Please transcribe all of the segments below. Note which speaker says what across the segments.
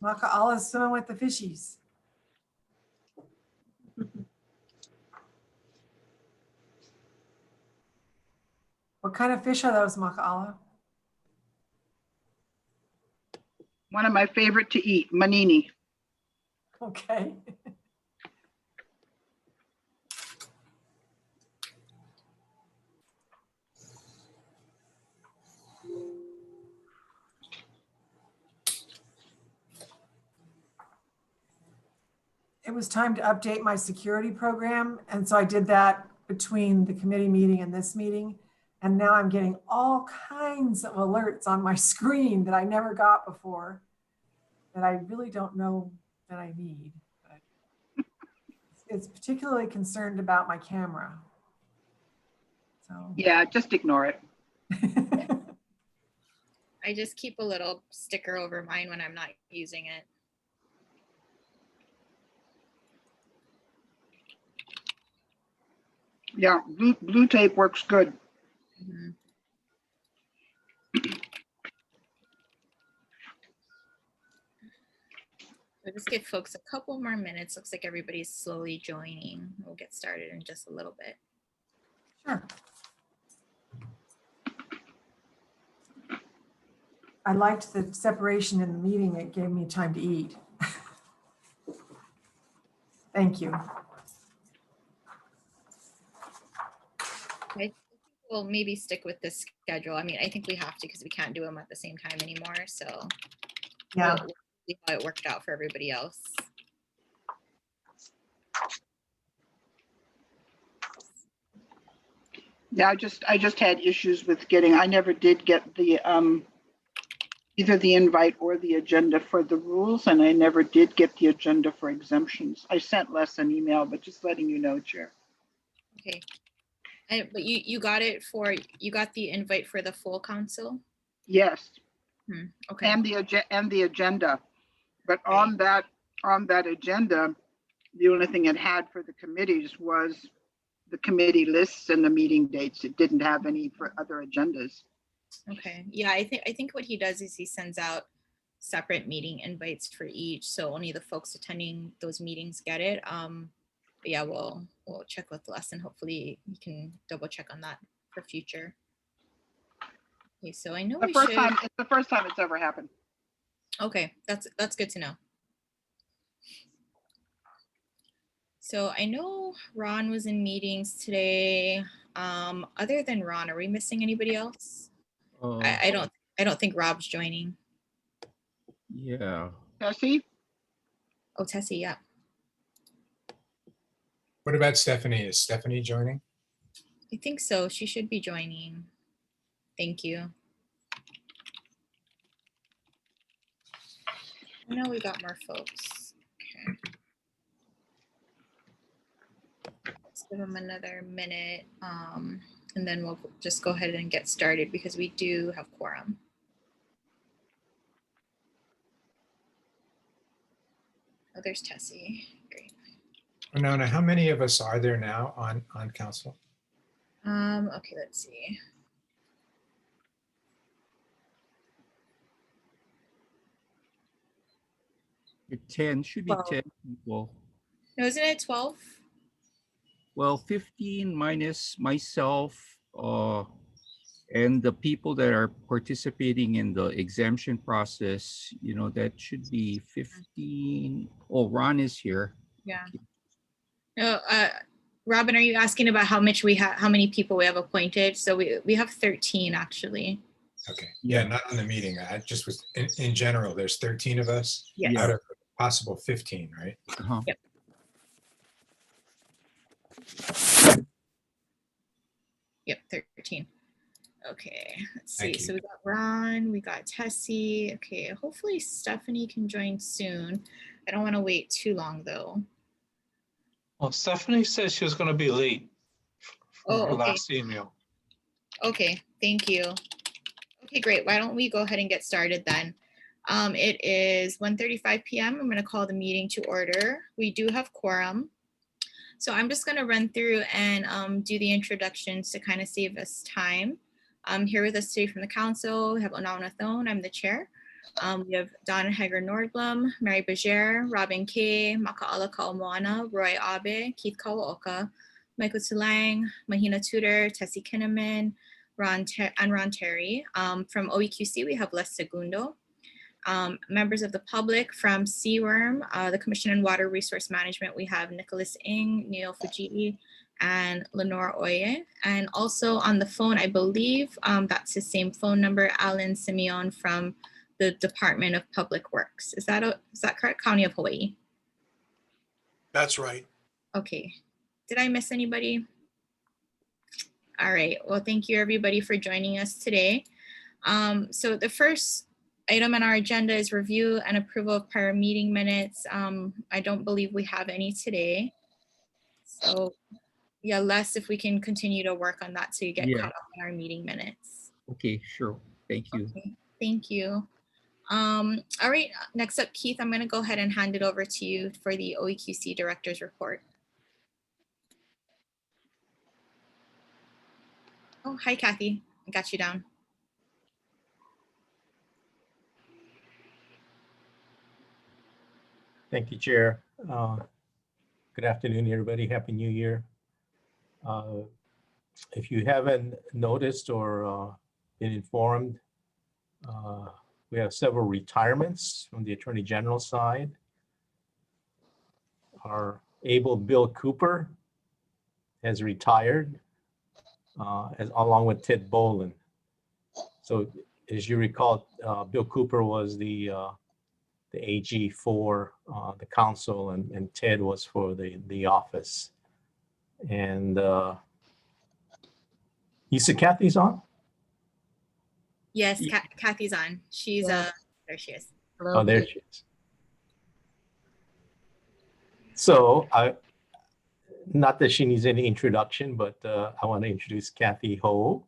Speaker 1: Maka'ala's swimming with the fishies. What kind of fish are those, Maka'ala?
Speaker 2: One of my favorite to eat, manini.
Speaker 1: Okay. It was time to update my security program. And so I did that between the committee meeting and this meeting. And now I'm getting all kinds of alerts on my screen that I never got before that I really don't know that I need. But it's particularly concerned about my camera. So
Speaker 2: Yeah, just ignore it.
Speaker 3: I just keep a little sticker over mine when I'm not using it.
Speaker 2: Yeah, blue tape works good.
Speaker 3: Mhm. We'll just give folks a couple more minutes. Looks like everybody's slowly joining. We'll get started in just a little bit.
Speaker 1: sure. I liked the separation in the meeting. It gave me time to eat. Thank you.
Speaker 3: I think we'll maybe stick with this schedule. I mean, I think we have to because we can't do them at the same time anymore. So
Speaker 1: Yeah.
Speaker 3: we'll see how it worked out for everybody else.
Speaker 2: Yeah, I just had issues with getting, I never did get the either the invite or the agenda for the rules, and I never did get the agenda for exemptions. I sent Les an email, but just letting you know, Chair.
Speaker 3: Okay. But you got it for, you got the invite for the full council?
Speaker 2: Yes,
Speaker 3: Okay.
Speaker 2: and the agenda. But
Speaker 3: Okay.
Speaker 2: on that agenda, the only thing it had for the committees was the committee lists and the meeting dates. It didn't have any for other agendas.
Speaker 3: Okay. Yeah, I think what he does is he sends out separate meeting invites for each, so only the folks attending those meetings get it. But yeah, we'll check with Les and hopefully you can double check on that for future. Okay, so I know
Speaker 2: It's the first time it's ever happened.
Speaker 3: Okay, that's good to know. So I know Ron was in meetings today. Other than Ron, are we missing anybody else? I don't think Rob's joining.
Speaker 4: Yeah.
Speaker 2: Tessie?
Speaker 3: Oh, Tessie, yeah.
Speaker 5: What about Stephanie? Is Stephanie joining?
Speaker 3: I think so. She should be joining. Thank you. I know we got more folks. Okay. Let's give them another minute. And then we'll just go ahead and get started because we do have quorum. Oh, there's Tessie. Great.
Speaker 5: Winona, how many of us are there now on council?
Speaker 3: Okay, let's see.
Speaker 4: It 10 should be 10 people.
Speaker 3: No, isn't it 12?
Speaker 4: Well, 15 minus myself and the people that are participating in the exemption process, you know, that should be 15. Oh, Ron is here.
Speaker 3: Yeah. No, Robin, are you asking about how many people we have appointed? So we have 13 actually.
Speaker 5: Okay, yeah, not on the meeting. I just was in general, there's 13 of us
Speaker 3: Yes.
Speaker 5: out of possible 15, right?
Speaker 4: Uh-huh.
Speaker 3: Yep. Yep, 13. Okay, let's see.
Speaker 5: Thank you.
Speaker 3: So we got Ron, we got Tessie. Okay, hopefully Stephanie can join soon. I don't want to wait too long though.
Speaker 6: Well, Stephanie said she was going to be late for
Speaker 3: Oh,
Speaker 6: her
Speaker 3: okay.
Speaker 6: last email.
Speaker 3: Okay, thank you. Okay, great. Why don't we go ahead and get started then? It is 1:35 p.m. I'm going to call the meeting to order. We do have quorum. So I'm just going to run through and do the introductions to kind of save us time. Here with us today from the council, we have Onawana Thone, I'm the chair. We have Donna Hager Nordblom, Mary Berger, Robin Kay, Maka'ala Kaumoana, Roy Abe, Keith Kawaoka, Michael Tulang, Mahina Tudor, Tessie Kinnaman, Ron Terry. From OEQC, we have Les Segundo. Members of the public from CWORM, the Commission on Water Resource Management, we have Nicholas Ng, Neil Fujii, and Lenore Oye. And also on the phone, I believe that's the same phone number, Alan Simeon from the Department of Public Works. Is that correct? County of Hawaii.
Speaker 7: That's right.
Speaker 3: Okay. Did I miss anybody? All right. Well, thank you everybody for joining us today. So the first item on our agenda is review and approval of prior meeting minutes. I don't believe we have any today. So yeah, Les, if we can continue to work on that so you get
Speaker 4: Yeah.
Speaker 3: caught up on our meeting minutes.
Speaker 4: Okay, sure. Thank you.
Speaker 3: Okay, thank you. All right, next up, Keith, I'm going to go ahead and hand it over to you for the OEQC Director's Report. Oh, hi, Kathy. I got you down.
Speaker 8: Thank you, Chair. Good afternoon, everybody. Happy New Year. If you haven't noticed or been informed, we have several retirements from the Attorney General side. Our able Bill Cooper has retired, along with Ted Boland. So as you recall, Bill Cooper was the AG for the council, and Ted was for the office. And you said Kathy's on?
Speaker 3: Yes, Kathy's on. She's
Speaker 9: Yes.
Speaker 3: there she is.
Speaker 9: Hello,
Speaker 8: Oh, there
Speaker 9: Keith.
Speaker 8: she is. So not that she needs any introduction, but I want to introduce Kathy Ho,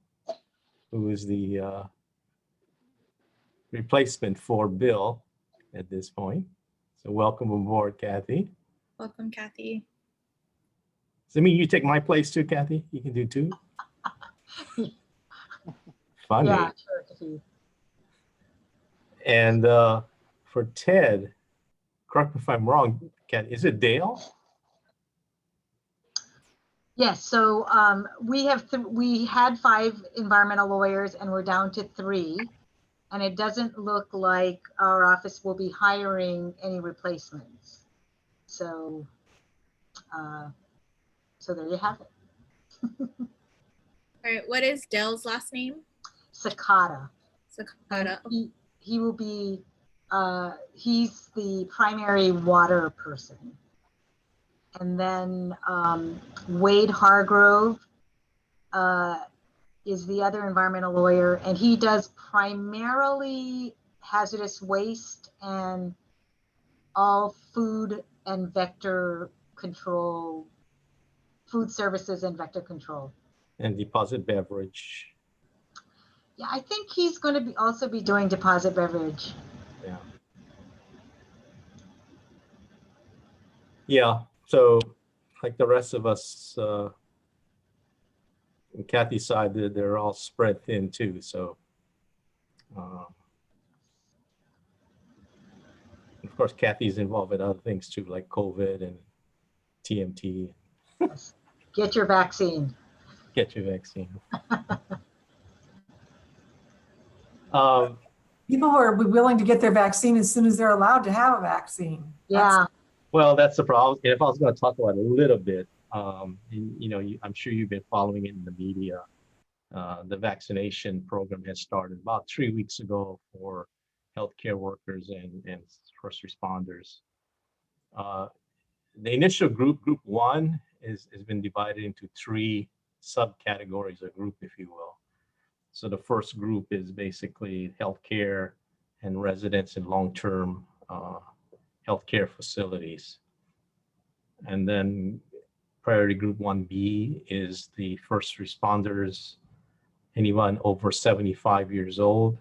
Speaker 8: who is the replacement for Bill at this point. So welcome aboard, Kathy.
Speaker 3: Welcome, Kathy.
Speaker 8: Does that mean you take my place too, Kathy? You can do two? Funny.
Speaker 9: Yeah, sure, Keith.
Speaker 8: And for Ted, correct me if I'm wrong, Kat, is it Dale?
Speaker 9: Yes, so we had 5 environmental lawyers and we're down to 3. And it doesn't look like our office will be hiring any replacements. So, so there you have it.
Speaker 3: All right, what is Dale's last name?
Speaker 9: Sakata.
Speaker 3: Sakata.
Speaker 9: He will be, he's the primary water person. And then Wade Hargrove is the other environmental lawyer, and he does primarily hazardous waste and all food and vector control, food services and vector control.
Speaker 8: And deposit beverage.
Speaker 9: Yeah, I think he's going to also be doing deposit beverage.
Speaker 8: Yeah. Yeah. So like the rest of us, on Kathy's side, they're all spread thin too. So of course, Kathy's involved in other things too, like COVID and TMT.
Speaker 9: Yes. Get your vaccine.
Speaker 8: Get your vaccine.
Speaker 1: People who are willing to get their vaccine as soon as they're allowed to have a vaccine.
Speaker 9: Yeah.
Speaker 8: Well, that's the problem. If I was going to talk about it a little bit, I'm sure you've been following it in the media. The vaccination program has started about 3 weeks ago for healthcare workers and first responders. The initial group 1, has been divided into 3 subcategories, a group, if you will. So the first group is basically healthcare and residents in long-term healthcare facilities. And then priority group 1B is the first responders, anyone over 75 years old.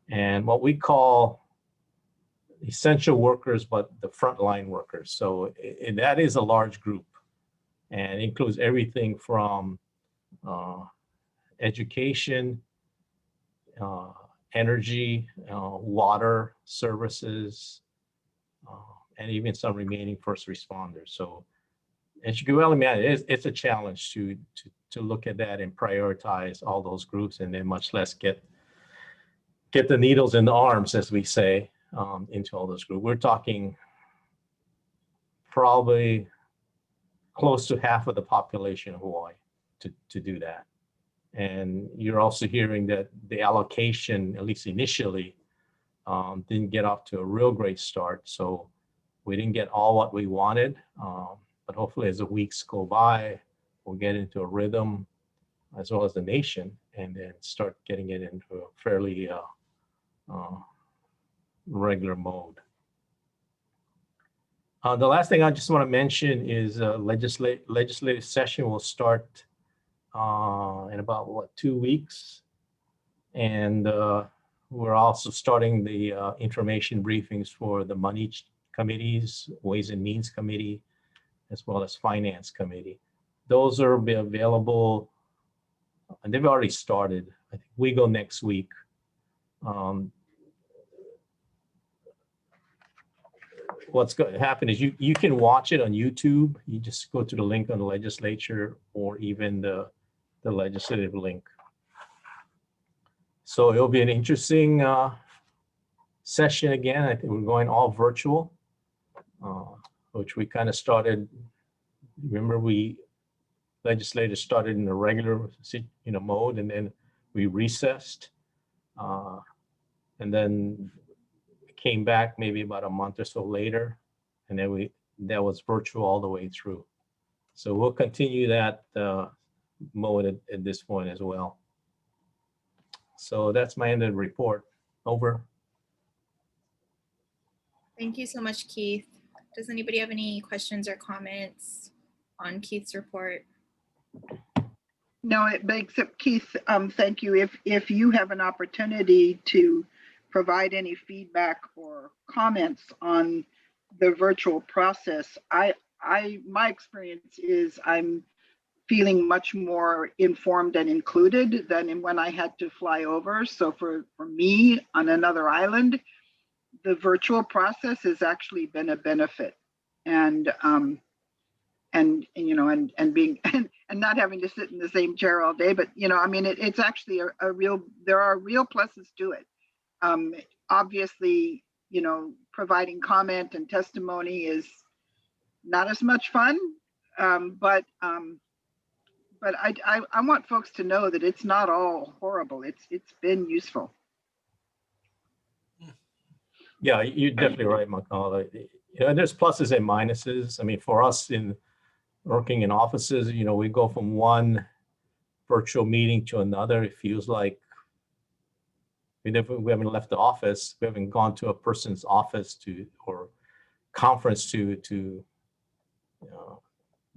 Speaker 8: And what we call essential workers, but the frontline workers. So that is a large group and includes everything from education, energy, water services, and even some remaining first responders. So as you can well imagine, it's a challenge to look at that and prioritize all those groups, and then much less get the needles in the arms, as we say, into all those groups. We're talking probably close to half of the population of Hawaii to do that. And you're also hearing that the allocation, at least initially, didn't get off to a real great start. So we didn't get all what we wanted, but hopefully as the weeks go by, we'll get into a rhythm, as well as the nation, and then start getting it into a fairly regular mode. The last thing I just want to mention is legislative session will start in about 2 weeks, and we're also starting the information briefings for the money committees, Ways and Means Committee, as well as Finance Committee. Those are be available, and they've already started. I think we go next week. What's going to happen is you can watch it on YouTube. You just go to the link on the legislature or even the legislative link. So it'll be an interesting session again. I think we're going all virtual, which we kind of started. Remember, legislators started in a regular mode, and then we recessed, and then came back maybe about a month or so later, and then that was virtual all the way through. So we'll continue that mode at this point as well. So that's my end of the report. Over.
Speaker 3: Thank you so much, Keith. Does anybody have any questions or comments on Keith's report?
Speaker 2: No, except Keith, thank you. If you have an opportunity to provide any feedback or comments on the virtual process, my experience is I'm feeling much more informed and included than when I had to fly over. So for me on another island, the virtual process has actually been a benefit, and being and not having to sit in the same chair all day. But I mean, it's actually a real. There are real pluses to it. Obviously, providing comment and testimony is not as much fun, but I want folks to know that it's not all horrible. It's been useful.
Speaker 8: Yeah, you're definitely right, Makala. There's pluses and minuses. I mean, for us in working in offices, we go from one virtual meeting to another. It feels like we haven't left the office. We haven't gone to a person's office or conference to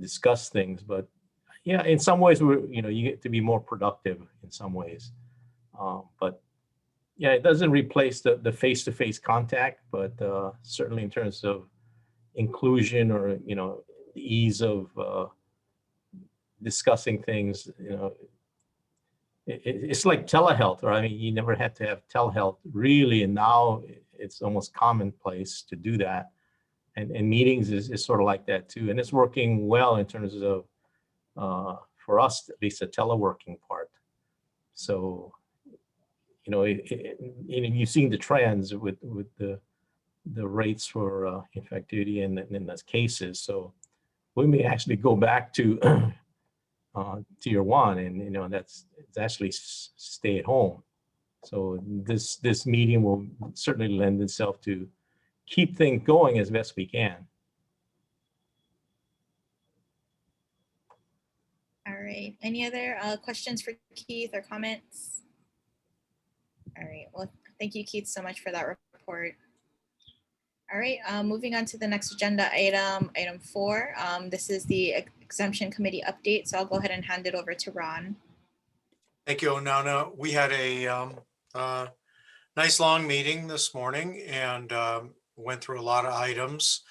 Speaker 8: discuss things. But yeah, in some ways, you get to be more productive in some ways. But yeah, it doesn't replace the face-to-face contact, but certainly in terms of inclusion or the ease of discussing things, it's like telehealth, right? I mean, you never had to have telehealth really, and now it's almost commonplace to do that. And meetings is sort of like that too, and it's working well in terms of for us at least the teleworking part. So you've seen the trends with the rates for infectivity and the cases. So we may actually go back to tier 1, and it's actually stay at home. So this meeting will certainly lend itself to keep things going as best we can.
Speaker 3: All right. Any other questions for Keith or comments? All right. Well, thank you, Keith, so much for that report. All right. Moving on to the next agenda item, item 4. This is the Exemption Committee update. So I'll go ahead and hand it over to Ron.
Speaker 7: Thank you, Onana. We had a nice long meeting this morning and went through a lot of items.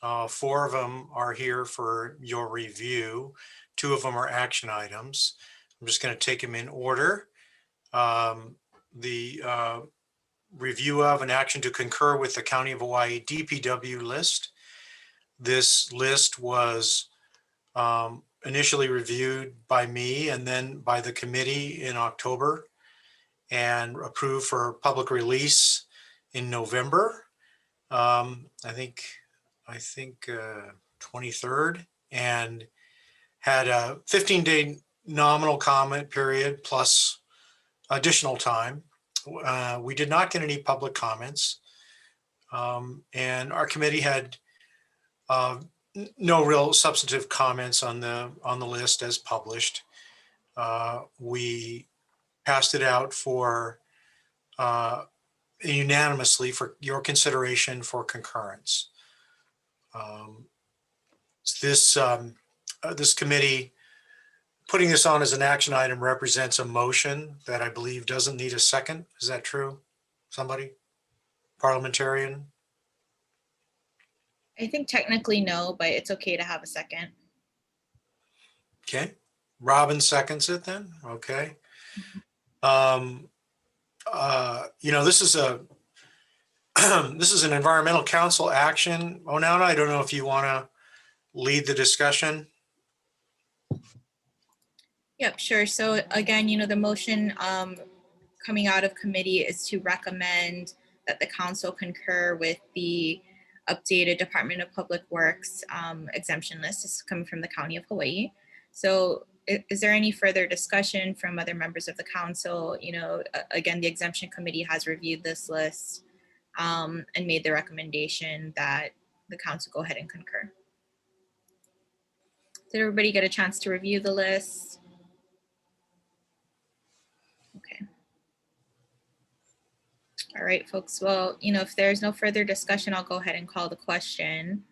Speaker 7: 4 of them are here for your review. 2 of them are action items. I'm just going to take them in order. the review of an action to concur with the County of Hawaii DPW list. This list was initially reviewed by me and then by the committee in October and approved for public release in November. I think 23rd, and had a 15-day nominal comment period plus additional time. We did not get any public comments. And our committee had no real substantive comments on the list as published. We passed it out for unanimously for your consideration for concurrence. This committee putting this on as an action item represents a motion that I believe doesn't need a second. Is that true? Somebody? Parliamentarian?
Speaker 3: I think technically no, but it's okay to have a second.
Speaker 7: Okay. Robin seconds it then. Okay. This is a this is an environmental council action. Onauna, I don't know if you want to lead the discussion.
Speaker 3: Yep, sure. So again, the motion coming out of committee is to recommend that the council concur with the updated Department of Public Works exemption list. This is coming from the County of Hawaii. So is there any further discussion from other members of the council? Again, the exemption committee has reviewed this list and made the recommendation that the council go ahead and concur. Did everybody get a chance to review the list? Okay. All right, folks. Well, if there's no further discussion, I'll go ahead and call the question.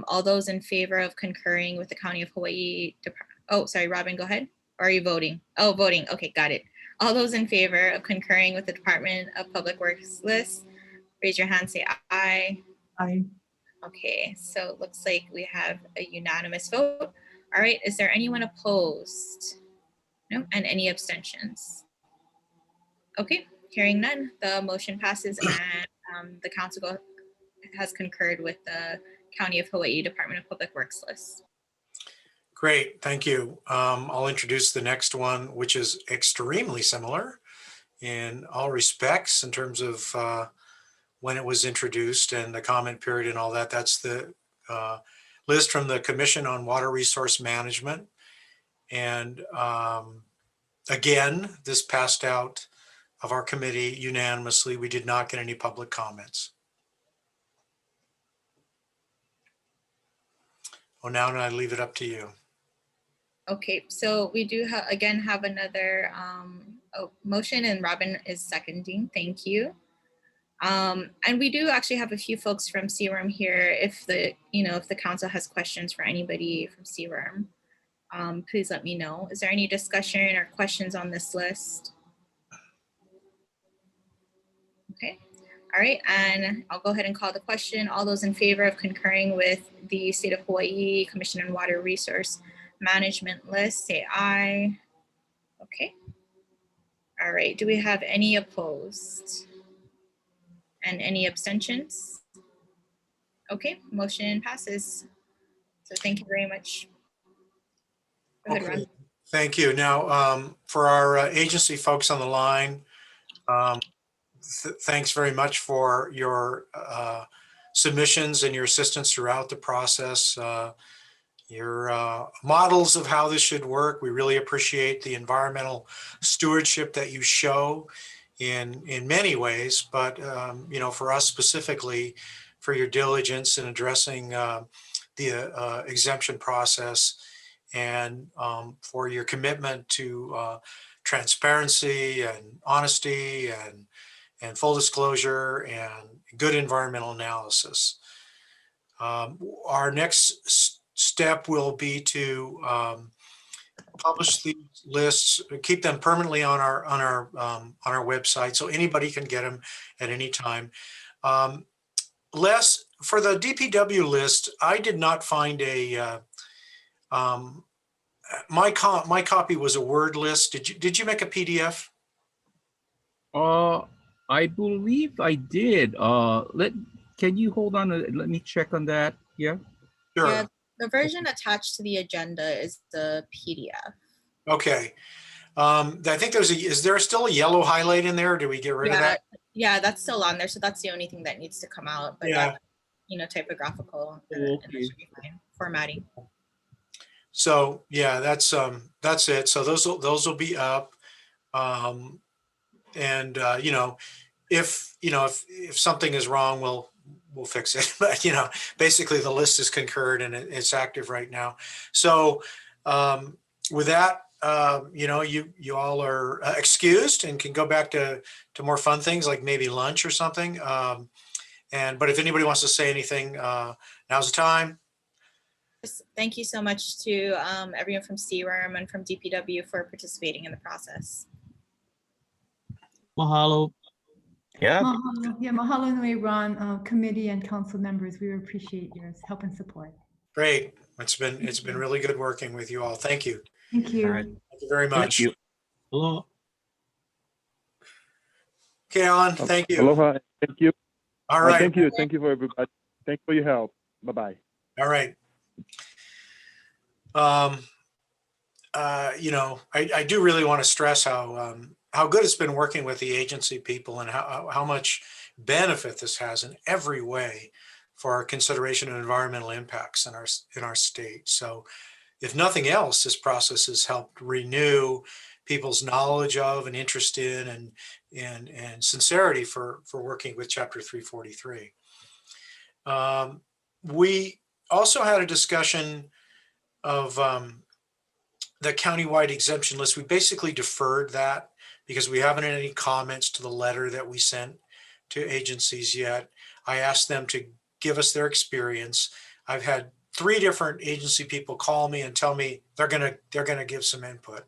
Speaker 3: All those in favor of concurring with the County of Hawaii oh, sorry, Robin, go ahead. Or are you voting? Oh, voting. Okay, got it. All those in favor of concurring with the Department of Public Works list, raise your hand, say aye.
Speaker 1: Aye.
Speaker 3: Okay, so it looks like we have a unanimous vote. All right, is there anyone opposed? No, and any abstentions? Okay, hearing none, the motion passes and the council has concurred with the County of Hawaii Department of Public Works list.
Speaker 7: Great, thank you. I'll introduce the next one, which is extremely similar in all respects in terms of when it was introduced and the comment period and all that. That's the list from the Commission on Water Resource Management. And again, this passed out of our committee unanimously. We did not get any public comments. Well, now I leave it up to you.
Speaker 3: Okay, so we do again have another motion, and Robin is seconding. Thank you. And we do actually have a few folks from CRM here. If the council has questions for anybody from CRM, please let me know. Is there any discussion or questions on this list? Okay. All right, and I'll go ahead and call the question. All those in favor of concurring with the State of Hawaii Commission on Water Resource Management list, say aye. Okay. All right, do we have any opposed? And any abstentions? Okay, motion passes. So thank you very much. Go ahead, Ron.
Speaker 7: Thank you. Now, for our agency folks on the line, thanks very much for your submissions and your assistance throughout the process. Your models of how this should work. We really appreciate the environmental stewardship that you show in many ways, but for us specifically, for your diligence in addressing the exemption process, and for your commitment to transparency and honesty and full disclosure and good environmental analysis. Our next step will be to publish these lists, keep them permanently on our website so anybody can get them at any time. Les, for the DPW list, I did not find a my copy was a Word list. Did you make a PDF?
Speaker 4: I believe I did. Can you hold on? Let me check on that. Yeah.
Speaker 3: Yeah,
Speaker 7: Sure.
Speaker 3: the version attached to the agenda is the PDF.
Speaker 7: Okay. I think is there still a yellow highlight in there? Did we get rid of
Speaker 3: Yeah,
Speaker 7: that?
Speaker 3: yeah, that's still on there. So that's the only thing that needs to come out. But
Speaker 7: Yeah.
Speaker 3: that, typographical and
Speaker 4: Oh,
Speaker 3: that
Speaker 4: okay.
Speaker 3: should be fine. Formatting.
Speaker 7: So yeah, that's it. So those will be up. And if something is wrong, we'll fix it. But basically the list is concurred and it's active right now. So with that, you all are excused and can go back to more fun things like maybe lunch or something. But if anybody wants to say anything, now's the time.
Speaker 3: Thank you so much to everyone from CRM and from DPW for participating in the process.
Speaker 10: Mahalo.
Speaker 8: Yeah,
Speaker 11: Mahalo. Yeah, mahalo nui, Ron, committee and council members. We appreciate your help and support.
Speaker 7: Great. It's been really good working with you all. Thank you.
Speaker 11: Thank you.
Speaker 8: all right.
Speaker 7: Thank you very
Speaker 8: Thank
Speaker 7: much.
Speaker 8: you.
Speaker 10: Aloha.
Speaker 7: Okay, Alan, thank you.
Speaker 12: Aloha. Thank you.
Speaker 7: All right.
Speaker 12: Thank you. Thank you for everybody. Thanks for your help. Bye-bye.
Speaker 7: All right. I do really want to stress how good it's been working with the agency people and how much benefit this has in every way for our consideration of environmental impacts in our state. So if nothing else, this process has helped renew people's knowledge of and interest in and sincerity for working with Chapter 343. We also had a discussion of the countywide exemption list. We basically deferred that because we haven't had any comments to the letter that we sent to agencies yet. I asked them to give us their experience. I've had 3 different agency people call me and tell me they're gonna give some input.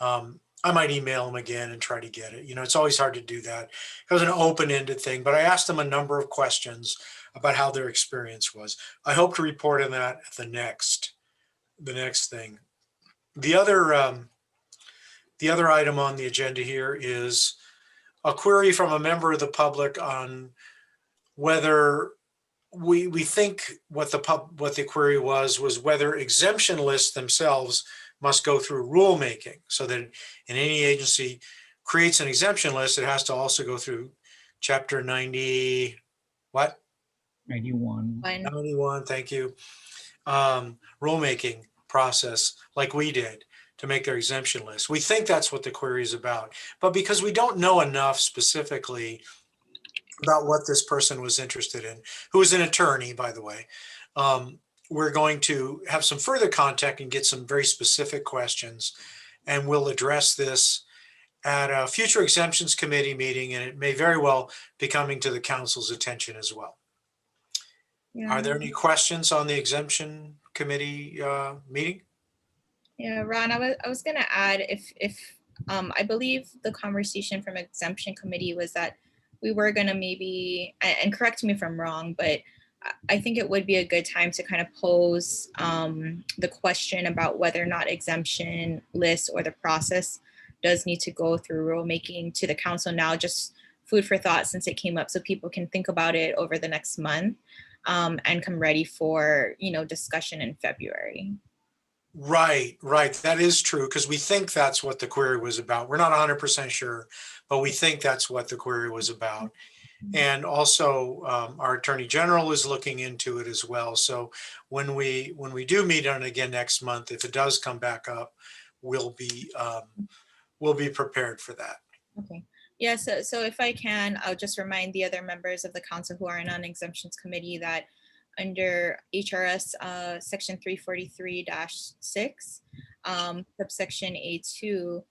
Speaker 7: I might email them again and try to get it. It's always hard to do that. It was an open-ended thing, but I asked them a number of questions about how their experience was. I hope to report on that at the next thing. The other item on the agenda here is a query from a member of the public on whether we think what the query was whether exemption lists themselves must go through rulemaking, so that in any agency creates an exemption list, it has to also go through Chapter 90, what?
Speaker 4: 91.
Speaker 7: 91, thank you. Rulemaking process like we did to make their exemption list. We think that's what the query is about, but because we don't know enough specifically about what this person was interested in, who is an attorney, by the way, we're going to have some further contact and get some very specific questions, and we'll address this at a future exemptions committee meeting, and it may very well be coming to the council's attention as well.
Speaker 3: Yeah.
Speaker 7: Are there any questions on the exemption committee meeting?
Speaker 3: Yeah, Ron, I was gonna add if I believe the conversation from exemption committee was that we were gonna maybe, and correct me if I'm wrong, but I think it would be a good time to kind of pose the question about whether or not exemption lists or the process does need to go through rulemaking to the council now, just food for thought since it came up, so people can think about it over the next month and come ready for, discussion in February.
Speaker 7: Right. That is true, because we think that's what the query was about. We're not 100% sure, but we think that's what the query was about. And also our Attorney General is looking into it as well. So when we do meet on it again next month, if it does come back up, we'll be prepared for that.
Speaker 3: Okay. Yeah, so if I can, I'll just remind the other members of the council who are in exemptions committee that under HRS section 343-6, subsection A2,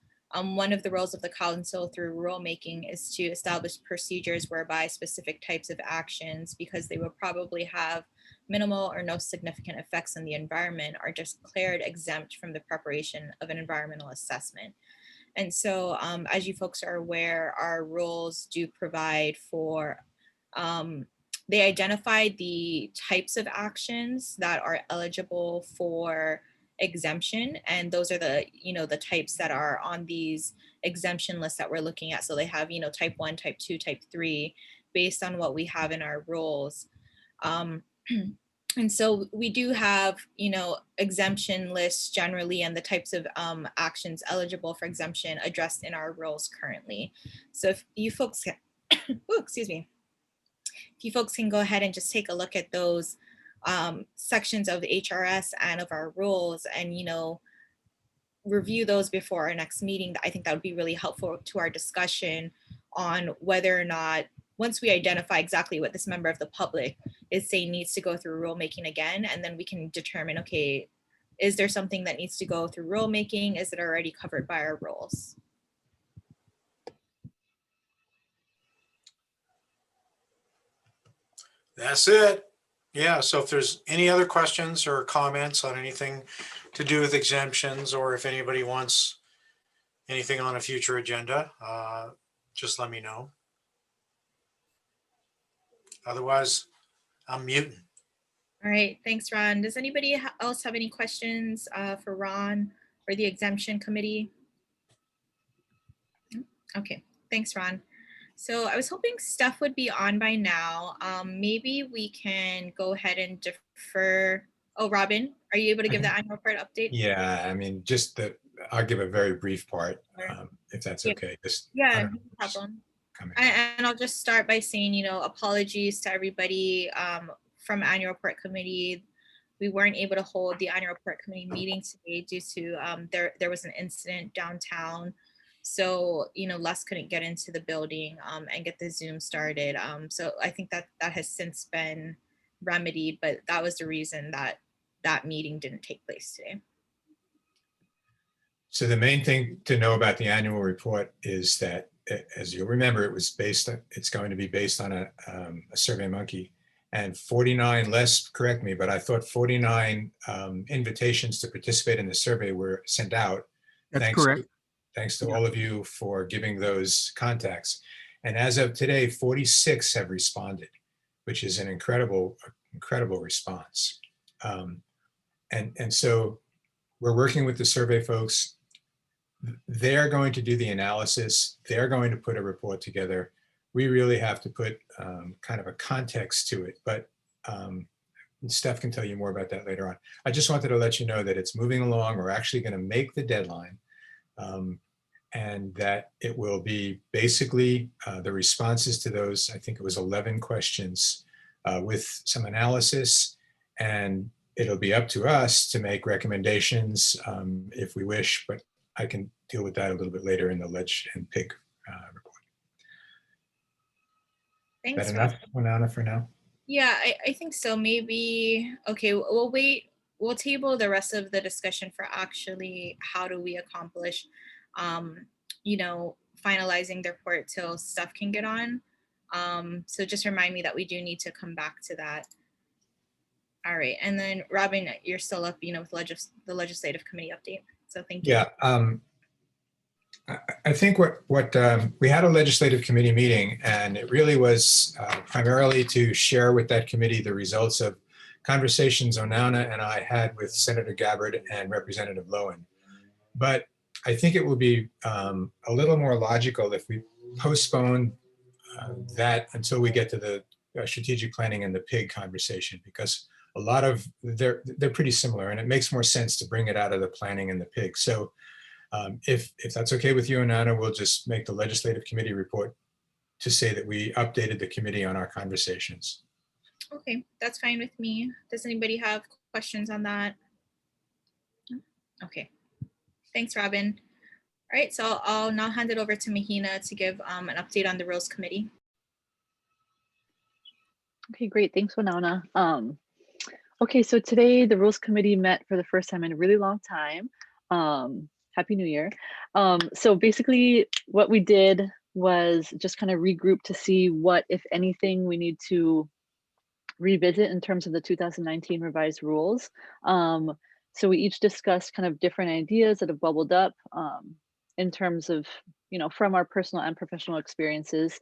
Speaker 3: one of the roles of the council through rulemaking is to establish procedures whereby specific types of actions, because they will probably have minimal or no significant effects on the environment, are declared exempt from the preparation of an environmental assessment. And so as you folks are aware, our rules do provide for, they identified the types of actions that are eligible for exemption. And those are the, the types that are on these exemption list that we're looking at. So they have, you know, type 1, type 2, type 3, based on what we have in our rules. And so we do have, you know, exemption lists generally, and the types of actions eligible for exemption addressed in our rules currently. So if you folks can, oh, excuse me, if you folks can go ahead and just take a look at those sections of HRS and of our rules, and, you know, review those before our next meeting, I think that would be really helpful to our discussion on whether or not, once we identify exactly what this member of the public is saying needs to go through rulemaking again, and then we can determine, okay, is there something that needs to go through rulemaking? Is it already covered by our rules?
Speaker 7: That's it. Yeah, so if there's any other questions or comments on anything to do with exemptions, or if anybody wants anything on a future agenda, just let me know. Otherwise, I'm muting.
Speaker 3: All right, thanks, Ron. Does anybody else have any questions for Ron or the exemption committee? Okay, thanks, Ron. So I was hoping Steph would be on by now. Maybe we can go ahead and defer. Oh, Robin, are you able to give the annual report update?
Speaker 5: Yeah, I mean, I'll give a very brief part, if that's
Speaker 3: Yeah.
Speaker 5: okay. Just, I
Speaker 3: Yeah,
Speaker 5: don't
Speaker 3: no
Speaker 5: know,
Speaker 3: problem.
Speaker 5: coming.
Speaker 3: And I'll just start by saying, you know, apologies to everybody from annual report committee. We weren't able to hold the annual report committee meeting today due to there was an incident downtown. So, you know, Les couldn't get into the building and get the Zoom started. So I think that has since been remedied, but that was the reason that that meeting didn't take place today.
Speaker 5: So the main thing to know about the annual report is that, as you'll remember, it's going to be based on a SurveyMonkey, and 49, Les, correct me, but I thought 49 invitations to participate in the survey were sent out.
Speaker 4: That's correct.
Speaker 5: Thanks to all of you for giving those contacts. And as of today, 46 have responded, which is an incredible response. And so we're working with the survey folks. They're going to do the analysis. They're going to put a report together. We really have to put kind of a context to it, but Steph can tell you more about that later on. I just wanted to let you know that it's moving along. We're actually going to make the deadline, and that it will be basically the responses to those, I think it was 11 questions with some analysis, and it'll be up to us to make recommendations if we wish, but I can deal with that a little bit later in the Ledge and Pig report.
Speaker 3: Thanks.
Speaker 5: Is that enough, Winona, for now?
Speaker 3: Yeah, I think so. Maybe, okay, we'll wait. We'll table the rest of the discussion for actually how do we accomplish, you know, finalizing the report till Steph can get on. So just remind me that we do need to come back to that. All right, and then Robin, you're still up, you know, with the legislative committee update. So thank you.
Speaker 5: Yeah, I think what we had a legislative committee meeting, and it really was primarily to share with that committee the results of conversations Onana and I had with Senator Gabbard and Representative Lowen. But I think it would be a little more logical if we postpone that until we get to the strategic planning and the PIG conversation, because a lot of they're pretty similar, and it makes more sense to bring it out of the planning and the PIG. So if that's okay with you and Anna, we'll just make the legislative committee report to say that we updated the committee on our conversations.
Speaker 3: Okay, that's fine with me. Does anybody have questions on that? Okay, thanks, Robin. All right, so I'll now hand it over to Mahina to give an update on the Rules Committee.
Speaker 10: Okay, great. Thanks, Winona. Okay, so today the Rules Committee met for the first time in a really long time. Happy New Year. So basically what we did was just kind of regroup to see what, if anything, we need to revisit in terms of the 2019 revised rules. So we each discussed kind of different ideas that have bubbled up in terms of, you know, from our personal and professional experiences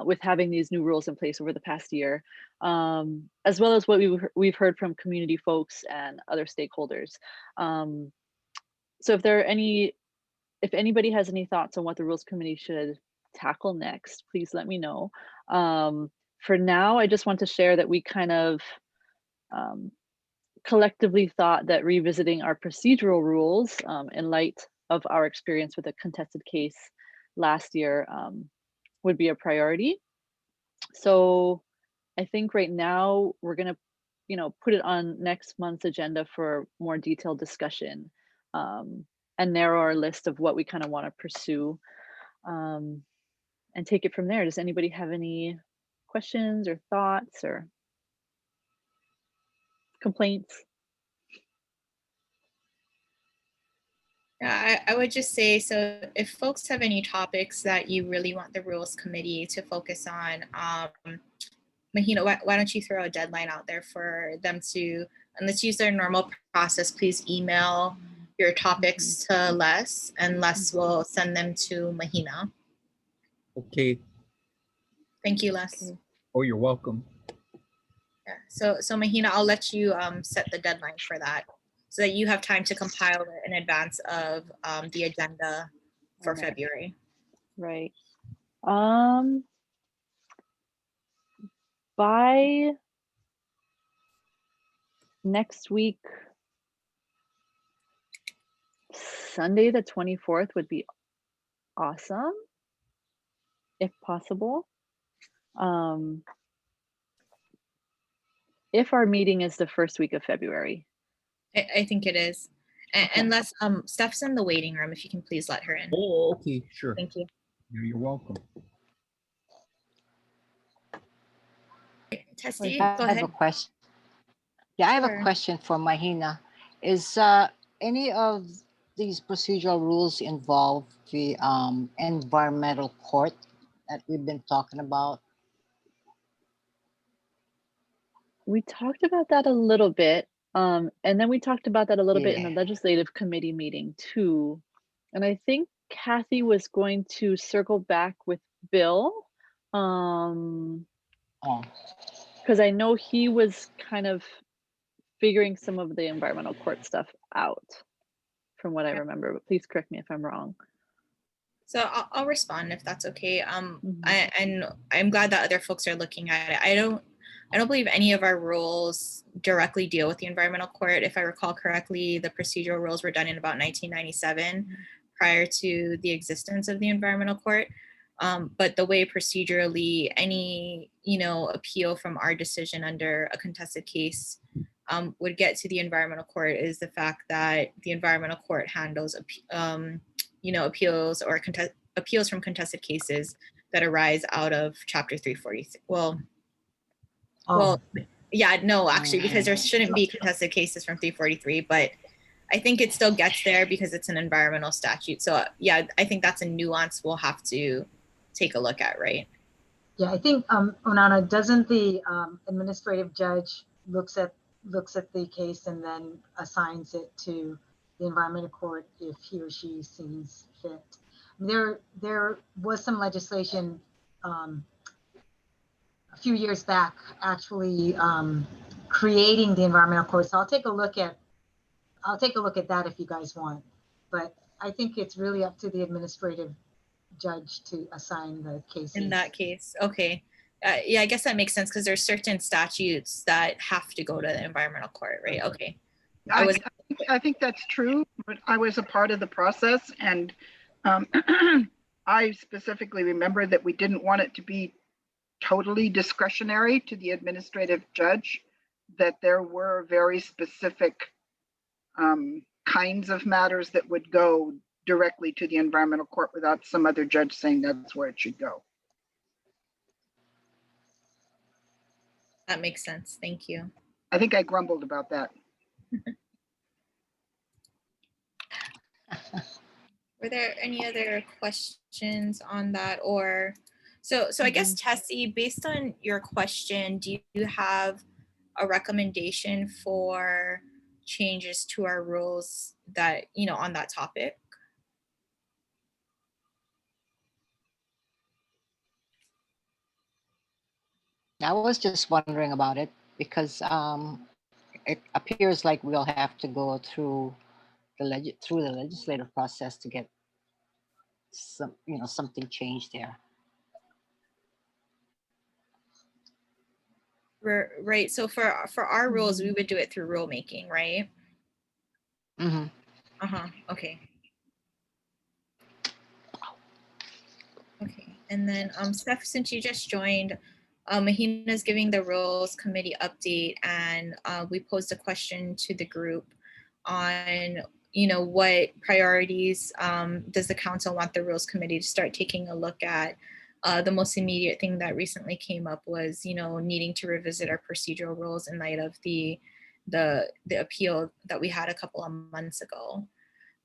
Speaker 10: with having these new rules in place over the past year, as well as what we've heard from community folks and other stakeholders. So if there are any if anybody has any thoughts on what the Rules Committee should tackle next, please let me know. For now, I just want to share that we kind of collectively thought that revisiting our procedural rules in light of our experience with a contested case last year would be a priority. So I think right now we're going to, put it on next month's agenda for more detailed discussion and narrow our list of what we kind of want to pursue and take it from there. Does anybody have any questions or thoughts or complaints?
Speaker 3: Yeah, I would just say, so if folks have any topics that you really want the Rules Committee to focus on, Mahina, why don't you throw a deadline out there for them to, and let's use their normal process, please email your topics to Les, and Les will send them to Mahina.
Speaker 4: Okay.
Speaker 3: Thank you, Les.
Speaker 4: Oh, you're welcome.
Speaker 3: Yeah. So Mahina, I'll let you set the deadline for that so that you have time to compile it in advance of the agenda for February.
Speaker 10: Right. By next week, Sunday the 24th would be awesome, if possible. If our meeting is the first week of February.
Speaker 3: I think it is. Unless Steph's in the waiting room, if you can please let her in.
Speaker 4: Oh, okay, sure.
Speaker 3: Thank you.
Speaker 4: You're welcome.
Speaker 3: Testy,
Speaker 13: I
Speaker 3: go
Speaker 13: have
Speaker 3: ahead.
Speaker 13: a question. Yeah, I have
Speaker 3: Sure.
Speaker 13: a question for Mahina. Is any of these procedural rules involve the environmental court that we've been talking about?
Speaker 10: We talked about that a little bit. And then we talked about that a little bit in the
Speaker 13: Yeah.
Speaker 10: legislative committee meeting too. And I think Kathy was going to circle back with Bill.
Speaker 13: Oh,
Speaker 10: Because I know he was kind of figuring some of the environmental court stuff out from what I remember, but please correct me if I'm wrong.
Speaker 3: So I'll respond if that's okay. And I'm glad that other folks are looking at it. I don't believe any of our rules directly deal with the environmental court. If I recall correctly, the procedural rules were done in about 1997 prior to the existence of the environmental court. But the way procedurally any, appeal from our decision under a contested case would get to the environmental court is the fact that the environmental court handles, appeals or appeals from contested cases that arise out of Chapter 343. Well, yeah, no, actually, because there shouldn't be contested cases from 343, but I think it still gets there because it's an environmental statute. So yeah, I think that's a nuance we'll have to take a look at, right?
Speaker 9: Yeah, I think, Onana, doesn't the administrative judge looks at the case and then assigns it to the environmental court if he or she sees fit? There was some legislation a few years back actually creating the environmental court. So I'll take a look at that if you guys want. But I think it's really up to the administrative judge to assign the cases.
Speaker 3: In that case, okay. Yeah, I guess that makes sense because there's certain statutes that have to go to the environmental court, right? Okay.
Speaker 2: I think that's true, but I was a part of the process, and I specifically remember that we didn't want it to be totally discretionary to the administrative judge, that there were very specific kinds of matters that would go directly to the environmental court without some other judge saying that's where it should go.
Speaker 3: That makes sense. Thank you.
Speaker 2: I think I grumbled about that.
Speaker 3: Were there any other questions on that? Or so I guess, Tessie, based on your question, do you have a recommendation for changes to our rules that, on that topic?
Speaker 13: I was just wondering about it because it appears like we'll have to go through the legislative process to get some, something changed there.
Speaker 3: Right. So for our rules, we would do it through rulemaking, right?
Speaker 13: Mm-hmm.
Speaker 3: Okay. Okay. And then Steph, since you just joined, Mahina's giving the rules committee update, and we posed a question to the group on, what priorities does the council want the rules committee to start taking a look at. The most immediate thing that recently came up was, needing to revisit our procedural rules in light of the appeal that we had a couple of months ago.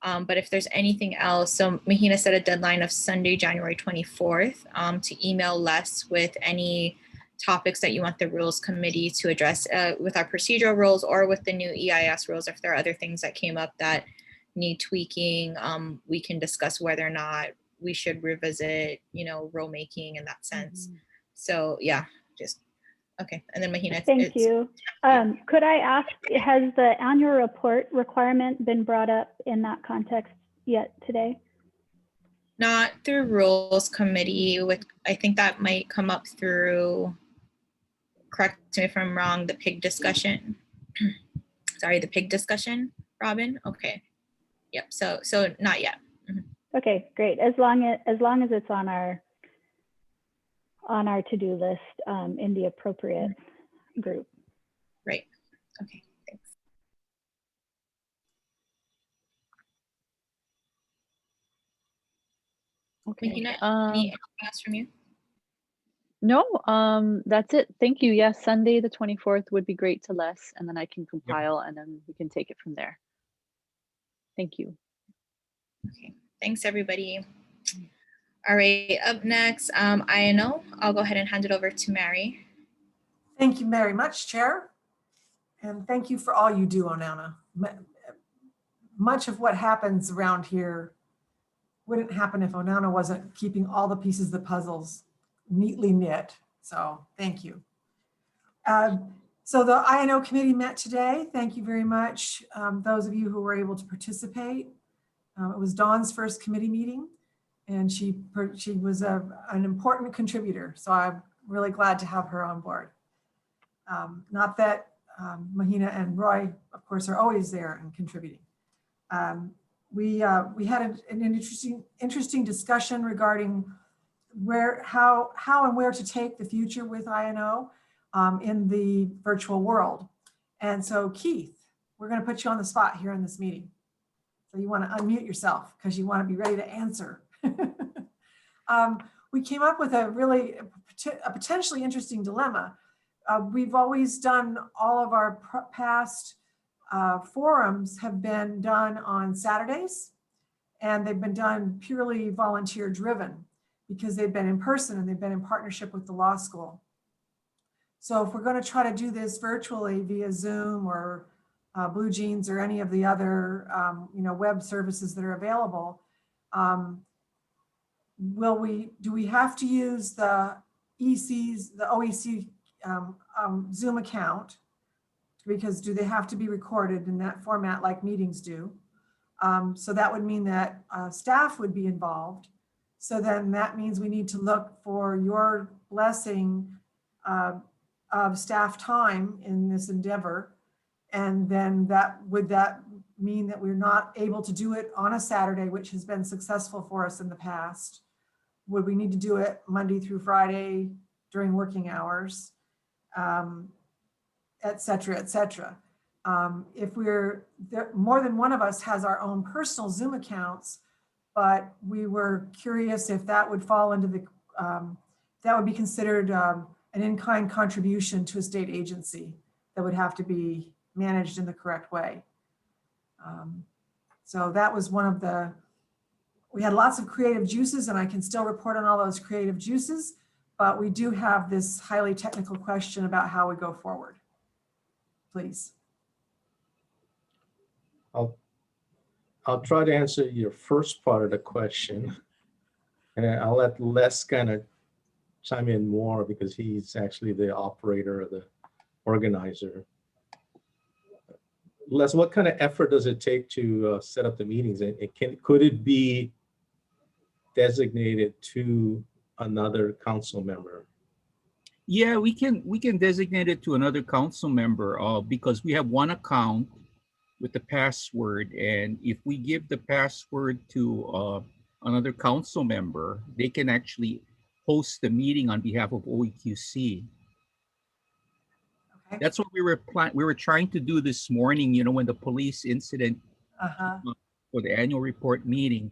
Speaker 3: But if there's anything else, so Mahina set a deadline of Sunday, January 24th to email Les with any topics that you want the rules committee to address with our procedural rules or with the new EIS rules. If there are other things that came up that need tweaking, we can discuss whether or not we should revisit, rulemaking in that sense. So yeah, just, okay. And then Mahina.
Speaker 14: Thank you. Could I ask, has the annual report requirement been brought up in that context yet today?
Speaker 3: Not through rules committee. I think that might come up through, correct me if I'm wrong, the pig discussion. Sorry, the pig discussion, Robin. Okay. Yep. So not yet.
Speaker 14: Okay, great. As long as it's on our to-do list in the appropriate group.
Speaker 3: Right. Okay. Thanks.
Speaker 10: Okay.
Speaker 3: Mahina, anything else from you?
Speaker 10: No, that's it. Thank you. Yes, Sunday the 24th would be great to Les, and then I can compile and then we can take it from there. Thank you.
Speaker 3: Okay. Thanks, everybody. All right. Up next, INO. I'll go ahead and hand it over to Mary.
Speaker 1: Thank you very much, Chair. And thank you for all you do, Onana. Much of what happens around here wouldn't happen if Onana wasn't keeping all the pieces of the puzzles neatly knit. So thank you. So the INO committee met today. Thank you very much. Those of you who were able to participate. It was Dawn's first committee meeting, and she was an important contributor. So I'm really glad to have her on board. Not that Mahina and Roy, of course, are always there and contributing. We had an interesting discussion regarding how and where to take the future with INO in the virtual world. And so Keith, we're going to put you on the spot here in this meeting. So you want to unmute yourself because you want to be ready to answer. We came up with a potentially interesting dilemma. We've always done all of our past forums have been done on Saturdays, and they've been done purely volunteer driven because they've been in person and they've been in partnership with the law school. So if we're going to try to do this virtually via Zoom or Blue Jeans or any of the other web services that are available, do we have to use the Oeqc Zoom account? Because do they have to be recorded in that format like meetings do? So that would mean that staff would be involved. So then that means we need to look for your blessing of staff time in this endeavor. And then would that mean that we're not able to do it on a Saturday, which has been successful for us in the past? Would we need to do it Monday through Friday during working hours, et cetera, et cetera? If more than one of us has our own personal Zoom accounts, but we were curious if that would fall into that would be considered an in-kind contribution to a state agency that would have to be managed in the correct way. So that was one of we had lots of creative juices, and I can still report on all those creative juices, but we do have this highly technical question about how we go forward. Please.
Speaker 8: I'll try to answer your first part of the question, and I'll let Les kind of chime in more because he's actually the operator or the organizer. Les, what kind of effort does it take to set up the meetings? Could it be designate it to another council member?
Speaker 4: Yeah, we can designate it to another council member because we have one account with the password, and if we give the password to another council member, they can actually host the meeting on behalf of OEQC.
Speaker 1: Okay.
Speaker 4: That's what we were trying to do this morning, you know, when the police incident for the annual report meeting.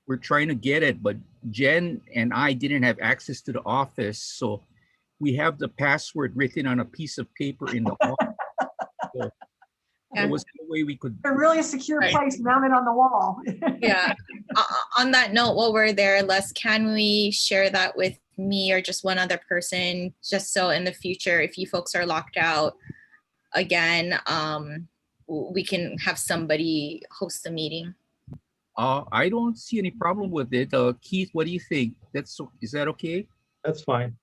Speaker 4: We're trying to get it, but Jen and I didn't have access to the office, so we have the password written on a piece of paper in the office. So there was no way we could.
Speaker 1: A really secure place mounted on the wall.
Speaker 3: Yeah. On that note, while we're there, Les, can we share that with me or just one other person, just so in the future, if you folks are locked out again, we can have somebody host the meeting?
Speaker 4: I don't see any problem with it. Keith, what do you think? Is that okay?
Speaker 8: That's fine.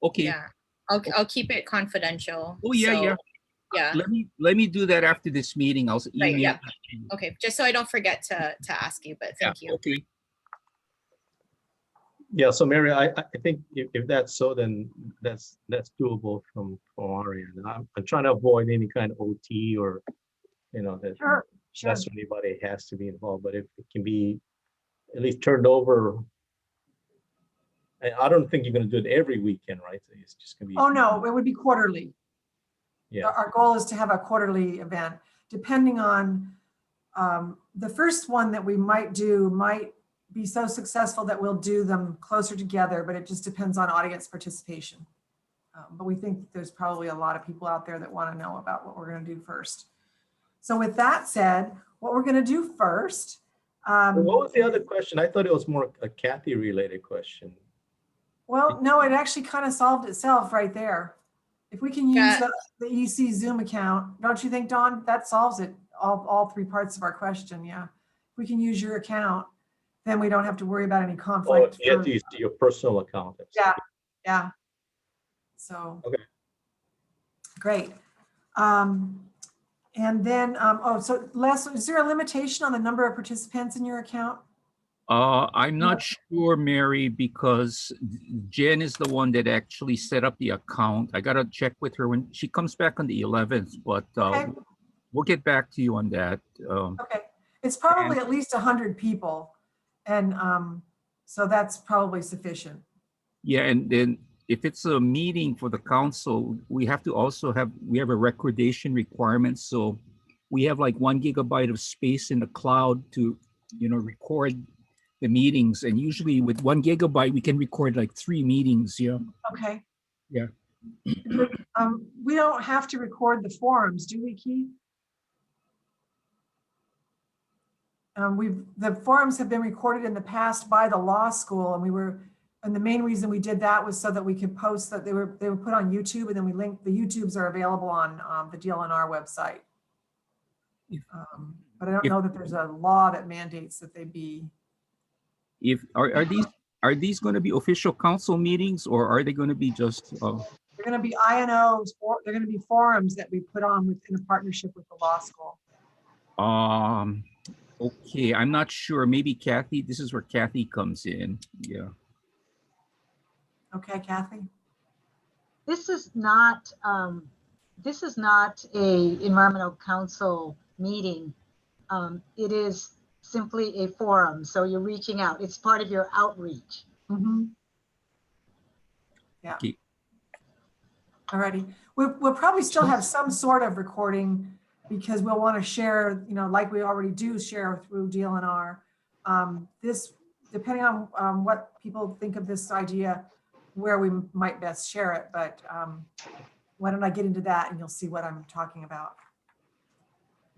Speaker 4: Okay.
Speaker 3: Yeah, I'll keep it confidential.
Speaker 4: Oh yeah,
Speaker 3: so,
Speaker 4: yeah.
Speaker 3: Yeah.
Speaker 4: Let me do that after this meeting. I'll email.
Speaker 3: Right, yeah. Okay, just so I don't forget to ask you, but thank you.
Speaker 4: Okay.
Speaker 8: Yeah, so Mary, I think if that's so, then that's doable from our end. I'm trying to avoid any kind of OT or, you know, that
Speaker 1: Sure.
Speaker 8: that's when anybody has to be involved. But if it can be at least turned over, and I don't think you're going to do it every weekend, right? It's just going to be.
Speaker 1: Oh, no, it would be quarterly.
Speaker 8: Yeah.
Speaker 1: Our goal is to have a quarterly event, depending on the first one that we might do might be so successful that we'll do them closer together, but it just depends on audience participation. But we think there's probably a lot of people out there that want to know about what we're going to do first. So with that said, what we're going to do first.
Speaker 8: What was the other question? I thought it was more a Kathy related question.
Speaker 1: Well, no, it actually kind of solved itself right there. If we can use the EC Zoom account, don't you think, Dawn? That solves it, all three parts of our question, yeah. If we can use your account, then we don't have to worry about any conflict.
Speaker 8: Oh, you have to use your personal account.
Speaker 1: Yeah, yeah. So,
Speaker 8: okay,
Speaker 1: great. And then, so Les, is there a limitation on the number of participants in your account?
Speaker 4: I'm not sure, Mary, because Jen is the one that actually set up the account. I gotta check with her when she comes back on the 11th, but we'll get back to you on that.
Speaker 1: Okay, it's probably at least 100 people, and so that's probably sufficient.
Speaker 4: Yeah, and then if it's a meeting for the council, we have to also have a recordation requirement. So we have like 1 gigabyte of space in the cloud to, you know, record the meetings, and usually with 1 gigabyte we can record like 3 meetings. Yeah.
Speaker 1: Okay.
Speaker 4: Yeah.
Speaker 1: We don't have to record the forums, do we, Keith? The forums have been recorded in the past by the law school, and the main reason we did that was so that we could post that they were put on YouTube, and then we linked the YouTubes are available on the DLNR website. But I don't know that there's a law that mandates that they be.
Speaker 4: Are these going to be official council meetings, or are they going to be just?
Speaker 1: They're going to be INOs, or they're going to be forums that we put on in a partnership with the law school.
Speaker 4: Okay, I'm not sure. Maybe Kathy. This is where Kathy comes in. Yeah.
Speaker 1: Okay, Kathy.
Speaker 9: This is not a environmental council meeting. It is simply a forum. So you're reaching out. It's part of your outreach.
Speaker 1: Mm-hmm. Yeah. Okay. All righty. We'll probably still have some sort of recording because we'll want to share, you know, like we already do share through DLNR. This, depending on what people think of this idea, where we might best share it. But why don't I get into that and you'll see what I'm talking about.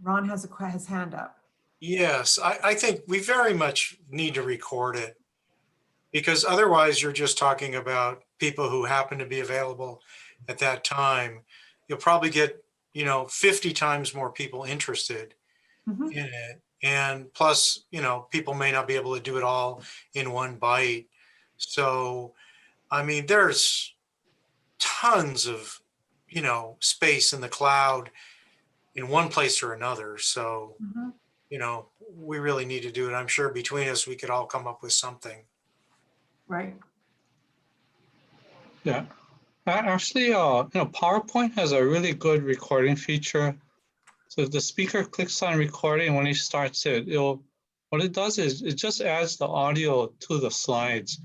Speaker 1: Ron has his hand up.
Speaker 7: Yes, I think we very much need to record it, because otherwise you're just talking about people who happen to be available at that time. You'll probably get, 50 times more people interested in it. And plus, people may not be able to do it all in one bite. So, I mean, there's tons of, space in the cloud in one place or another. So, we really need to do it. I'm sure between us, we could all come up with something.
Speaker 1: Right.
Speaker 6: Yeah. Actually, PowerPoint has a really good recording feature. So if the speaker clicks on recording, when he starts it, what it does is it just adds the audio to the slides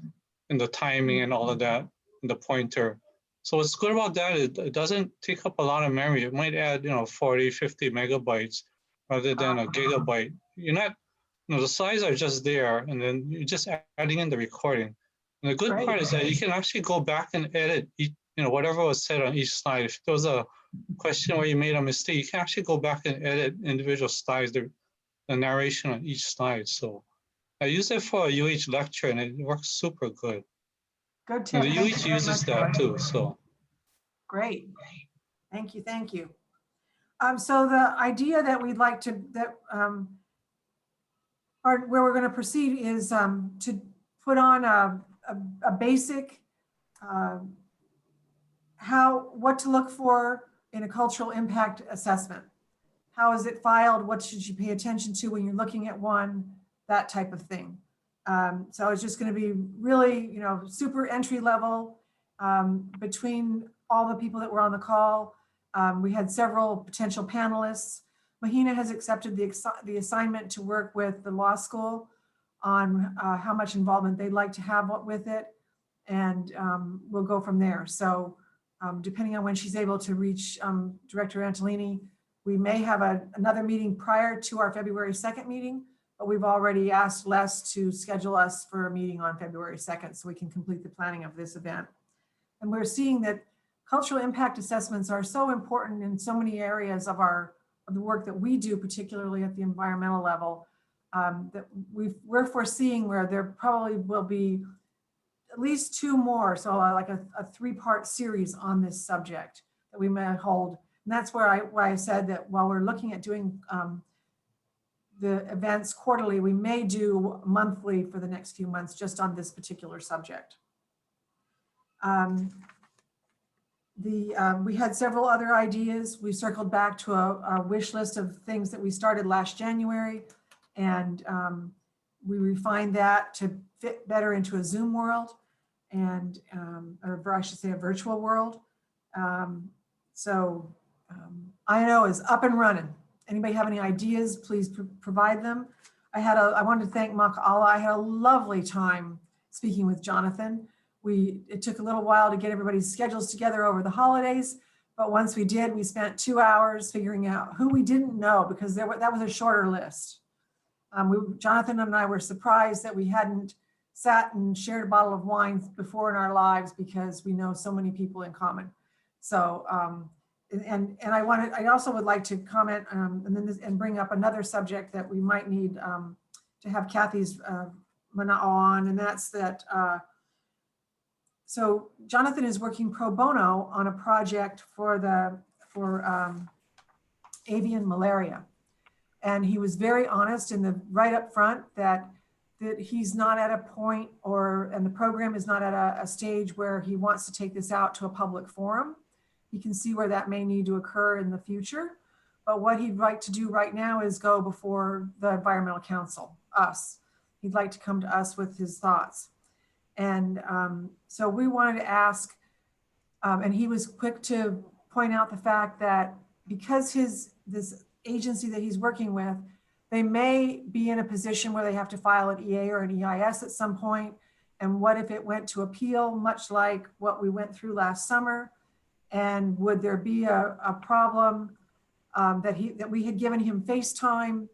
Speaker 6: and the timing and all of that, and the pointer. So what's good about that is it doesn't take up a lot of memory. It might add, 40, 50 megabytes rather than a gigabyte. You're not, the slides are just there, and then you're just adding in the recording. And the good part is that you can actually go back and edit whatever was said on each slide. If there was a question where you made a mistake, you can actually go back and edit individual slides, the narration on each slide. So I use it for a UH lecture and it works super good.
Speaker 1: Good
Speaker 6: And
Speaker 1: tip.
Speaker 6: the
Speaker 1: Thank you
Speaker 6: UH
Speaker 1: very
Speaker 6: uses
Speaker 1: much,
Speaker 6: that
Speaker 1: Roy.
Speaker 6: too, so.
Speaker 1: Great. Thank you. Thank you. So the idea that we'd like to, where we're going to proceed is to put on a basic what to look for in a cultural impact assessment. How is it filed? What should you pay attention to when you're looking at one? That type of thing. So it's just going to be really, super entry level between all the people that were on the call. We had several potential panelists. Mahina has accepted the assignment to work with the law school on how much involvement they'd like to have with it. And we'll go from there. So depending on when she's able to reach Director Antolini, we may have another meeting prior to our February 2nd meeting, but we've already asked Les to schedule us for a meeting on February 2nd so we can complete the planning of this event. And we're seeing that cultural impact assessments are so important in so many areas of the work that we do, particularly at the environmental level, that we're foreseeing where there probably will be at least 2 more, so like a 3-part series on this subject that we may hold. And that's why I said that while we're looking at doing the events quarterly, we may do monthly for the next few months just on this particular subject. We had several other ideas. We circled back to a wish list of things that we started last January, and we refined that to fit better into a Zoom world, and or I should say a virtual world. INO is up and running. Anybody have any ideas, please provide them. I wanted to thank Maka'ala. I had a lovely time speaking with Jonathan. It took a little while to get everybody's schedules together over the holidays, but once we did, we spent 2 hours figuring out who we didn't know, because that was a shorter list. Jonathan and I were surprised that we hadn't sat and shared a bottle of wine before in our lives, because we know so many people in common. So, I also would like to comment and bring up another subject that we might need to have Kathy's mana'o on, and that's that. So Jonathan is working pro bono on a project for avian malaria, and he was very honest right up front that he's not at a point and the program is not at a stage where he wants to take this out to a public forum. He can see where that may need to occur in the future. But what he'd like to do right now is go before the Environmental Council, us. He'd like to come to us with his thoughts. And so we wanted to ask, and he was quick to point out the fact that because this agency that he's working with, they may be in a position where they have to file an EA or an EIS at some point. And what if it went to appeal, much like what we went through last summer? And would there be a problem that we had given him FaceTime,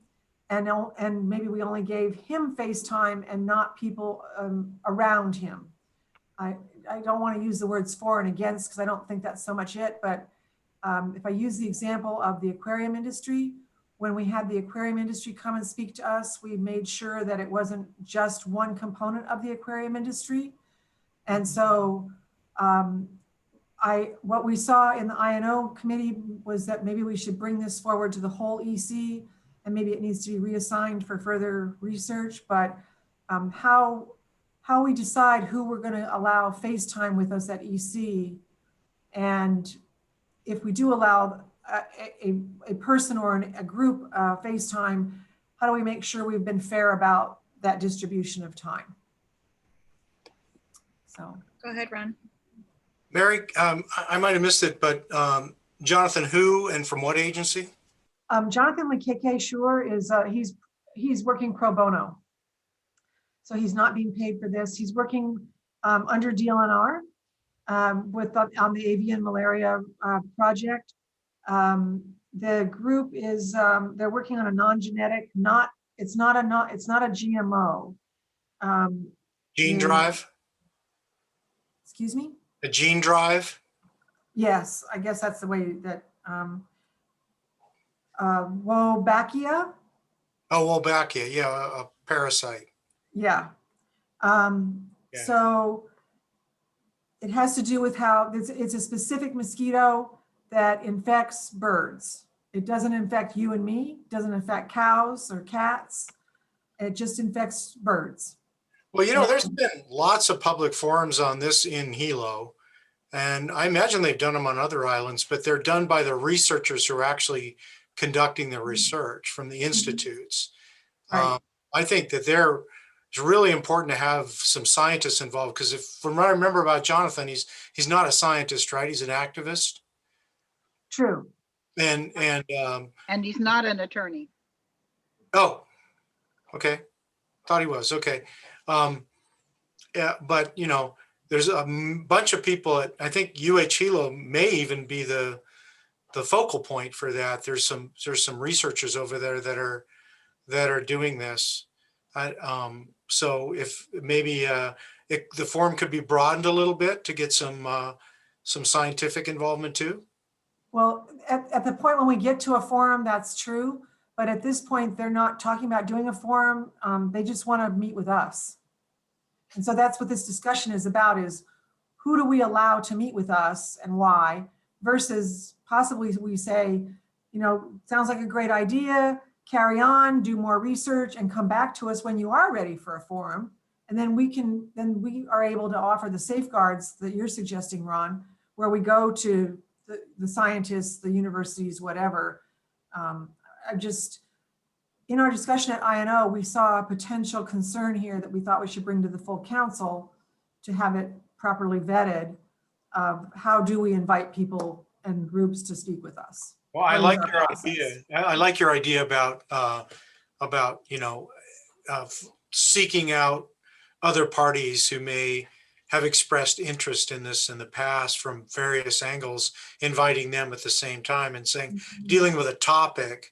Speaker 1: and maybe we only gave him FaceTime and not people around him? I don't want to use the words for and against, because I don't think that's so much it, but if I use the example of the aquarium industry, when we had the aquarium industry come and speak to us, we made sure that it wasn't just one component of the aquarium industry. And so what we saw in the INO committee was that maybe we should bring this forward to the whole EC, and maybe it needs to be reassigned for further research. But how we decide who we're going to allow FaceTime with us at EC, and if we do allow a person or a group FaceTime, how do we make sure we've been fair about that distribution of time? So,
Speaker 3: Go ahead, Ron.
Speaker 7: Mary, I might have missed it, but Jonathan, who and from what agency?
Speaker 1: Jonathan Lekeke Shore is, he's working pro bono. So he's not being paid for this. He's working under DLNR on the avian malaria project. The group is, they're working on a non-genetic, it's not a GMO.
Speaker 7: Gene drive?
Speaker 1: Excuse me?
Speaker 7: A gene drive?
Speaker 1: Yes, I guess that's the way that, Wolbachia.
Speaker 7: Oh, Wolbachia, yeah, a parasite.
Speaker 1: Yeah.
Speaker 7: Yeah.
Speaker 1: So it has to do with how it's a specific mosquito that infects birds. It doesn't infect you and me, doesn't affect cows or cats. It just infects birds.
Speaker 7: Well, you know, there's been lots of public forums on this in Hilo, and I imagine they've done them on other islands, but they're done by the researchers who are actually conducting the research from the institutes.
Speaker 1: Right.
Speaker 7: I think that it's really important to have some scientists involved, because from what I remember about Jonathan, he's not a scientist, right? He's an activist.
Speaker 1: True.
Speaker 7: And
Speaker 2: he's not an attorney.
Speaker 7: Oh, okay. Thought he was. Okay. Yeah, but you know, there's a bunch of people at, I think UH Hilo may even be the focal point for that. There's some researchers over there that are doing this. So if maybe the forum could be broadened a little bit to get some scientific involvement too.
Speaker 1: Well, at the point when we get to a forum, that's true. But at this point, they're not talking about doing a forum. They just want to meet with us. And so that's what this discussion is about, is who do we allow to meet with us and why, versus possibly we say, you know, sounds like a great idea, carry on, do more research and come back to us when you are ready for a forum. And then we are able to offer the safeguards that you're suggesting, Ron, where we go to the scientists, the universities, whatever. In our discussion at INO, we saw a potential concern here that we thought we should bring to the full council to have it properly vetted of how do we invite people and groups to speak with us.
Speaker 7: Well, I like your idea. I like your idea about you know, seeking out other parties who may have expressed interest in this in the past from various angles, inviting them at the same time and saying, dealing with a topic,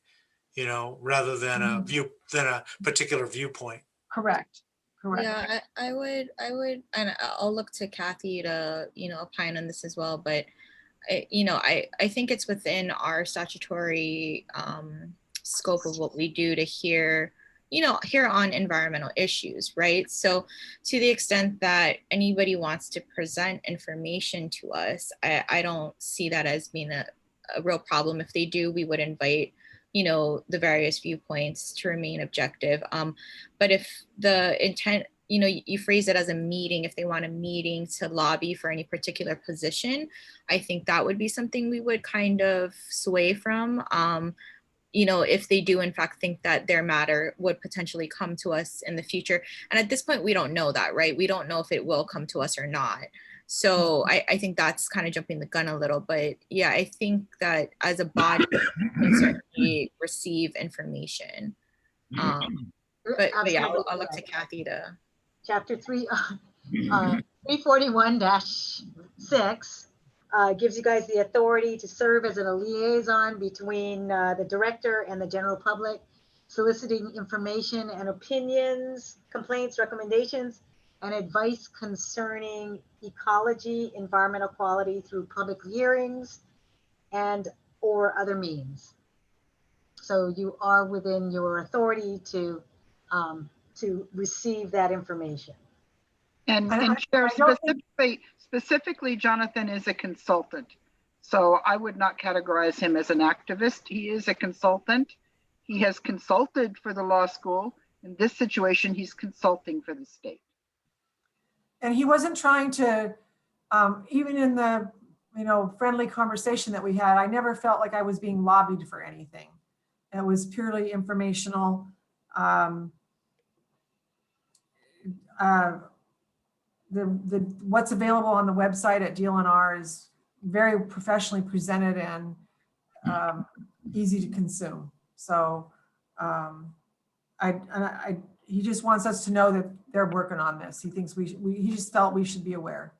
Speaker 7: you know, rather than a particular viewpoint.
Speaker 1: Correct.
Speaker 3: Yeah, I would, and I'll look to Kathy to, you know, opine on this as well. But I think it's within our statutory scope of what we do to hear on environmental issues, right? So to the extent that anybody wants to present information to us, I don't see that as being a real problem. If they do, we would invite, you know, the various viewpoints to remain objective. But if the intent, you know, you phrase it as a meeting, if they want a meeting to lobby for any particular position, I think that would be something we would kind of sway from. You know, if they do in fact think that their matter would potentially come to us in the future. And at this point, we don't know that, right? We don't know if it will come to us or not. So I think that's kind of jumping the gun a little, but yeah, I think that as a body, we can certainly receive information. But yeah, I'll look to Kathy to.
Speaker 9: Chapter 341-6 gives you guys the authority to serve as a liaison between the director and the general public, soliciting information and opinions, complaints, recommendations, and advice concerning ecology, environmental quality through public hearings and or other means. So you are within your authority to receive that information.
Speaker 2: And Chair, specifically, Jonathan is a consultant. So I would not categorize him as an activist. He is a consultant. He has consulted for the law school. In this situation, he's consulting for the state.
Speaker 1: And he wasn't trying to, even in the, you know, friendly conversation that we had, I never felt like I was being lobbied for anything. It was purely informational. what's available on the website at DLNR is very professionally presented and easy to consume. So he just wants us to know that they're working on this. He thinks he just felt we should be aware.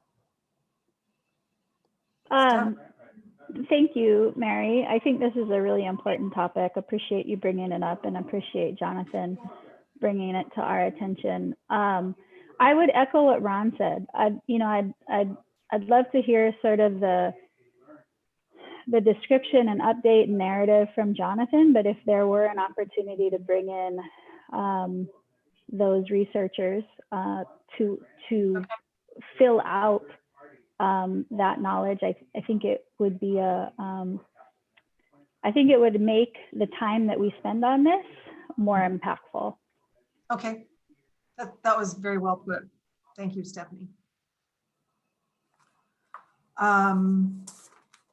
Speaker 14: Thank you, Mary. I think this is a really important topic. Appreciate you bringing it up and appreciate Jonathan bringing it to our attention. I would echo what Ron said. I'd love to hear sort of the description and update and narrative from Jonathan, but if there were an opportunity to bring in those researchers to fill out that knowledge, I think it would be I think it would make the time that we spend on this more impactful.
Speaker 1: Okay, that was very well put. Thank you, Stephanie.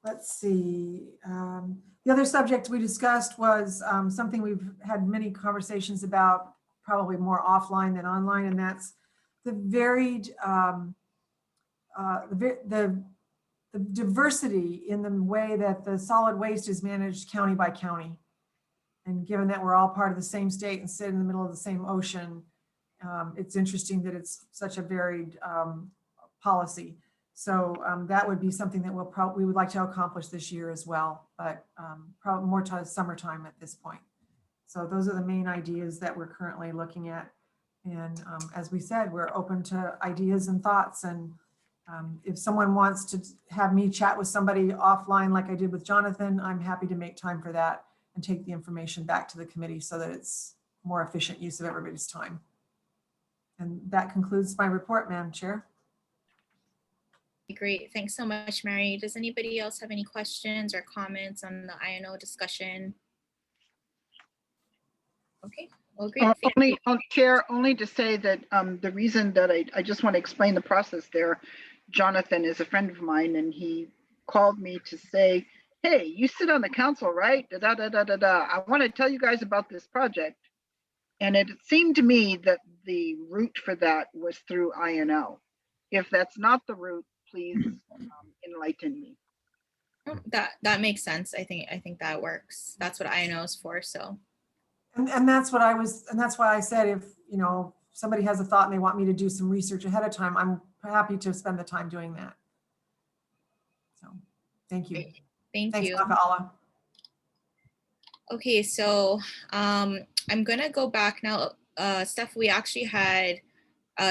Speaker 1: Let's see. The other subject we discussed was something we've had many conversations about, probably more offline than online, and that's the varied, the diversity in the way that the solid waste is managed county by county. And given that we're all part of the same state and sit in the middle of the same ocean, it's interesting that it's such a varied policy. So that would be something that we would like to accomplish this year as well, but probably more to summertime at this point. So those are the main ideas that we're currently looking at. And as we said, we're open to ideas and thoughts. And if someone wants to have me chat with somebody offline like I did with Jonathan, I'm happy to make time for that and take the information back to the committee so that it's more efficient use of everybody's time. And that concludes my report, Madam Chair.
Speaker 3: Great, thanks so much, Mary. Does anybody else have any questions or comments on the INO discussion? Okay, well, great.
Speaker 2: Chair, only to say that the reason that I just want to explain the process there, Jonathan is a friend of mine and he called me to say, hey, you sit on the council, right? Da, da, da, da, da, da. I want to tell you guys about this project. And it seemed to me that the route for that was through INO. If that's not the route, please enlighten me.
Speaker 3: That makes sense. I think that works. That's what INO is for. So.
Speaker 1: And that's what that's why I said, if somebody has a thought and they want me to do some research ahead of time, I'm happy to spend the time doing that. So thank you.
Speaker 3: Thanks, you.
Speaker 1: Alla.
Speaker 3: Okay, so I'm gonna go back now. Steph, we actually had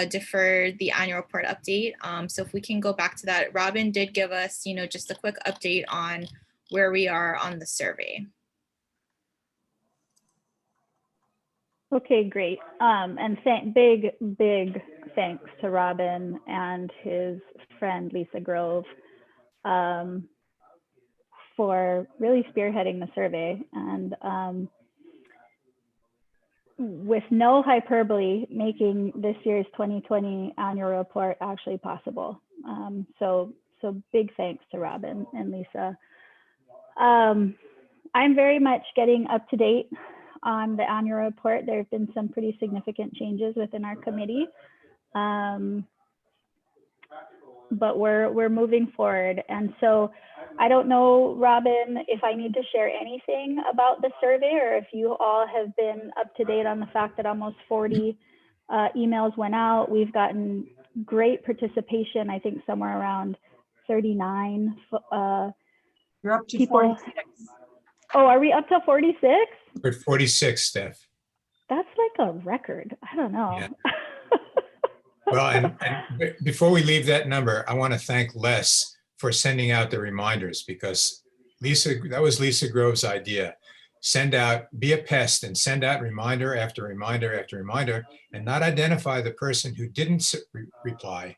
Speaker 3: deferred the annual report update. So if we can go back to that, Robin did give us, just a quick update on where we are on the survey.
Speaker 14: Okay, great. And big thanks to Robin and his friend Lisa Grove for really spearheading the survey and with no hyperbole, making this year's 2020 annual report actually possible. So big thanks to Robin and Lisa. I'm very much getting up to date on the annual report. There have been some pretty significant changes within our committee, but we're moving forward. And so I don't know, Robin, if I need to share anything about the survey or if you all have been up to date on the fact that almost 40 emails went out. We've gotten great participation, I think somewhere around 39
Speaker 1: You're up to
Speaker 14: people.
Speaker 1: 46.
Speaker 14: Oh, are we up to 46?
Speaker 5: We're 46, Steph.
Speaker 14: That's like a record. I don't know.
Speaker 5: Yeah. Well, and before we leave that number, I want to thank Les for sending out the reminders, because that was Lisa Grove's idea. Be a pest and send out reminder after reminder after reminder, and not identify the person who didn't reply,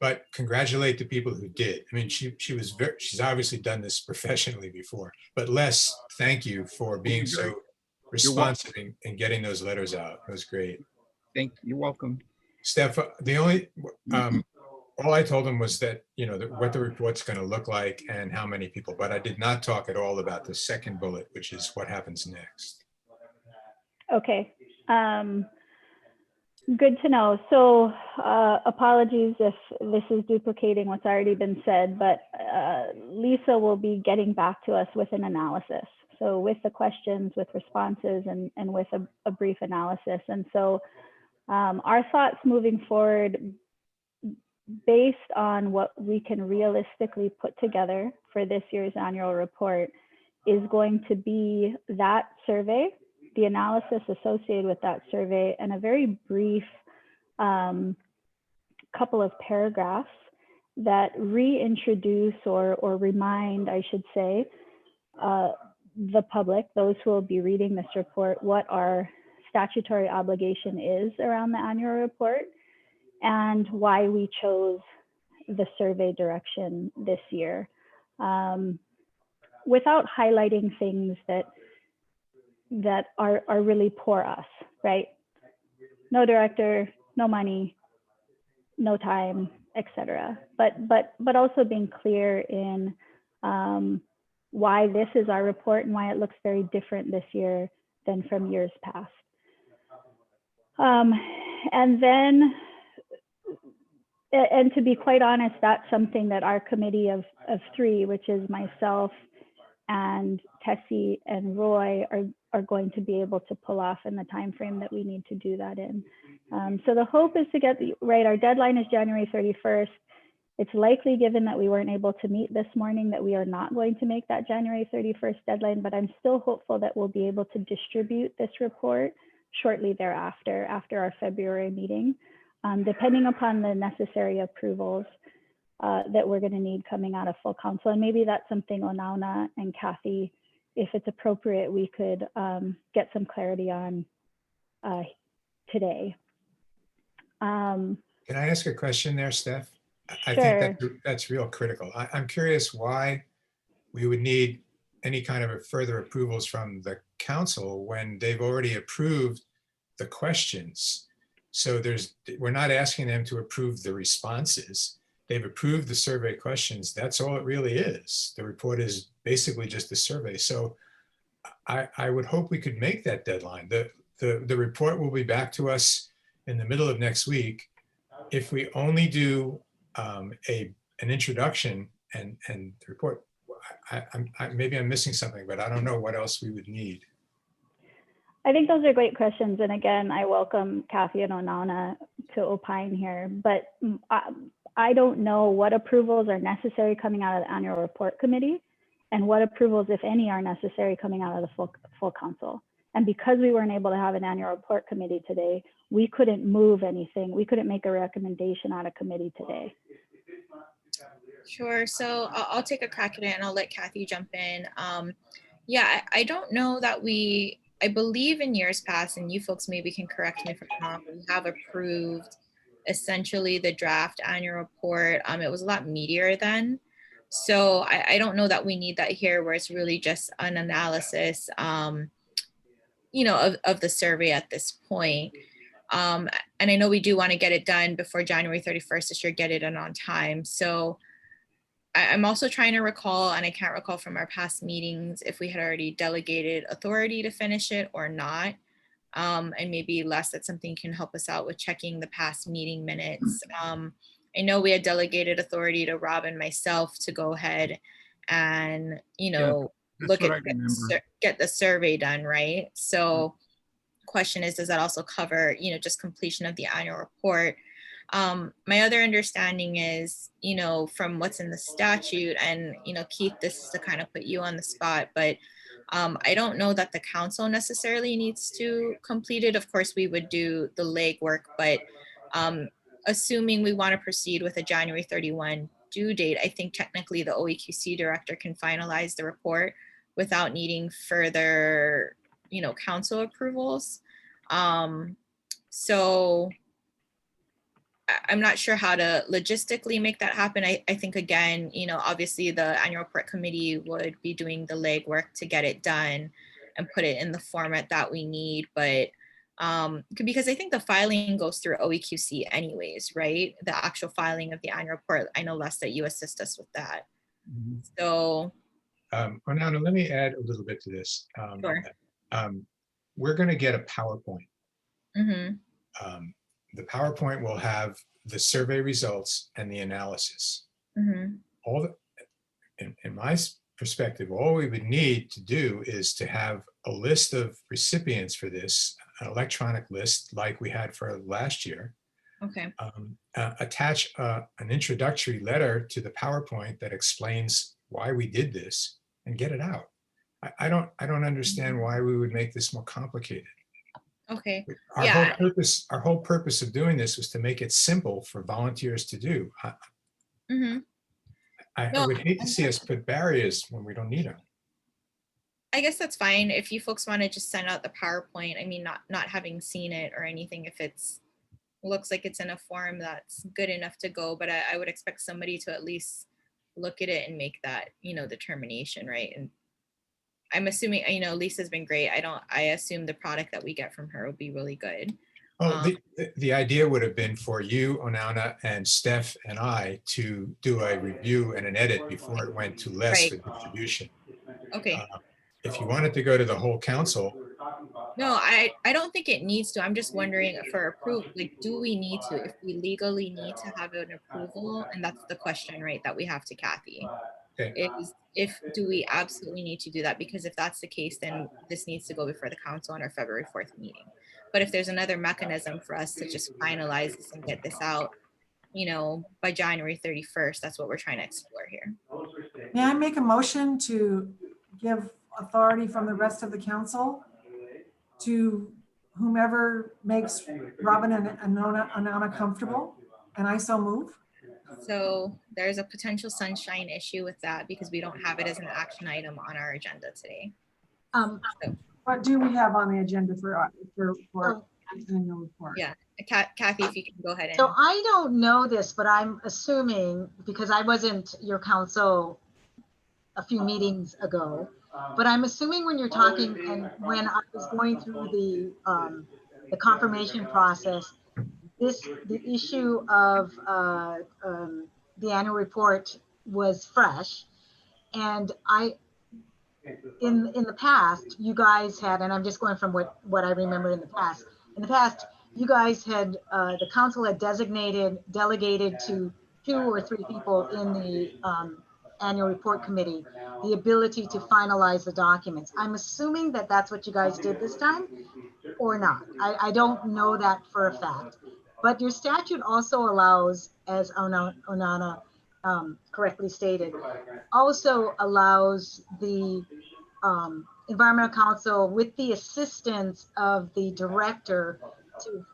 Speaker 5: but congratulate the people who did. I mean, she's obviously done this professionally before, but Les, thank you for being so responsive and getting those letters out. It was great.
Speaker 4: You're welcome.
Speaker 5: Steph, all I told him was that, what the report's going to look like and how many people, but I did not talk at all about the second bullet, which is what happens next.
Speaker 14: Okay. Good to know. So apologies if this is duplicating what's already been said, but Lisa will be getting back to us with an analysis. So with the questions, with responses, and with a brief analysis. And so our thoughts moving forward, based on what we can realistically put together for this year's annual report, is going to be that survey, the analysis associated with that survey, and a very brief couple of paragraphs that reintroduce or remind, I should say, the public, those who will be reading this report, what our statutory obligation is around the annual report and why we chose the survey direction this year, without highlighting things that are really poor us, right? No director, no money, no time, etc. But also being clear in why this is our report and why it looks very different this year than from years past. And then, and to be quite honest, that's something that our committee of three, which is myself and Tessie and Roy, are going to be able to pull off in the time frame that we need to do that in. So the hope is to get right. Our deadline is January 31st. It's likely, given that we weren't able to meet this morning, that we are not going to make that January 31st deadline, but I'm still hopeful that we'll be able to distribute this report shortly thereafter, after our February meeting, depending upon the necessary approvals that we're going to need coming out of full council. And maybe that's something Onauna and Kathy, if it's appropriate, we could get some clarity on today.
Speaker 5: Can I ask a question there, Steph? I
Speaker 14: Sure.
Speaker 5: think that's real critical. I'm curious why we would need any kind of further approvals from the council when they've already approved the questions. So we're not asking them to approve the responses. They've approved the survey questions. That's all it really is. The report is basically just a survey. So I would hope we could make that deadline. The report will be back to us in the middle of next week. If we only do an introduction and the report, maybe I'm missing something, but I don't know what else we would need.
Speaker 14: I think those are great questions. And again, I welcome Kathy and Onauna to opine here, but I don't know what approvals are necessary coming out of the annual report committee and what approvals, if any, are necessary coming out of the full council. And because we weren't able to have an annual report committee today, we couldn't move anything. We couldn't make a recommendation out of committee today.
Speaker 3: Sure. So I'll take a crack at it and I'll let Kathy jump in. Yeah, I don't know that I believe in years past, and you folks maybe can correct me if I'm wrong, we have approved essentially the draft annual report. It was a lot meatier then. So I don't know that we need that here, where it's really just an analysis, you know, of the survey at this point. And I know we do want to get it done before January 31st this year, get it in on time. So I'm also trying to recall, and I can't recall from our past meetings, if we had already delegated authority to finish it or not. And maybe Les, that's something can help us out with checking the past meeting minutes. I know we had delegated authority to Rob and myself to go ahead and, you know, look at get the survey done, right? So question is, does that also cover, you know, just completion of the annual report? My other understanding is, you know, from what's in the statute, and, you know, Keith, this is to kind of put you on the spot, but I don't know that the council necessarily needs to complete it. Of course, we would do the legwork, but assuming we want to proceed with a January 31 due date, I think technically the OEQC director can finalize the report without needing further, you know, council approvals. So I'm not sure how to logistically make that happen. I think, again, you know, obviously the annual report committee would be doing the legwork to get it done and put it in the format that we need. But because I think the filing goes through OEQC anyways, right? The actual filing of the annual report. I know, Les, that you assist us with that. So.
Speaker 5: Onauna, let me add a little bit to this.
Speaker 3: Sure.
Speaker 5: We're going to get a PowerPoint. the PowerPoint will have the survey results and the analysis.
Speaker 3: Mhm.
Speaker 5: All the, in my perspective, all we would need to do is to have a list of recipients for this, an electronic list like we had for last year.
Speaker 3: Okay.
Speaker 5: Attach an introductory letter to the PowerPoint that explains why we did this and get it out. I don't understand why we would make this more complicated.
Speaker 3: Okay.
Speaker 5: Our
Speaker 3: Yeah.
Speaker 5: whole purpose of doing this was to make it simple for volunteers to do.
Speaker 3: Mhm.
Speaker 5: I
Speaker 3: No,
Speaker 5: would hate to see us put barriers when we don't need them.
Speaker 3: I guess that's fine if you folks want to just send out the PowerPoint. I mean, not having seen it or anything, if it's looks like it's in a form that's good enough to go, but I would expect somebody to at least look at it and make that, determination, right? And I'm assuming, Lisa's been great. I assume the product that we get from her will be really good.
Speaker 5: Oh, the idea would have been for you, Onana, and Steph and I to do a review and an edit before it went to Les for distribution.
Speaker 3: Okay.
Speaker 5: If you wanted to go to the whole council,
Speaker 3: No, I don't think it needs to. I'm just wondering for approval, like, do we need to? If we legally need to have an approval, and that's the question, right, that we have to Kathy.
Speaker 5: Okay.
Speaker 3: Do we absolutely need to do that? Because if that's the case, then this needs to go before the council on our February 4th meeting. But if there's another mechanism for us to just finalize this and get this out, by January 31st, that's what we're trying to explore here.
Speaker 1: May I make a motion to give authority from the rest of the council to whomever makes Robin and Anana comfortable? And I so move.
Speaker 3: So there's a potential sunshine issue with that because we don't have it as an action item on our agenda today.
Speaker 1: What do we have on the agenda for annual report?
Speaker 3: Yeah, Kathy, if you can go ahead.
Speaker 9: So I don't know this, but I'm assuming, because I wasn't your counsel a few meetings ago, but I'm assuming when you're talking and when I was going through the confirmation process, the issue of the annual report was fresh, and in the past you guys had, and I'm just going from what I remember in the past. In the past, you guys had the council had delegated to 2 or 3 people in the annual report committee the ability to finalize the documents. I'm assuming that that's what you guys did this time, or not. I don't know that for a fact. But your statute also allows, as Onana correctly stated, also allows the Environmental Council, with the assistance of the director, to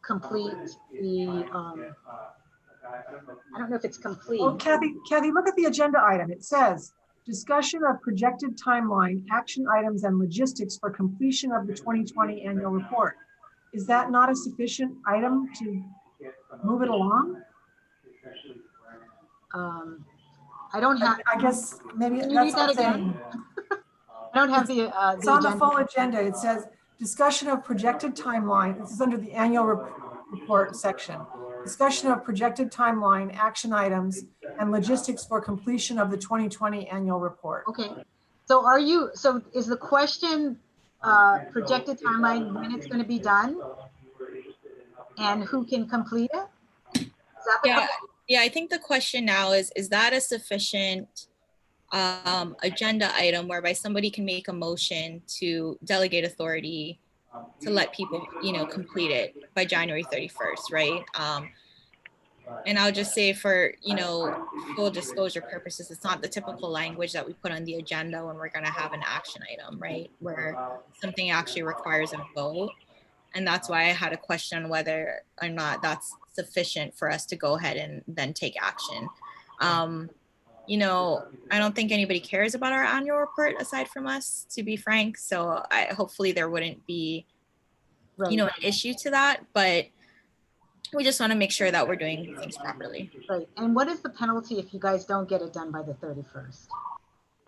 Speaker 9: complete the, I don't know if it's complete.
Speaker 1: Oh, Kathy, look at the agenda item. It says, discussion of projected timeline, action items, and logistics for completion of the 2020 annual report. Is that not a sufficient item to move it along?
Speaker 9: I don't have.
Speaker 1: I guess maybe
Speaker 9: Can you
Speaker 1: that's
Speaker 9: read that again? I don't have the
Speaker 1: it's on the full agenda. It says discussion of projected timeline. This is under the annual report section. Discussion of projected timeline, action items, and logistics for completion of the 2020 annual report.
Speaker 9: Okay. So is the question projected timeline when it's going to be done and who can complete it? Is that the question?
Speaker 3: Yeah, I think the question now is that a sufficient agenda item whereby somebody can make a motion to delegate authority to let people, complete it by January 31st, right? And I'll just say for, full disclosure purposes, it's not the typical language that we put on the agenda when we're going to have an action item, right? Where something actually requires a vote. And that's why I had a question on whether or not that's sufficient for us to go ahead and then take action. I don't think anybody cares about our annual report aside from us, to be frank. So hopefully there wouldn't be, an issue to that, but we just want to make sure that we're doing things properly.
Speaker 9: Right. And what is the penalty if you guys don't get it done by the 31st?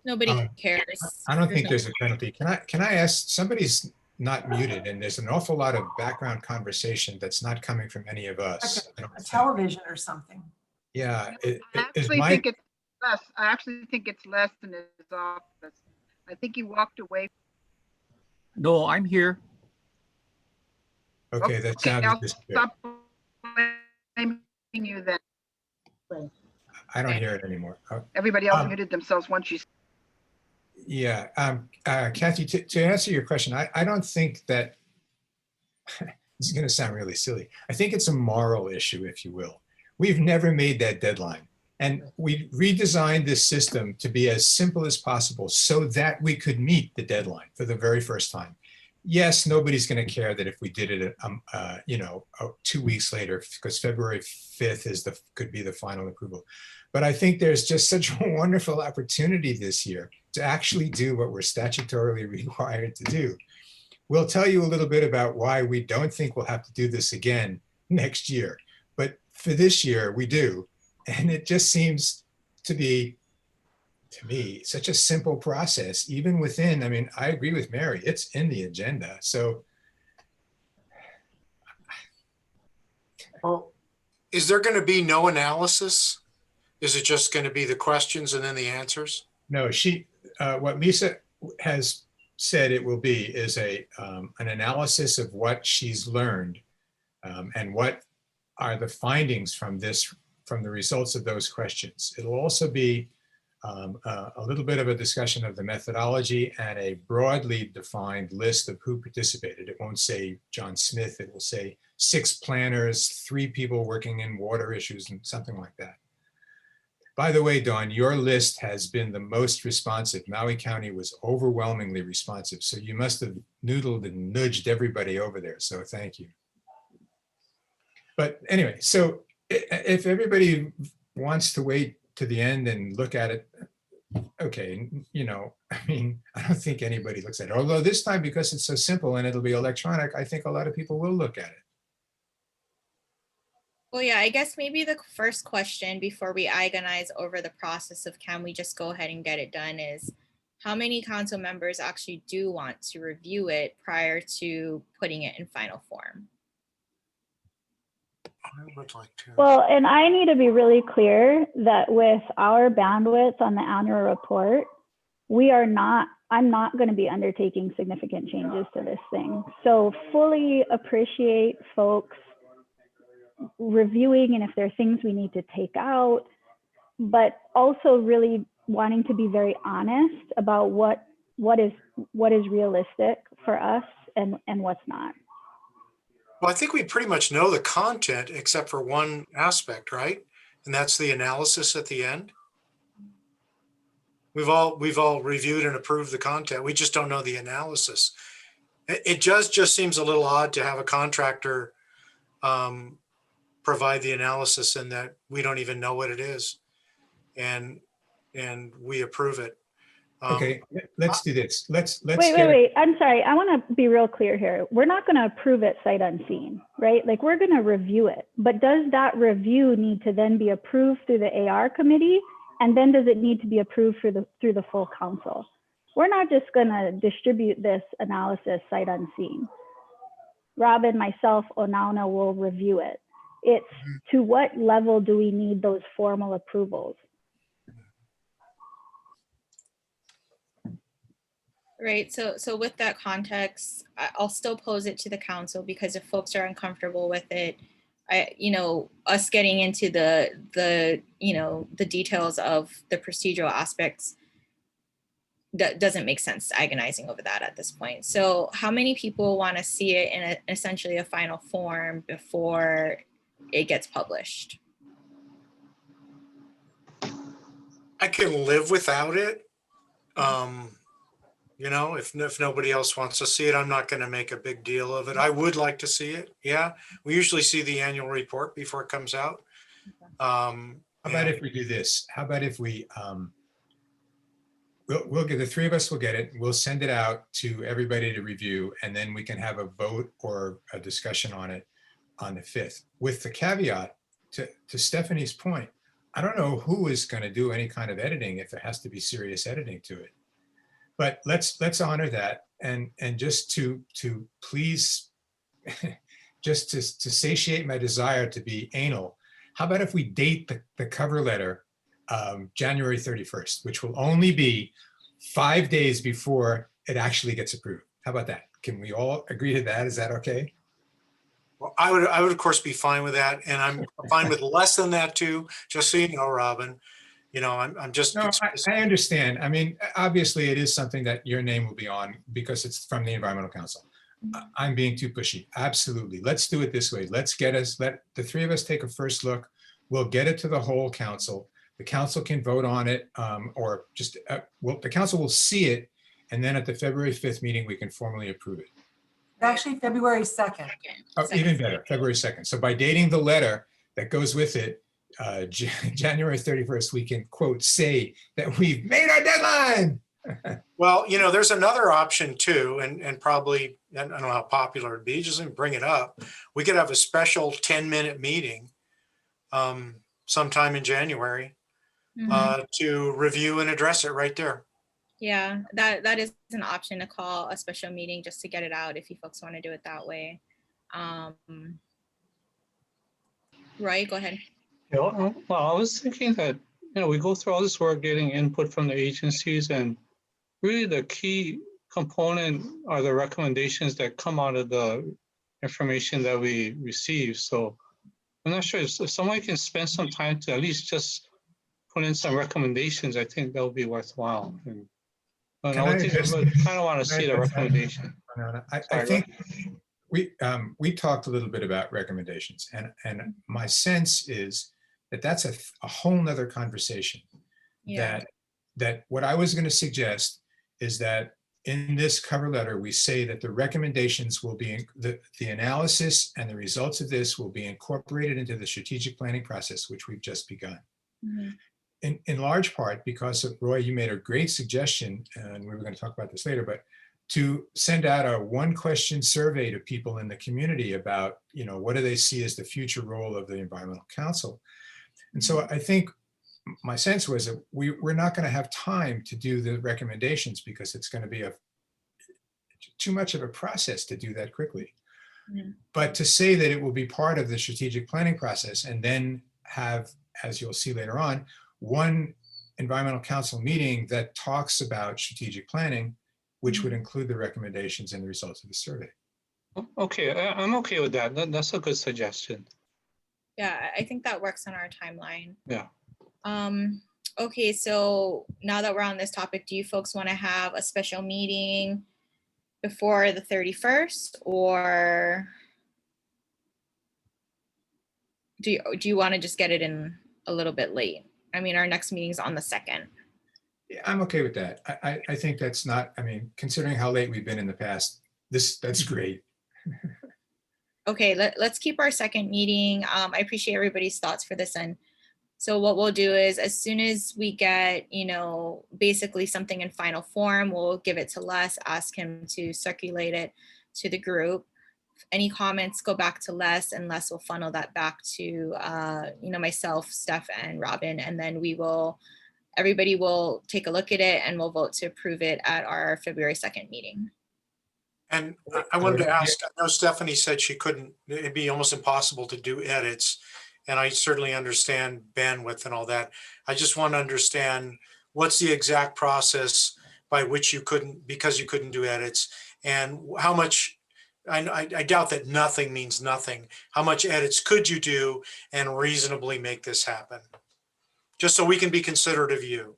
Speaker 3: Nobody cares.
Speaker 5: I don't think there's a penalty. Can I ask, somebody's not muted and there's an awful lot of background conversation that's not coming from any of us.
Speaker 1: Like a television or something.
Speaker 5: Yeah.
Speaker 2: I actually think it's less than his office. I think he walked away.
Speaker 4: No, I'm here.
Speaker 5: Okay, that sound
Speaker 2: I'll
Speaker 5: has disappeared.
Speaker 2: stop blaming you then.
Speaker 5: I don't hear it ananymore.
Speaker 2: Everybody else
Speaker 5: Um,
Speaker 2: muted themselves once you.
Speaker 5: Yeah, Kathy, to answer your question, I don't think that, this is going to sound really silly. I think it's a moral issue, if you will. We've never made that deadline. And we redesigned this system to be as simple as possible so that we could meet the deadline for the very first time. Yes, nobody's going to care that if we did it, 2 weeks later, because February 5th could be the final approval. But I think there's just such a wonderful opportunity this year to actually do what we're statutorily required to do. We'll tell you a little bit about why we don't think we'll have to do this again next year. But for this year, we do. And it just seems to be, to me, such a simple process, even within, I mean, I agree with Mary, it's in the agenda. So.
Speaker 7: Well, is there going to be no analysis? Is it just going to be the questions and then the answers?
Speaker 5: No, what Lisa has said it will be is an analysis of what she's learned and what are the findings from the results of those questions. It'll also be a little bit of a discussion of the methodology and a broadly defined list of who participated. It won't say John Smith, it will say 6 planners, 3 people working in water issues and something like that. By the way, Dawn, your list has been the most responsive. Maui County was overwhelmingly responsive. So you must have noodled and nudged everybody over there. So thank you. But anyway, so if everybody wants to wait to the end and look at it, okay, I mean, I don't think anybody looks at it. Although this time, because it's so simple and it'll be electronic, I think a lot of people will look at it.
Speaker 3: Well, yeah, I guess maybe the first question before we agonize over the process of can we just go ahead and get it done is how many council members actually do want to review it prior to putting it in final form?
Speaker 7: I would like to.
Speaker 14: Well, and I need to be really clear that with our bandwidth on the annual report, I'm not going to be undertaking significant changes to this thing. So fully appreciate folks reviewing and if there are things we need to take out, but also really wanting to be very honest about what is realistic for us and what's not.
Speaker 7: Well, I think we pretty much know the content except for one aspect, right? And that's the analysis at the end. We've all reviewed and approved the content. We just don't know the analysis. It just seems a little odd to have a contractor provide the analysis and that we don't even know what it is, and we approve it.
Speaker 5: Okay, let's do this. Let's
Speaker 14: wait. I'm sorry. I want to be real clear here. We're not going to approve it sight unseen, right? Like we're going to review it, but does that review need to then be approved through the AR committee? And then does it need to be approved through the full council? We're not just going to distribute this analysis sight unseen. Robin, myself, Onauna will review it. It's to what level do we need those formal approvals?
Speaker 3: Right, so with that context, I'll still pose it to the council because if folks are uncomfortable with it, us getting into the details of the procedural aspects that doesn't make sense agonizing over that at this point. So how many people want to see it in essentially a final form before it gets published?
Speaker 7: I can live without it. If nobody else wants to see it, I'm not going to make a big deal of it. I would like to see it. Yeah, we usually see the annual report before it comes out.
Speaker 5: How about if we do this? How about if we, we'll get, the 3 of us will get it. We'll send it out to everybody to review, and then we can have a vote or a discussion on it on the 5th. With the caveat, to Stephanie's point, I don't know who is going to do any kind of editing if there has to be serious editing to it. But let's honor that, and just to please, just to satiate my desire to be anal, how about if we date the cover letter January 31st, which will only be 5 days before it actually gets approved. How about that? Can we all agree to that? Is that okay?
Speaker 7: Well, I would of course be fine with that, and I'm fine with less than that too, just so you know, Robin. You know, I'm just.
Speaker 5: No, I understand. I mean, obviously it is something that your name will be on because it's from the Environmental Council. I'm being too pushy. Absolutely. Let's do it this way. Let the three of us take a first look. We'll get it to the whole council. The council can vote on it, or just, the council will see it. And then at the February 5th meeting, we can formally approve it.
Speaker 1: Actually, February 2nd.
Speaker 5: Oh, even better, February 2nd. So by dating the letter that goes with it, January 31st, we can quote, say that we've made our deadline.
Speaker 7: Well, you know, there's another option too, and probably, I don't know how popular it'd be, just bring it up. We could have a special 10-minute meeting sometime in January to review and address it right there.
Speaker 3: Yeah, that is an option, to call a special meeting just to get it out if you folks want to do it that way. Roy, go ahead.
Speaker 6: Yeah, well, I was thinking that, we go through all this work getting input from the agencies, and really the key component are the recommendations that come out of the information that we receive. So I'm not sure if somebody can spend some time to at least just put in some recommendations, I think that would be worthwhile. And I kind of want to see the recommendation.
Speaker 5: I think we talked a little bit about recommendations, and my sense is that that's a whole nother conversation.
Speaker 3: Yeah.
Speaker 5: That what I was going to suggest is that in this cover letter, we say that the recommendations will be, the analysis and the results of this will be incorporated into the strategic planning process, which we've just begun. In large part because of, Roy, you made a great suggestion, and we were going to talk about this later, but to send out a one-question survey to people in the community about, what do they see as the future role of the Environmental Council? And so I think my sense was that we're not going to have time to do the recommendations because it's going to be too much of a process to do that quickly. But to say that it will be part of the strategic planning process and then have, as you'll see later on, one Environmental Council meeting that talks about strategic planning, which would include the recommendations and the results of the survey.
Speaker 6: Okay, I'm okay with that. That's a good suggestion.
Speaker 3: Yeah, I think that works on our timeline.
Speaker 6: Yeah.
Speaker 3: Okay, so now that we're on this topic, do you folks want to have a special meeting before the 31st, or do you want to just get it in a little bit late? I mean, our next meeting's on the 2nd.
Speaker 5: Yeah, I'm okay with that. I think that's not, considering how late we've been in the past, that's great.
Speaker 3: Okay, let's keep our 2nd meeting. I appreciate everybody's thoughts for this. And so what we'll do is, as soon as we get, basically something in final form, we'll give it to Les, ask him to circulate it to the group. Any comments, go back to Les, and Les will funnel that back to, myself, Steph, and Robin. And then everybody will take a look at it and we'll vote to approve it at our February 2nd meeting.
Speaker 7: And I wanted to ask, I know Stephanie said she couldn't, it'd be almost impossible to do edits. And I certainly understand bandwidth and all that. I just want to understand what's the exact process by which because you couldn't do edits, and how much, I doubt that nothing means nothing. How much edits could you do and reasonably make this happen? Just so we can be considerate of you.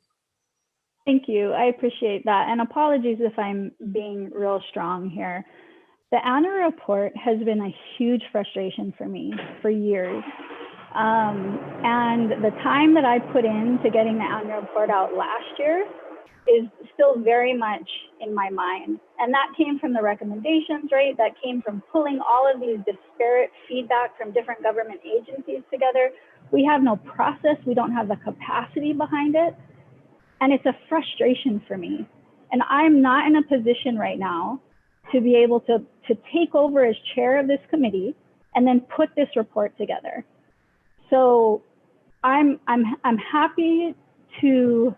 Speaker 14: Thank you. I appreciate that. And apologies if I'm being real strong here. The annual report has been a huge frustration for me for years. And the time that I put into getting the annual report out last year is still very much in my mind. And that came from the recommendations, right? That came from pulling all of these disparate feedback from different government agencies together. We have no process. We don't have the capacity behind it. And it's a frustration for me. And I'm not in a position right now to be able to take over as chair of this committee and then put this report together. So I'm happy to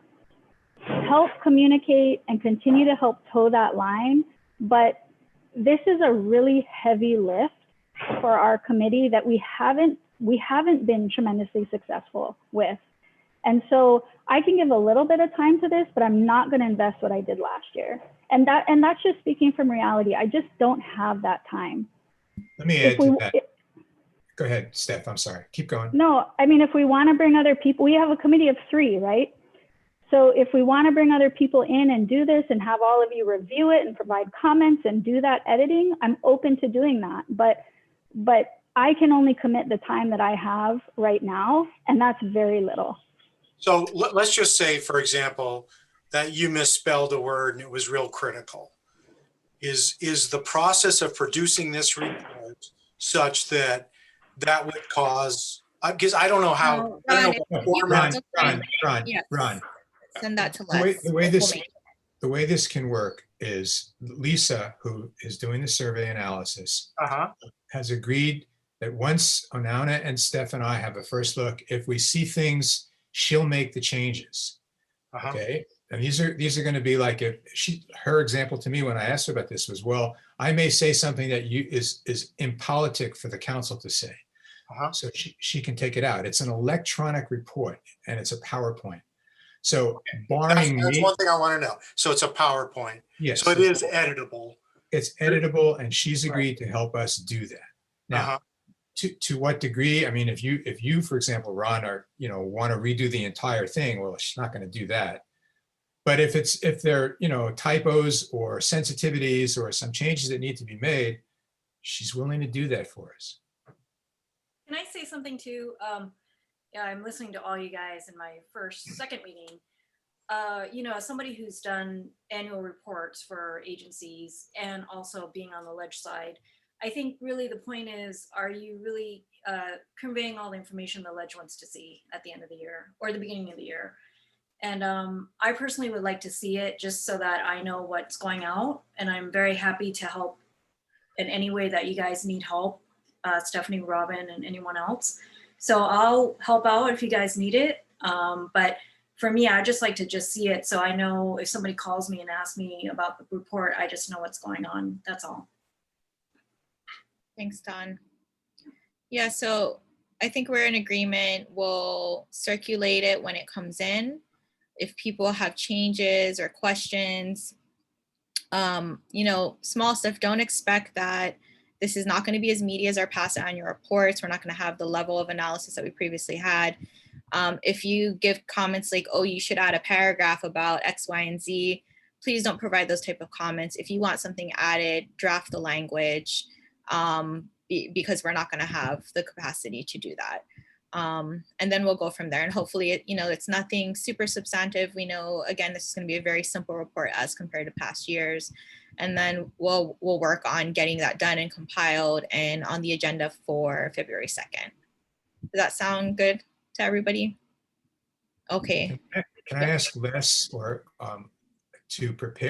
Speaker 14: help communicate and continue to help toe that line, but this is a really heavy lift for our committee that we haven't been tremendously successful with. And so I can give a little bit of time to this, but I'm not going to invest what I did last year. And that's just speaking from reality. I just don't have that time.
Speaker 5: Let me
Speaker 14: if
Speaker 5: add
Speaker 14: we,
Speaker 5: to that. Go ahead, Steph. I'm sorry. Keep going.
Speaker 14: no, I mean, if we want to bring other people, we have a committee of 3, right? So if we want to bring other people in and do this and have all of you review it and provide comments and do that editing, I'm open to doing that. But I can only commit the time that I have right now, and that's very little.
Speaker 7: So let's just say, for example, that you misspelled a word and it was real critical. Is the process of producing this report such that that would cause, because I don't know how, I don't know what format.
Speaker 5: Ron.
Speaker 3: Send that to
Speaker 5: The way,
Speaker 3: Les.
Speaker 5: the way
Speaker 3: We'll
Speaker 5: this,
Speaker 3: make it.
Speaker 5: the way this can work is Lisa, who is doing the survey analysis, has agreed that once Onauna and Steph and I have a first look, if we see things, she'll make the changes. Okay. And these are going to be like, if her example to me when I asked her about this was, well, I may say something that is impolitic for the council to say. So she can take it out. It's an electronic report and it's a PowerPoint. So barring
Speaker 7: that's
Speaker 5: me,
Speaker 7: one thing I want to know. So it's a PowerPoint.
Speaker 5: yes,
Speaker 7: So it is editable.
Speaker 5: it's editable, and she's agreed to help us do that. Now, to what degree? I mean, if you, for example, Ron, are want to redo the entire thing, well, she's not going to do that. But if there typos or sensitivities or some changes that need to be made, she's willing to do that for us.
Speaker 15: Can I say something too? Yeah, I'm listening to all you guys in my second meeting. As somebody who's done annual reports for agencies and also being on the ledge side, I think really the point is, are you really conveying all the information the ledge wants to see at the end of the year or the beginning of the year? And I personally would like to see it just so that I know what's going out, and I'm very happy to help in any way that you guys need help, Stephanie, Robin, and anyone else. So I'll help out if you guys need it. But for me, I just like to just see it so I know if somebody calls me and asks me about the report, I just know what's going on. That's all.
Speaker 3: Thanks, Don. Yeah, so I think we're in agreement. We'll circulate it when it comes in. If people have changes or questions, small stuff, don't expect that this is not going to be as meaty as our past annual reports. We're not going to have the level of analysis that we previously had. If you give comments like, oh, you should add a paragraph about X, Y, and Z, please don't provide those type of comments. If you want something added, draft the language, because we're not going to have the capacity to do that. And then we'll go from there. And hopefully, it's nothing super substantive. We know, again, this is going to be a very simple report as compared to past years. And then we'll work on getting that done and compiled and on the agenda for February 2nd. Does that sound good to everybody? Okay.
Speaker 5: Can I ask Les to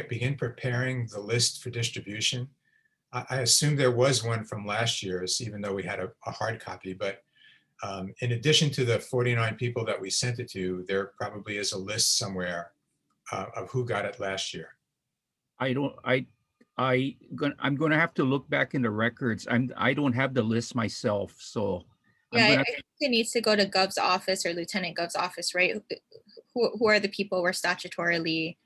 Speaker 5: begin preparing the list for distribution? I assume there was one from last year's, even though we had a hard copy, but in addition to the 49 people that we sent it to, there probably is a list somewhere of who got it last year.
Speaker 4: I'm going to have to look back in the records. I don't have the list myself, so.
Speaker 3: Yeah, I think it needs to go to Gov's office or Lieutenant Gov's office, right? Who are the people we're statutorily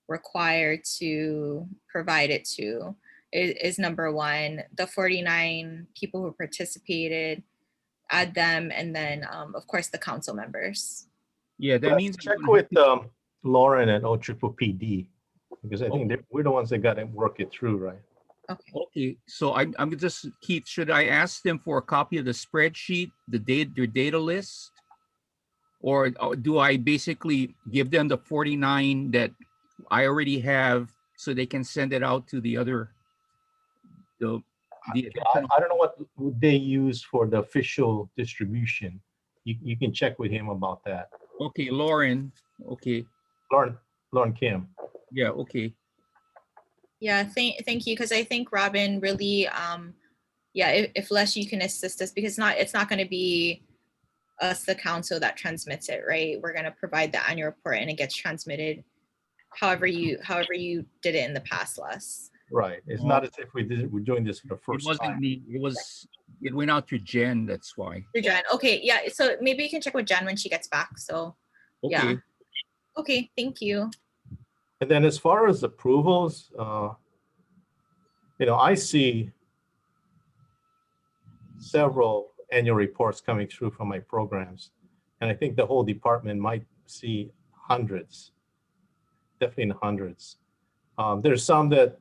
Speaker 3: required to provide it to is number one. The 49 people who participated, add them, and then of course the council members.
Speaker 4: Yeah, that means
Speaker 8: check with Lauren at OPPD, because I think we're the ones that got to work it through, right?
Speaker 4: Okay, so I'm just, Keith, should I ask them for a copy of the spreadsheet, their data list? Or do I basically give them the 49 that I already have so they can send it out to the other,
Speaker 8: I don't know what would they use for the official distribution. You can check with him about that.
Speaker 4: Okay, Lauren. Okay.
Speaker 8: Lauren Kim.
Speaker 4: Yeah, okay.
Speaker 3: Yeah, thank you, because I think Robin really, if Les, you can assist us, because it's not going to be us, the council, that transmits it, right? We're going to provide the annual report and it gets transmitted however you did it in the past, Les.
Speaker 8: Right. It's not as if we're doing this for the first time.
Speaker 4: It wasn't me. It went out to Jen. That's why.
Speaker 3: To Jen. Okay. Yeah. So maybe you can check with Jen when she gets back. So
Speaker 4: okay.
Speaker 3: Yeah. Okay. Thank you.
Speaker 8: And then as far as approvals, I see several annual reports coming through from my programs. And I think the whole department might see hundreds, definitely in hundreds. There's some that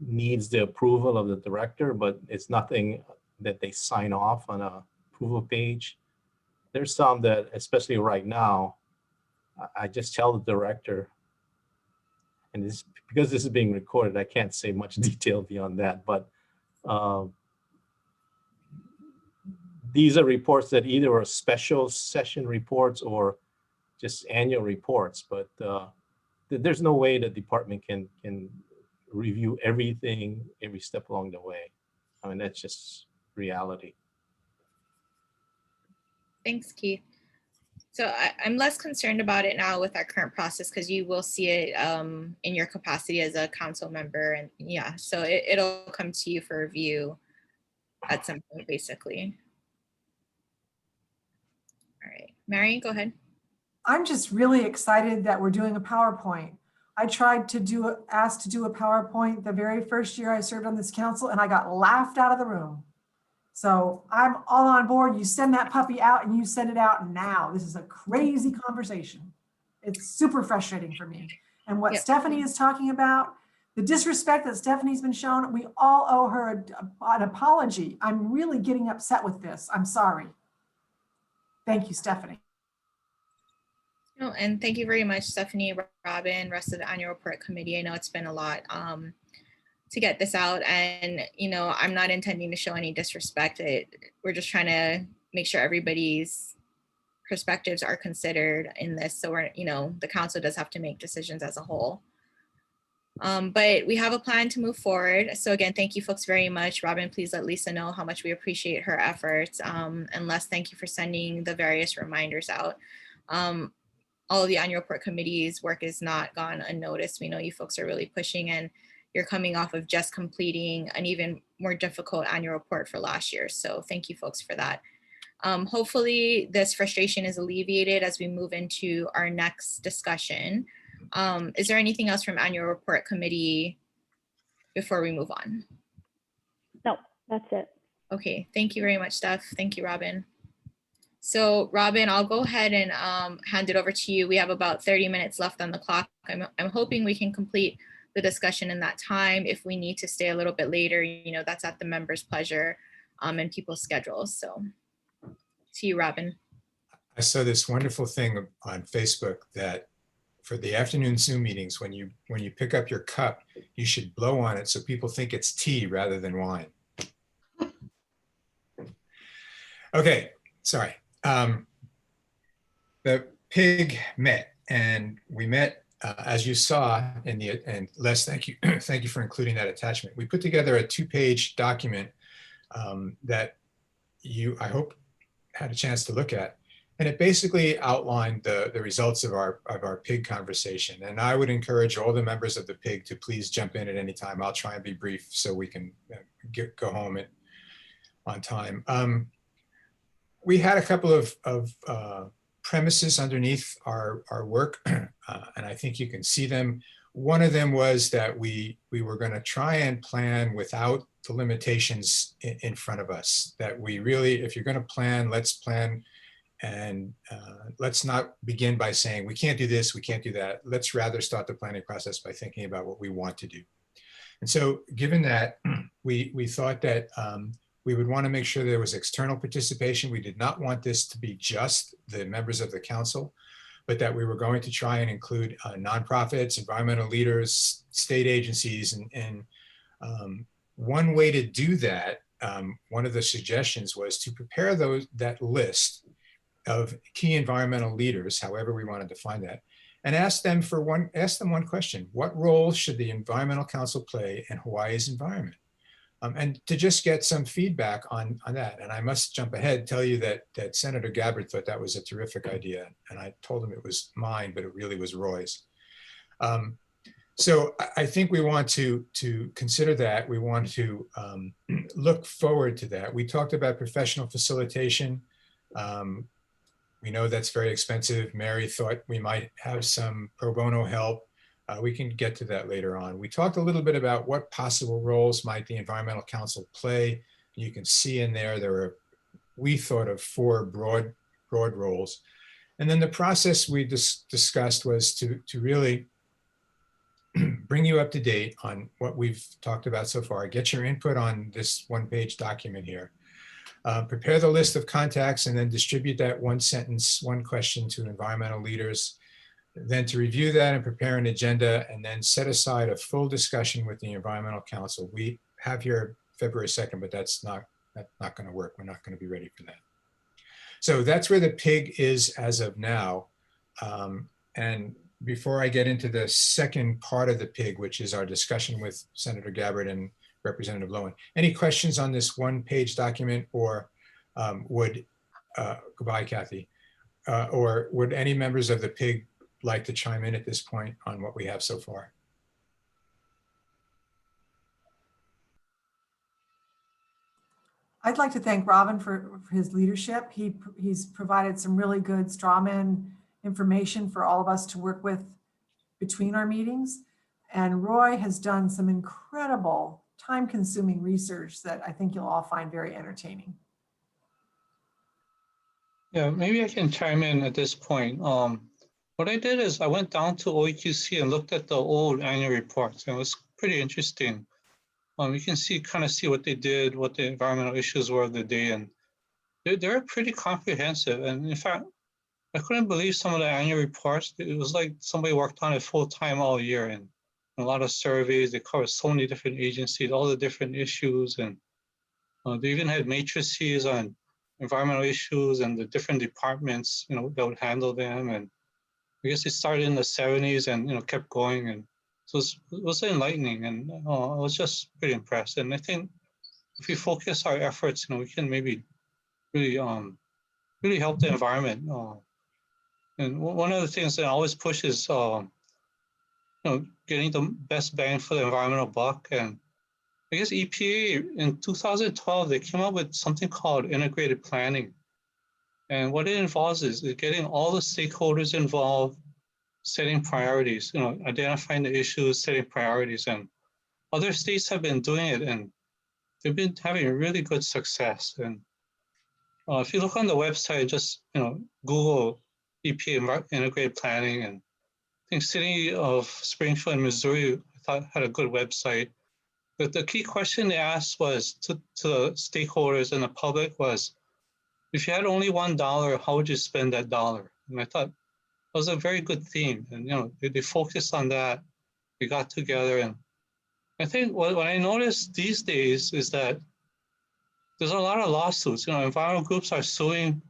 Speaker 8: needs the approval of the director, but it's nothing that they sign off on a approval page. There's some that, especially right now, I just tell the director, and this, because this is being recorded, I can't say much detail beyond that, but these are reports that either are special session reports or just annual reports, but there's no way the department can review everything every step along the way. I mean, that's just reality.
Speaker 3: Thanks, Keith. So I'm less concerned about it now with our current process because you will see it in your capacity as a council member. And yeah, so it'll come to you for review at some point, basically. All right, Mary, go ahead.
Speaker 1: I'm just really excited that we're doing a PowerPoint. I tried to asked to do a PowerPoint the very first year I served on this council, and I got laughed out of the room. So I'm all on board. You send that puppy out and you send it out now. This is a crazy conversation. It's super frustrating for me. And what Stephanie is talking about, the disrespect that Stephanie's been shown, we all owe her an apology. I'm really getting upset with this. I'm sorry. Thank you, Stephanie.
Speaker 3: No, and thank you very much, Stephanie, Robin, rest of the annual report committee. I know it's been a lot to get this out, and I'm not intending to show any disrespect. We're just trying to make sure everybody's perspectives are considered in this. So we're, the council does have to make decisions as a whole. But we have a plan to move forward. So again, thank you folks very much. Robin, please let Lisa know how much we appreciate her efforts. And Les, thank you for sending the various reminders out. All of the annual report committee's work is not gone unnoticed. We know you folks are really pushing, and you're coming off of just completing an even more difficult annual report for last year. So thank you folks for that. Hopefully this frustration is alleviated as we move into our next discussion. Is there anything else from annual report committee before we move on?
Speaker 14: No, that's it.
Speaker 3: Okay, thank you very much, Steph. Thank you, Robin. So Robin, I'll go ahead and hand it over to you. We have about 30 minutes left on the clock. I'm hoping we can complete the discussion in that time. If we need to stay a little bit later, that's at the members' pleasure and people's schedules. So to you, Robin.
Speaker 5: I saw this wonderful thing on Facebook that for the afternoon Zoom meetings, when you pick up your cup, you should blow on it so people think it's tea rather than wine. Okay, sorry. The PIG met, and we met, as you saw in the, and Les, thank you, thank you for including that attachment. We put together a 2-page document that you, I hope, had a chance to look at, and it basically outlined the results of our PIG conversation. And I would encourage all the members of the PIG to please jump in at any time. I'll try and be brief so we can go home on time. We had a couple of premises underneath our work, and I think you can see them. One of them was that we were going to try and plan without the limitations in front of us. That we really, if you're going to plan, let's plan, and let's not begin by saying we can't do this, we can't do that. Let's rather start the planning process by thinking about what we want to do. And so, given that, we thought that we would want to make sure there was external participation. We did not want this to be just the members of the council, but that we were going to try and include nonprofits, environmental leaders, state agencies. And one way to do that, one of the suggestions was to prepare that list of key environmental leaders, however we want to define that, and ask them one question: what role should the Environmental Council play in Hawaii's environment? And to just get some feedback on that. And I must jump ahead, tell you that Senator Gabbard thought that was a terrific idea. And I told him it was mine, but it really was Roy's. So I think we want to consider that. We want to look forward to that. We talked about professional facilitation. We know that's very expensive. Mary thought we might have some pro bono help. We can get to that later on. We talked a little bit about what possible roles might the Environmental Council play. You can see in there are, we thought of 4 broad roles. And then the process we discussed was to really bring you up to date on what we've talked about so far, get your input on this 1-page document here, prepare the list of contacts, and then distribute that 1 sentence, 1 question to environmental leaders, then to review that and prepare an agenda, and then set aside a full discussion with the Environmental Council. We have here February 2nd, but that's not going to work. We're not going to be ready for that. So that's where the PIG is as of now. And before I get into the second part of the PIG, which is our discussion with Senator Gabbard and Representative Lowen, any questions on this 1-page document, or goodbye, Kathy, or would any members of the PIG like to chime in at this point on what we have so far?
Speaker 1: I'd like to thank Robin for his leadership. He's provided some really good strawman information for all of us to work with between our meetings. And Roy has done some incredible time-consuming research that I think you'll all find very entertaining.
Speaker 6: Yeah, maybe I can chime in at this point. What I did is I went down to Oeqc and looked at the old annual reports, and it was pretty interesting. You can kind of see what they did, what the environmental issues were of the day, and they're pretty comprehensive. And in fact, I couldn't believe some of the annual reports. It was like somebody worked on it full time all year, and a lot of surveys. They covered so many different agencies, all the different issues, and they even had matrices on environmental issues and the different departments, that would handle them. And I guess it started in the 70s and kept going, and so it was enlightening, and I was just pretty impressed. And I think if we focus our efforts, we can maybe really help the environment. And one of the things that I always push is getting the best bang for the environmental buck. And I guess EPA in 2012 they came up with something called integrated planning, and what it involves is getting all the stakeholders involved, setting priorities, identifying the issues, setting priorities. And other states have been doing it, and they've been having really good success. And if you look on the website, just Google EPA integrated planning, and I think City of Springfield in Missouri, I thought, had a good website. But the key question they asked was to the stakeholders and the public was, if you had only $1, how would you spend that dollar? And I thought, was a very good theme, and they focused on that. We got together, and I think what I noticed these days is that there's a lot of lawsuits. Environmental groups are suing,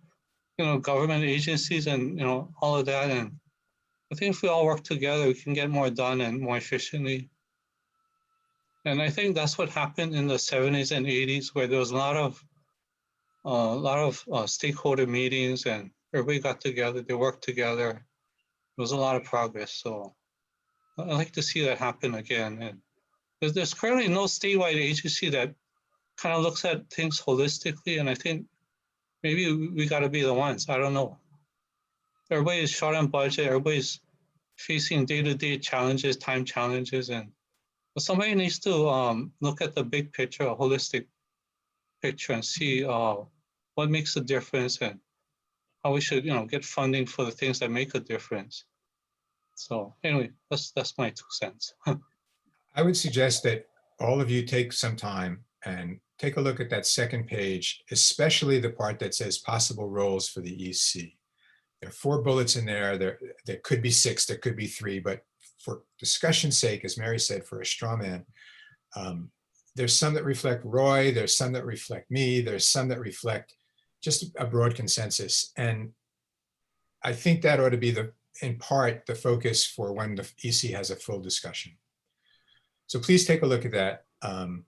Speaker 6: government agencies and all of that. And I think if we all work together, we can get more done and more efficiently. And I think that's what happened in the 70s and 80s, where there was a lot of stakeholder meetings, and everybody got together. They worked together. There was a lot of progress, so I'd like to see that happen again. And there's currently no statewide agency that kind of looks at things holistically, and I think maybe we got to be the ones. I don't know. Everybody is short on budget. Everybody's facing day-to-day challenges, time challenges, and somebody needs to look at the big picture, a holistic picture, and see what makes a difference and how we should, get funding for the things that make a difference. So anyway, that's my 2 cents.
Speaker 5: I would suggest that all of you take some time and take a look at that second page, especially the part that says possible roles for the EC. There are 4 bullets in there. There could be 6, there could be 3, but for discussion's sake, as Mary said, for a straw man, there's some that reflect Roy, there's some that reflect me, there's some that reflect just a broad consensus. And I think that ought to be in part the focus for when the EC has a full discussion. So please take a look at that, and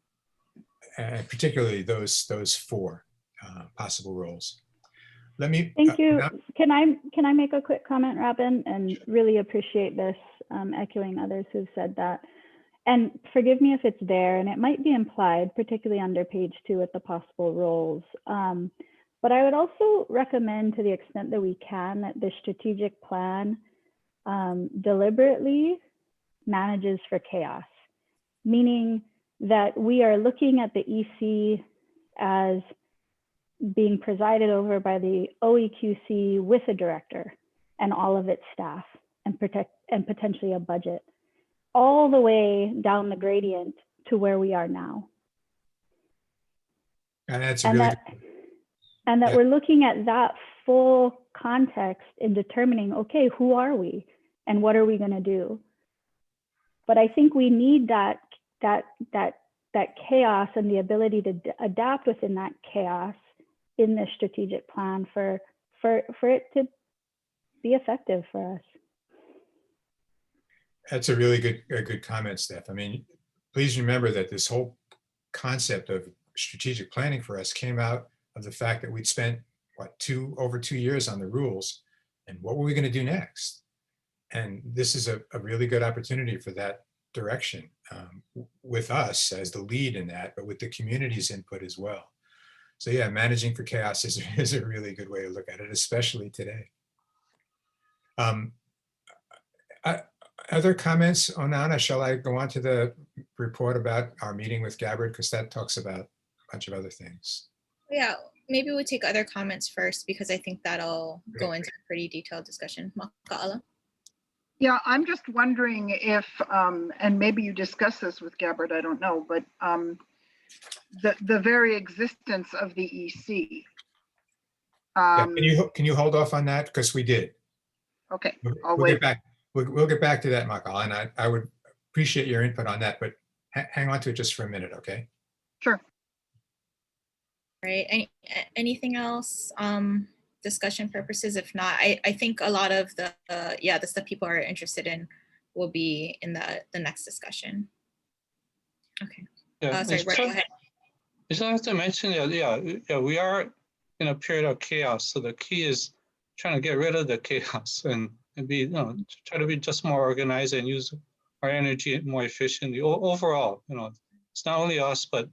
Speaker 5: particularly those 4 possible roles. Let me
Speaker 14: thank you. Can I make a quick comment, Robin? And really appreciate this, echoing others who've said that. And forgive me if it's there, and it might be implied, particularly under page 2 at the possible roles. But I would also recommend, to the extent that we can, that the strategic plan deliberately manages for chaos, meaning that we are looking at the EC as being presided over by the OEQC with a director and all of its staff and potentially a budget, all the way down the gradient to where we are now.
Speaker 5: And that's a really
Speaker 14: And that
Speaker 5: Yeah.
Speaker 14: we're looking at that full context in determining, okay, who are we and what are we going to do? But I think we need that chaos and the ability to adapt within that chaos in this strategic plan for it to be effective for us.
Speaker 5: That's a really good comment, Steph. I mean, please remember that this whole concept of strategic planning for us came out of the fact that we'd spent over 2 years on the rules, and what were we going to do next? And this is a really good opportunity for that direction, with us as the lead in that, but with the community's input as well. So yeah, managing for chaos is a really good way to look at it, especially today. Other comments, Onana? Shall I go on to the report about our meeting with Gabbard? Because that talks about a bunch of other things.
Speaker 3: Yeah, maybe we'll take other comments first, because I think that'll go into a pretty detailed discussion. Maka'ala?
Speaker 2: Yeah, I'm just wondering if, and maybe you discussed this with Gabbard, I don't know, but the very existence of the EC.
Speaker 5: Yeah, can you hold off on that? Because we did.
Speaker 2: Okay,
Speaker 5: We'll
Speaker 2: wait.
Speaker 5: get back. We'll get back to that, Maka'ala, and I would appreciate your input on that, but hang on to it just for a minute, okay?
Speaker 2: Sure.
Speaker 3: Right. Anything else? Discussion purposes. If not, I think a lot of the the stuff people are interested in will be in the next discussion. Okay.
Speaker 6: Yeah,
Speaker 3: Sorry, Brett, go ahead.
Speaker 6: I just have to mention that, we are in a period of chaos. So the key is trying to get rid of the chaos and be, try to be just more organized and use our energy more efficiently. Overall, it's not only us, but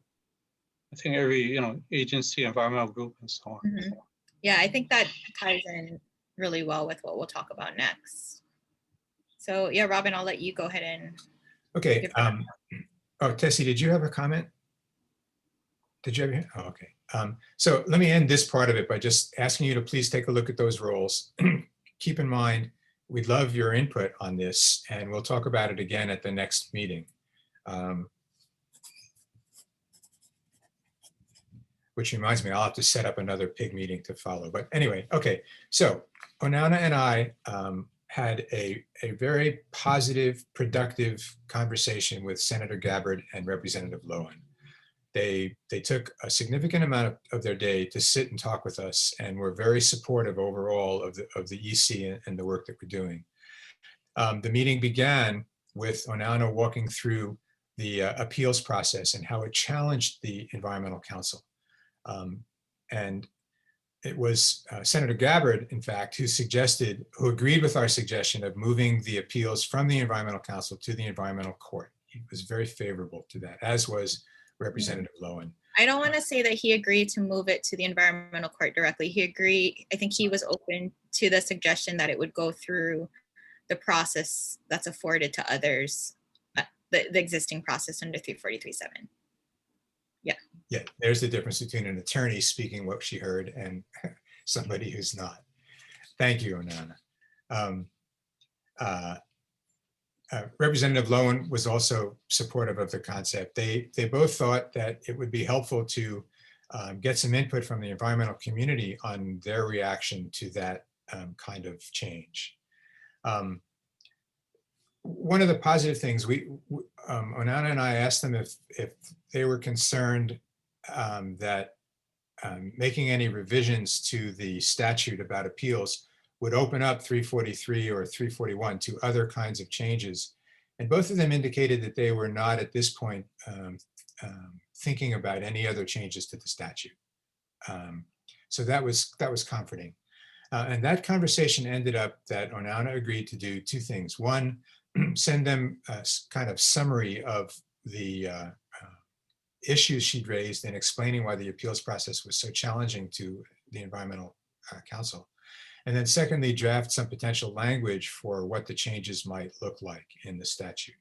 Speaker 6: I think every, agency, environmental group, and so on.
Speaker 3: Mm-hmm. Yeah, I think that ties in really well with what we'll talk about next. So yeah, Robin, I'll let you go ahead and.
Speaker 5: Okay. Tessie, did you have a comment? Did you have? Oh, okay. So let me end this part of it by just asking you to please take a look at those roles. Keep in mind, we'd love your input on this, and we'll talk about it again at the next meeting. Which reminds me, I'll have to set up another PIG meeting to follow. But anyway, okay. So Onana and I had a very positive, productive conversation with Senator Gabbard and Representative Lowen. They took a significant amount of their day to sit and talk with us, and were very supportive overall of the EC and the work that we're doing. The meeting began with Onana walking through the appeals process and how it challenged the Environmental Council. And it was Senator Gabbard, in fact, who agreed with our suggestion of moving the appeals from the Environmental Council to the Environmental Court. He was very favorable to that, as was Representative Lowen.
Speaker 3: I don't want to say that he agreed to move it to the Environmental Court directly. He agreed, I think he was open to the suggestion that it would go through the process that's afforded to others, the existing process under 343.7. Yeah.
Speaker 5: Yeah, there's the difference between an attorney speaking what she heard and somebody who's not. Thank you, Onana. Representative Lowen was also supportive of the concept. They both thought that it would be helpful to get some input from the environmental community on their reaction to that kind of change. One of the positive things, Onana and I asked them if they were concerned that making any revisions to the statute about appeals would open up 343 or 341 to other kinds of changes. And both of them indicated that they were not at this point thinking about any other changes to the statute. So that was comforting. And that conversation ended up that Onana agreed to do two things. One, send them a kind of summary of the issues she'd raised in explaining why the appeals process was so challenging to the Environmental Council. And then secondly, draft some potential language for what the changes might look like in the statute.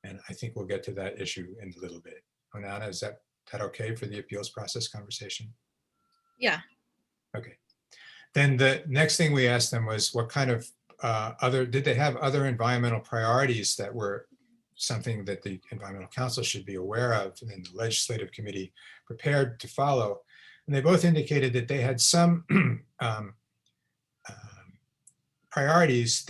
Speaker 5: And I think we'll get to that issue in a little bit. Onana, is that that okay for the appeals process conversation?
Speaker 3: Yeah.
Speaker 5: Okay. Then the next thing we asked them was what kind of did they have other environmental priorities that were something that the Environmental Council should be aware of and the Legislative Committee prepared to follow? And they both indicated that they had some priorities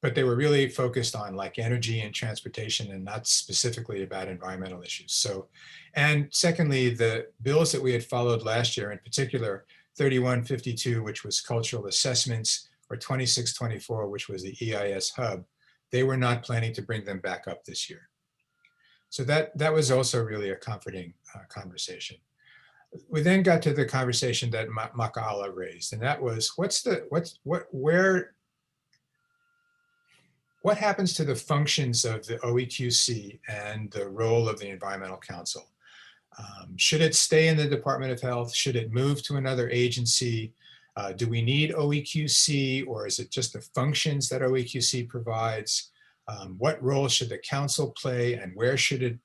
Speaker 5: but they were really focused on like energy and transportation and not specifically about environmental issues. So, and secondly, the bills that we had followed last year, in particular 3152, which was cultural assessments, or 2624, which was the EIS hub, they were not planning to bring them back up this year. So that was also really a comforting conversation. We then got to the conversation that Maka'ala raised, and that was what happens to the functions of the Oeqc and the role of the Environmental Council? Should it stay in the Department of Health? Should it move to another agency? Do we need Oeqc, or is it just the functions that Oeqc provides? What role should the council play, and where should it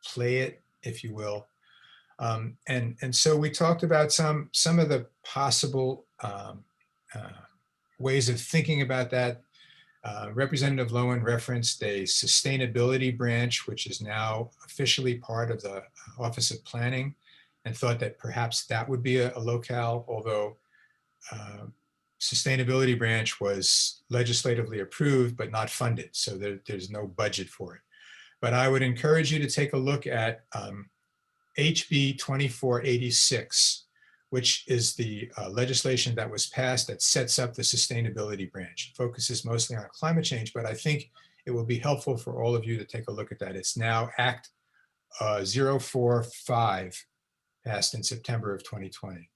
Speaker 5: play it, if you will? And so we talked about some of the possible ways of thinking about that. Representative Lowen referenced a sustainability branch, which is now officially part of the Office of Planning, and thought that perhaps that would be a locale, although sustainability branch was legislatively approved but not funded, so there's no budget for it. But I would encourage you to take a look at HB 2486, which is the legislation that was passed that sets up the sustainability branch. It focuses mostly on climate change, but I think it will be helpful for all of you to take a look at that. It's now Act 045, passed in September of 2020.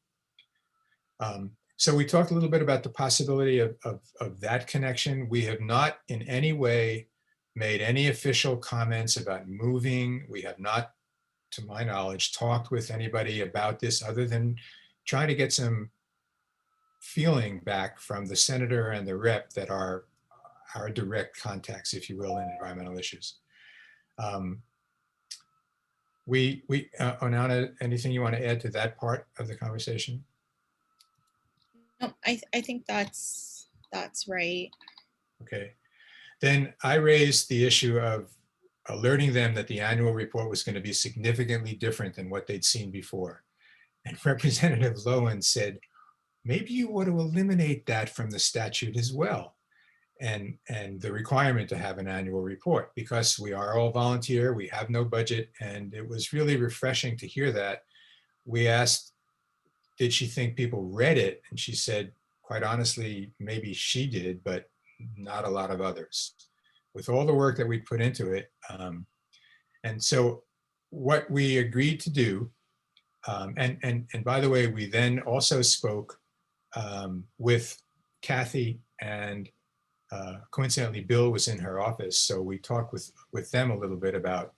Speaker 5: So we talked a little bit about the possibility of that connection. We have not in any way made any official comments about moving. We have not, to my knowledge, talked with anybody about this other than trying to get some feeling back from the senator and the rep that are our direct contacts, if you will, in environmental issues. Onana, anything you want to add to that part of the conversation?
Speaker 3: No, I think that's right.
Speaker 5: Okay. Then I raised the issue of alerting them that the annual report was going to be significantly different than what they'd seen before. And Representative Lowen said, maybe you want to eliminate that from the statute as well, and the requirement to have an annual report, because we are all volunteer, we have no budget, and it was really refreshing to hear that. We asked, did she think people read it? And she said, quite honestly, maybe she did, but not a lot of others, with all the work that we put into it. And so what we agreed to do, and by the way, we then also spoke with Kathy, and coincidentally, Bill was in her office. So we talked with them a little bit about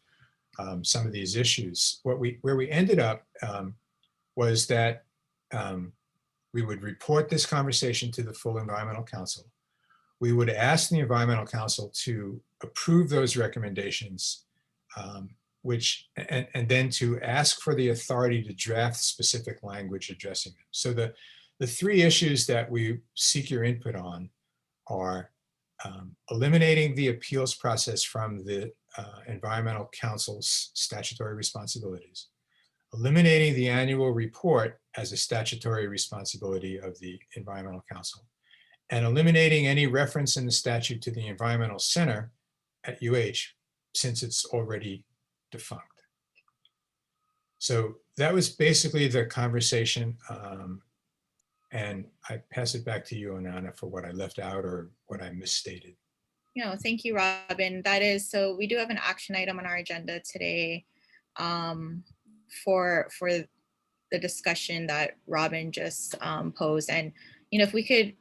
Speaker 5: some of these issues. Where we ended up was that we would report this conversation to the full Environmental Council. We would ask the Environmental Council to approve those recommendations, and then to ask for the authority to draft specific language addressing them. So the three issues that we seek your input on are eliminating the appeals process from the Environmental Council's statutory responsibilities, eliminating the annual report as a statutory responsibility of the Environmental Council, and eliminating any reference in the statute to the Environmental Center at UH, since it's already defunct. So that was basically the conversation. And I pass it back to you, Onana, for what I left out or what I misstated.
Speaker 3: No, thank you, Robin. That is, so we do have an action item on our agenda today for the discussion that Robin just posed. And, if we could,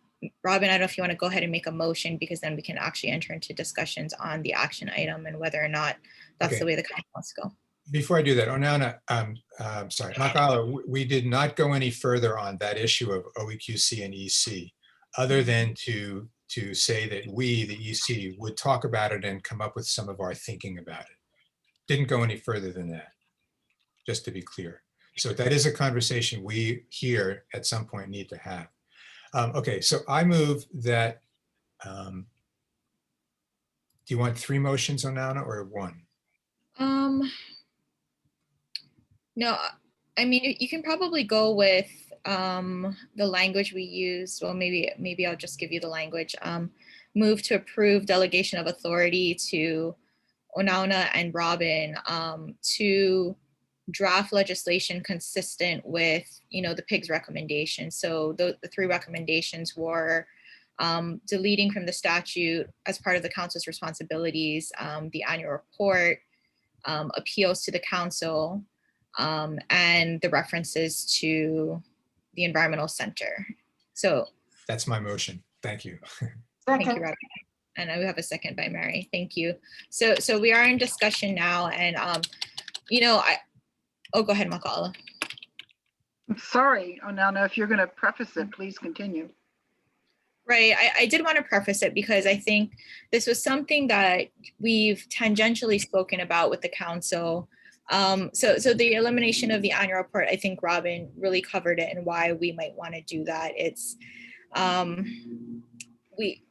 Speaker 3: Robin, I don't know if you want to go ahead and make a motion, because then we can actually enter into discussions on the action item and whether or not that's the way the council wants to go.
Speaker 5: Before I do that, Onana, sorry, Maka'ala, we did not go any further on that issue of Oeqc and EC, other than to say that we, the EC, would talk about it and come up with some of our thinking about it. Didn't go any further than that. just to be clear. So that is a conversation we here at some point need to have. Okay, so I move that, do you want 3 motions, Onana, or 1?
Speaker 3: No, I mean, you can probably go with the language we used. Well, maybe I'll just give you the language. Move to approve delegation of authority to Onauna and Robin to draft legislation consistent with, the PIG's recommendations. So the 3 recommendations were deleting from the statute as part of the council's responsibilities, the annual report, appeals to the council, and the references to the environmental center. So
Speaker 5: That's my motion. Thank you.
Speaker 3: thank you,
Speaker 1: Second.
Speaker 3: Robin. And I have a second by Mary. Thank you. So we are in discussion now, and oh, go ahead, Makala.
Speaker 2: I'm sorry, Onana, if you're going to preface it, please continue.
Speaker 3: Right. I did want to preface it because I think this was something that we've tangentially spoken about with the council. So the elimination of the annual report, I think Robin really covered it and why we might want to do that. It's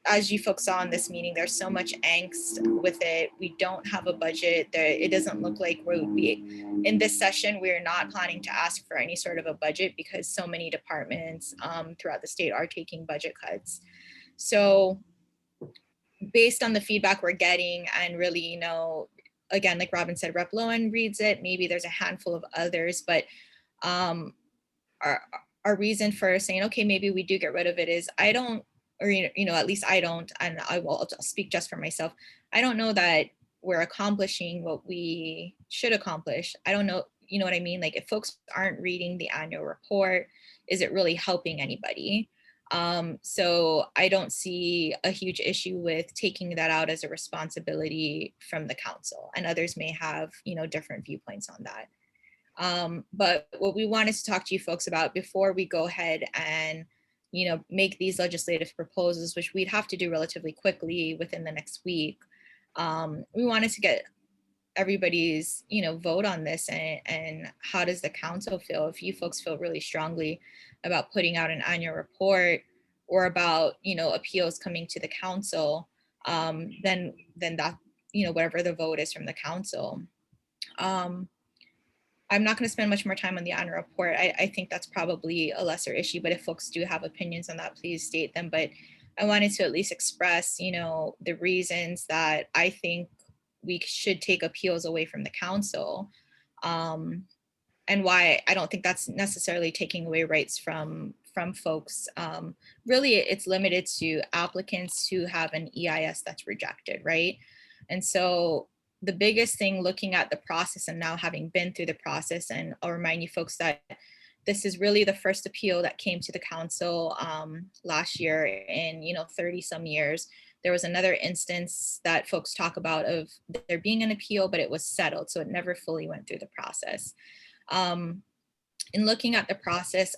Speaker 3: as you folks saw in this meeting, there's so much angst with it. We don't have a budget. It doesn't look like in this session, we're not planning to ask for any sort of a budget because so many departments throughout the state are taking budget cuts. So based on the feedback we're getting, and really, again, like Robin said, Rep. Lowen reads it, maybe there's a handful of others, but our reason for saying, okay, maybe we do get rid of it is at least I don't, and I'll speak just for myself. I don't know that we're accomplishing what we should accomplish. I don't know, you know what I mean? Like if folks aren't reading the annual report, is it really helping anybody? So I don't see a huge issue with taking that out as a responsibility from the council, and others may have, different viewpoints on that. But what we wanted to talk to you folks about before we go ahead and make these legislative proposals, which we'd have to do relatively quickly within the next week. We wanted to get everybody's, vote on this, and how does the council feel? If you folks feel really strongly about putting out an annual report or about, appeals coming to the council, then that, whatever the vote is from the council. I'm not going to spend much more time on the annual report. I think that's probably a lesser issue, but if folks do have opinions on that, please state them. But I wanted to at least express, the reasons that I think we should take appeals away from the council, and why I don't think that's necessarily taking away rights from folks. Really, it's limited to applicants who have an EIS that's rejected, right? And so the biggest thing, looking at the process and now having been through the process, and I'll remind you folks that this is really the first appeal that came to the council last year in 30 some years. There was another instance that folks talk about of there being an appeal, but it was settled, so it never fully went through the process. In looking at the process,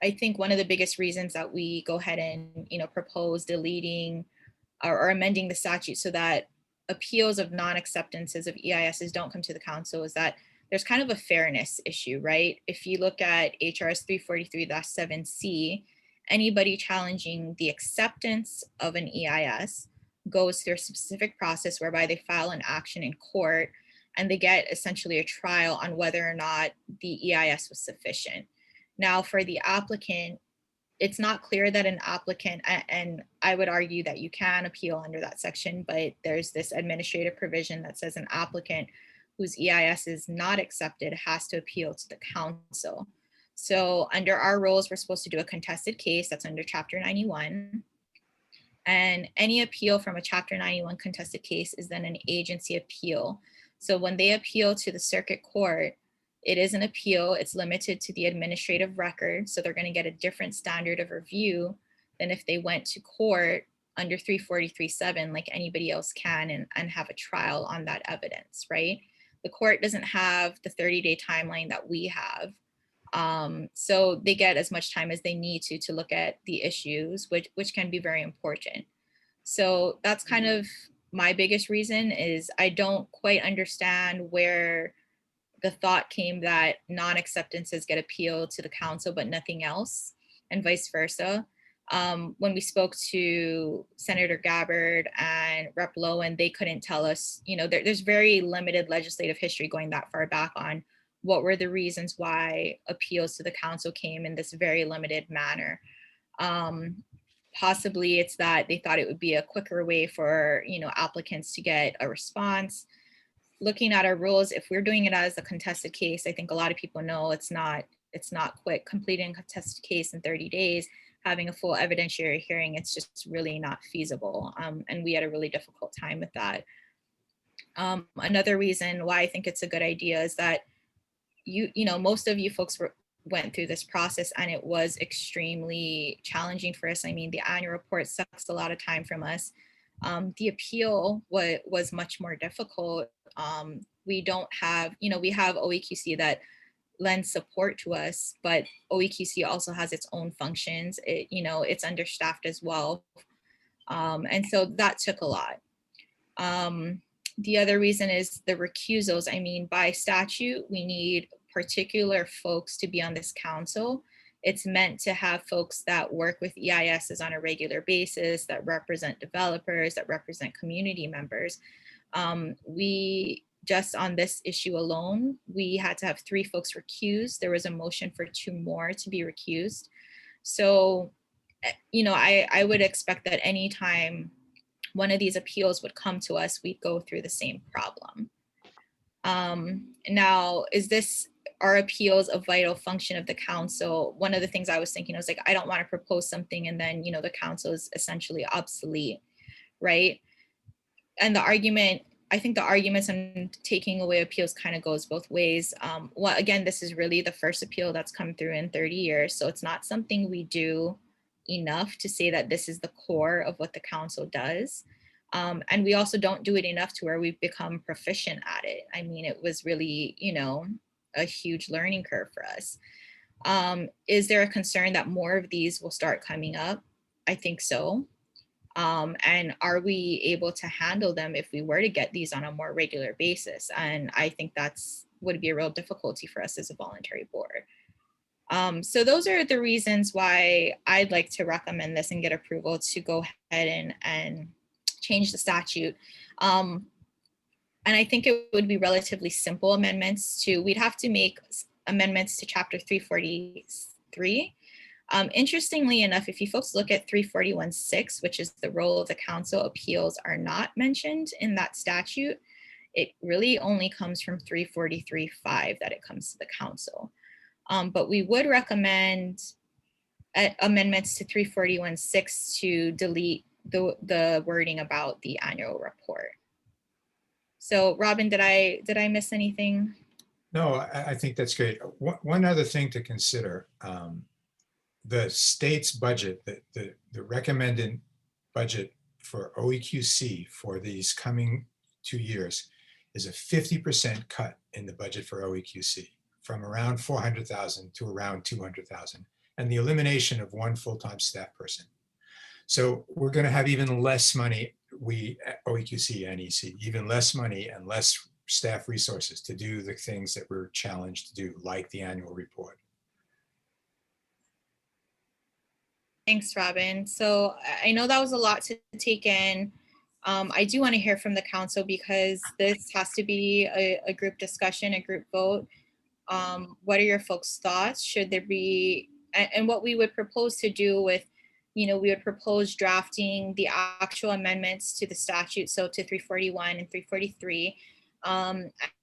Speaker 3: I think one of the biggest reasons that we go ahead and propose deleting or amending the statute so that appeals of non-acceptances of EISs don't come to the council is that there's kind of a fairness issue, right? If you look at HRS 343-7C, anybody challenging the acceptance of an EIS goes through a specific process whereby they file an action in court and they get essentially a trial on whether or not the EIS was sufficient. Now for the applicant, it's not clear that an applicant, and I would argue that you can appeal under that section, but there's this administrative provision that says an applicant whose EIS is not accepted has to appeal to the council. So under our rules, we're supposed to do a contested case that's under Chapter 91. And any appeal from a Chapter 91 contested case is then an agency appeal. So when they appeal to the circuit court, it is an appeal. It's limited to the administrative record. So they're going to get a different standard of review than if they went to court under 343-7, like anybody else can, and have a trial on that evidence, right? The court doesn't have the 30-day timeline that we have. So they get as much time as they need to look at the issues, which can be very important. So that's kind of my biggest reason is I don't quite understand where the thought came that non-acceptances get appealed to the council, but nothing else, and vice versa. When we spoke to Senator Gabbard and Rep. Lowen, they couldn't tell us, there's very limited legislative history going that far back on what were the reasons why appeals to the council came in this very limited manner. Possibly it's that they thought it would be a quicker way for, applicants to get a response. Looking at our rules, if we're doing it as a contested case, I think a lot of people know it's not quick. Completing a contested case in 30 days, having a full evidentiary hearing, it's just really not feasible. And we had a really difficult time with that. Another reason why I think it's a good idea is that most of you folks went through this process, and it was extremely challenging for us. I mean, the annual report sucks a lot of time from us. The appeal was much more difficult. We don't have, we have Oeqc that lends support to us, but Oeqc also has its own functions. It's understaffed as well. And so that took a lot. The other reason is the recusals. I mean, by statute, we need particular folks to be on this council. It's meant to have folks that work with EISs on a regular basis, that represent developers, that represent community members. We just on this issue alone, we had to have 3 folks recused. There was a motion for 2 more to be recused. So, I would expect that anytime one of these appeals would come to us, we'd go through the same problem. Now, are appeals a vital function of the council? One of the things I was thinking, I was like, I don't want to propose something and then, the council is essentially obsolete, right? And I think the arguments on taking away appeals kind of goes both ways. Well, again, this is really the first appeal that's come through in 30 years. So it's not something we do enough to say that this is the core of what the council does. And we also don't do it enough to where we've become proficient at it. I mean, it was really, a huge learning curve for us. Is there a concern that more of these will start coming up? I think so. And are we able to handle them if we were to get these on a more regular basis? And I think would be a real difficulty for us as a voluntary board. So those are the reasons why I'd like to recommend this and get approval to go ahead and change the statute. And I think it would be relatively simple amendments we'd have to make amendments to chapter 343. Interestingly enough, if you folks look at 341.6, which is the role of the council, appeals are not mentioned in that statute. It really only comes from 343.5 that it comes to the council. But we would recommend amendments to 341.6 to delete the wording about the annual report. So Robin, did I miss anything?
Speaker 5: No, I think that's great. One other thing to consider, the state's budget, the recommended budget for Oeqc for these coming 2 years is a 50% cut in the budget for Oeqc, from around 400,000 to around 200,000, and the elimination of 1 full-time staff person. So we're going to have even less money, Oeqc, NEC, even less money and less staff resources to do the things that we're challenged to do, like the annual report.
Speaker 3: Thanks, Robin. So I know that was a lot to take in. I do want to hear from the council because this has to be a group discussion, a group vote. What are your folks' thoughts? Should there be, and what we would propose to do with, we would propose drafting the actual amendments to the statute, so to 341 and 343.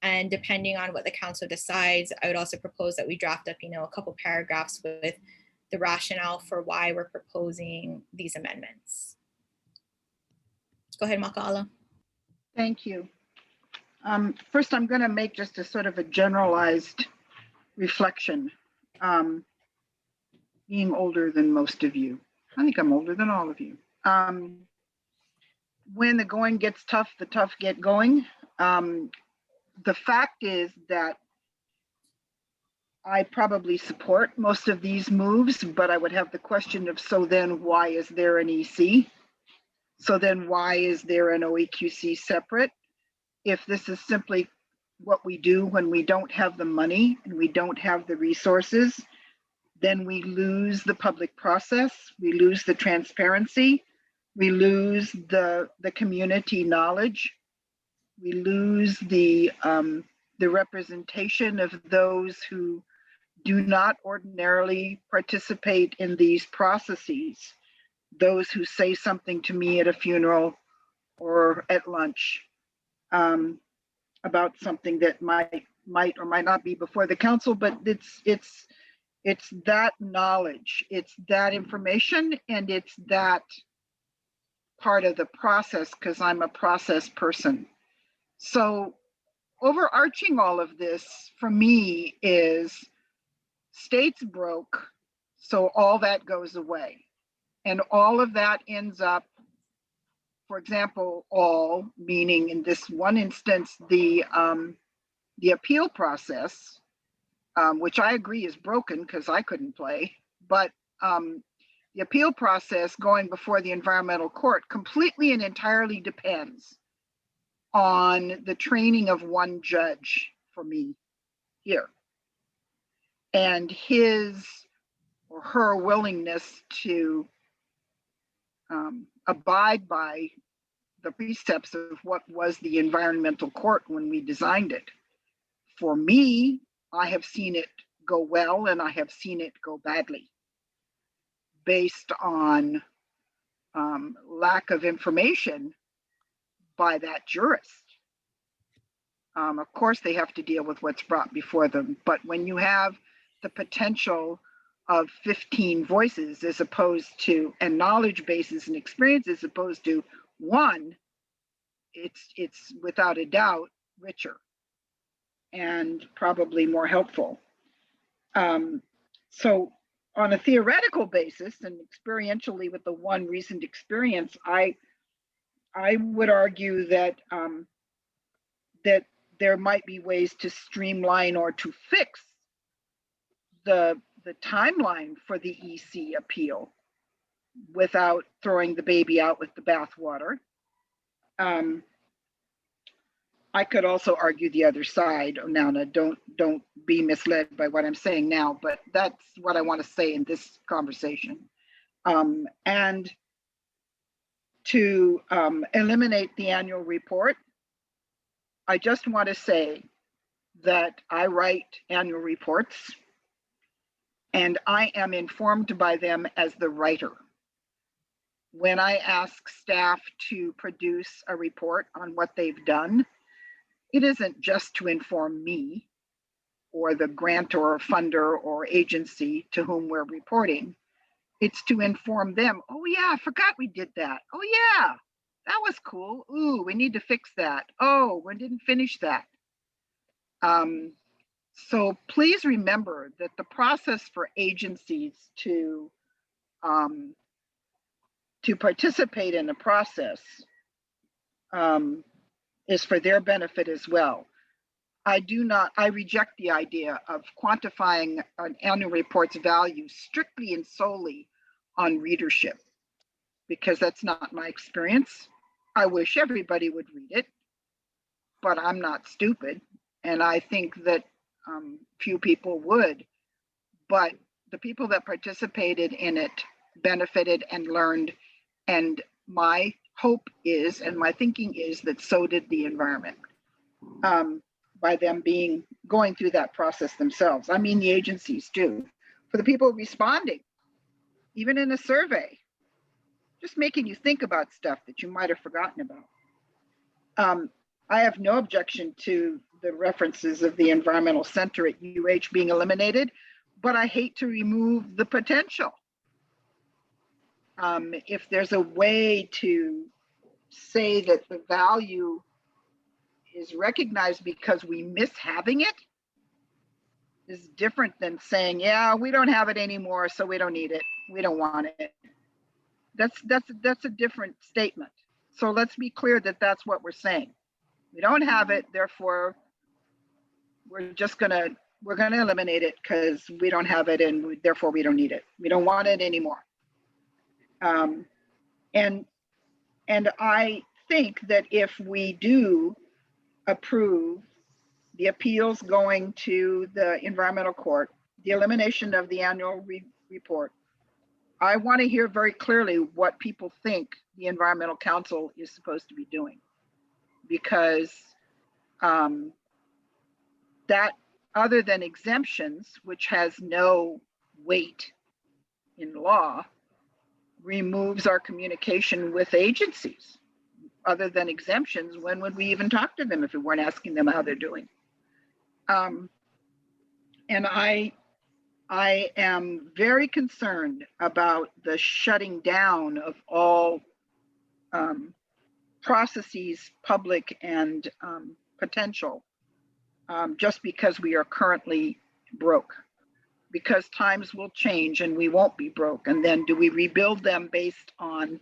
Speaker 3: And depending on what the council decides, I would also propose that we draft up, a couple paragraphs with the rationale for why we're proposing these amendments. Go ahead, Maka'ala.
Speaker 2: Thank you. First, I'm going to make just a sort of a generalized reflection. Being older than most of you, I think I'm older than all of you. When the going gets tough, the tough get going. The fact is that I probably support most of these moves, but I would have the question of, so then why is there an EC? So then why is there an Oeqc separate? If this is simply what we do when we don't have the money and we don't have the resources, then we lose the public process, we lose the transparency, we lose the community knowledge, we lose the representation of those who do not ordinarily participate in these processes, those who say something to me at a funeral or at lunch about something that might or might not be before the council, but it's that knowledge, it's that information, and it's that part of the process, because I'm a process person. So overarching all of this for me is states broke, so all that goes away. And all of that ends up, for example, all meaning in this one instance, the appeal process, which I agree is broken because I couldn't play, but the appeal process going before the environmental court completely and entirely depends on the training of one judge for me here and his or her willingness to abide by the precepts of what was the environmental court when we designed it. For me, I have seen it go well and I have seen it go badly based on lack of information by that jurist. Of course, they have to deal with what's brought before them, but when you have the potential of 15 voices as opposed to, and knowledge bases and experience as opposed to one, it's without a doubt richer and probably more helpful. So on a theoretical basis and experientially with the one recent experience, I would argue that that there might be ways to streamline or to fix the timeline for the EC appeal without throwing the baby out with the bathwater. I could also argue the other side. Now, don't be misled by what I'm saying now, but that's what I want to say in this conversation. And to eliminate the annual report, I just want to say that I write annual reports and I am informed by them as the writer. When I ask staff to produce a report on what they've done, it isn't just to inform me or the grantor or funder or agency to whom we're reporting. It's to inform them. Oh yeah, I forgot we did that. Oh yeah, that was cool. Ooh, we need to fix that. Oh, we didn't finish that. So please remember that the process for agencies to participate in the process is for their benefit as well. I reject the idea of quantifying an annual report's value strictly and solely on readership, because that's not my experience. I wish everybody would read it, but I'm not stupid. And I think that few people would, but the people that participated in it benefited and learned. And my hope is, and my thinking is that so did the environment. By them going through that process themselves. I mean the agencies too. For the people responding, even in a survey, just making you think about stuff that you might have forgotten about. I have no objection to the references of the environmental center at UH being eliminated, but I hate to remove the potential. If there's a way to say that the value is recognized because we miss having it, is different than saying, yeah, we don't have it anymore, so we don't need it, we don't want it. That's a different statement. So let's be clear that that's what we're saying. We don't have it, therefore we're gonna eliminate it because we don't have it and therefore we don't need it. We don't want it anymore. And I think that if we do approve the appeals going to the environmental court, the elimination of the annual report. I want to hear very clearly what people think the environmental council is supposed to be doing, because that, other than exemptions, which has no weight in law, removes our communication with agencies. Other than exemptions, when would we even talk to them if we weren't asking them how they're doing? And I am very concerned about the shutting down of all processes, public and potential, just because we are currently broke. Because times will change and we won't be broke. And then do we rebuild them based on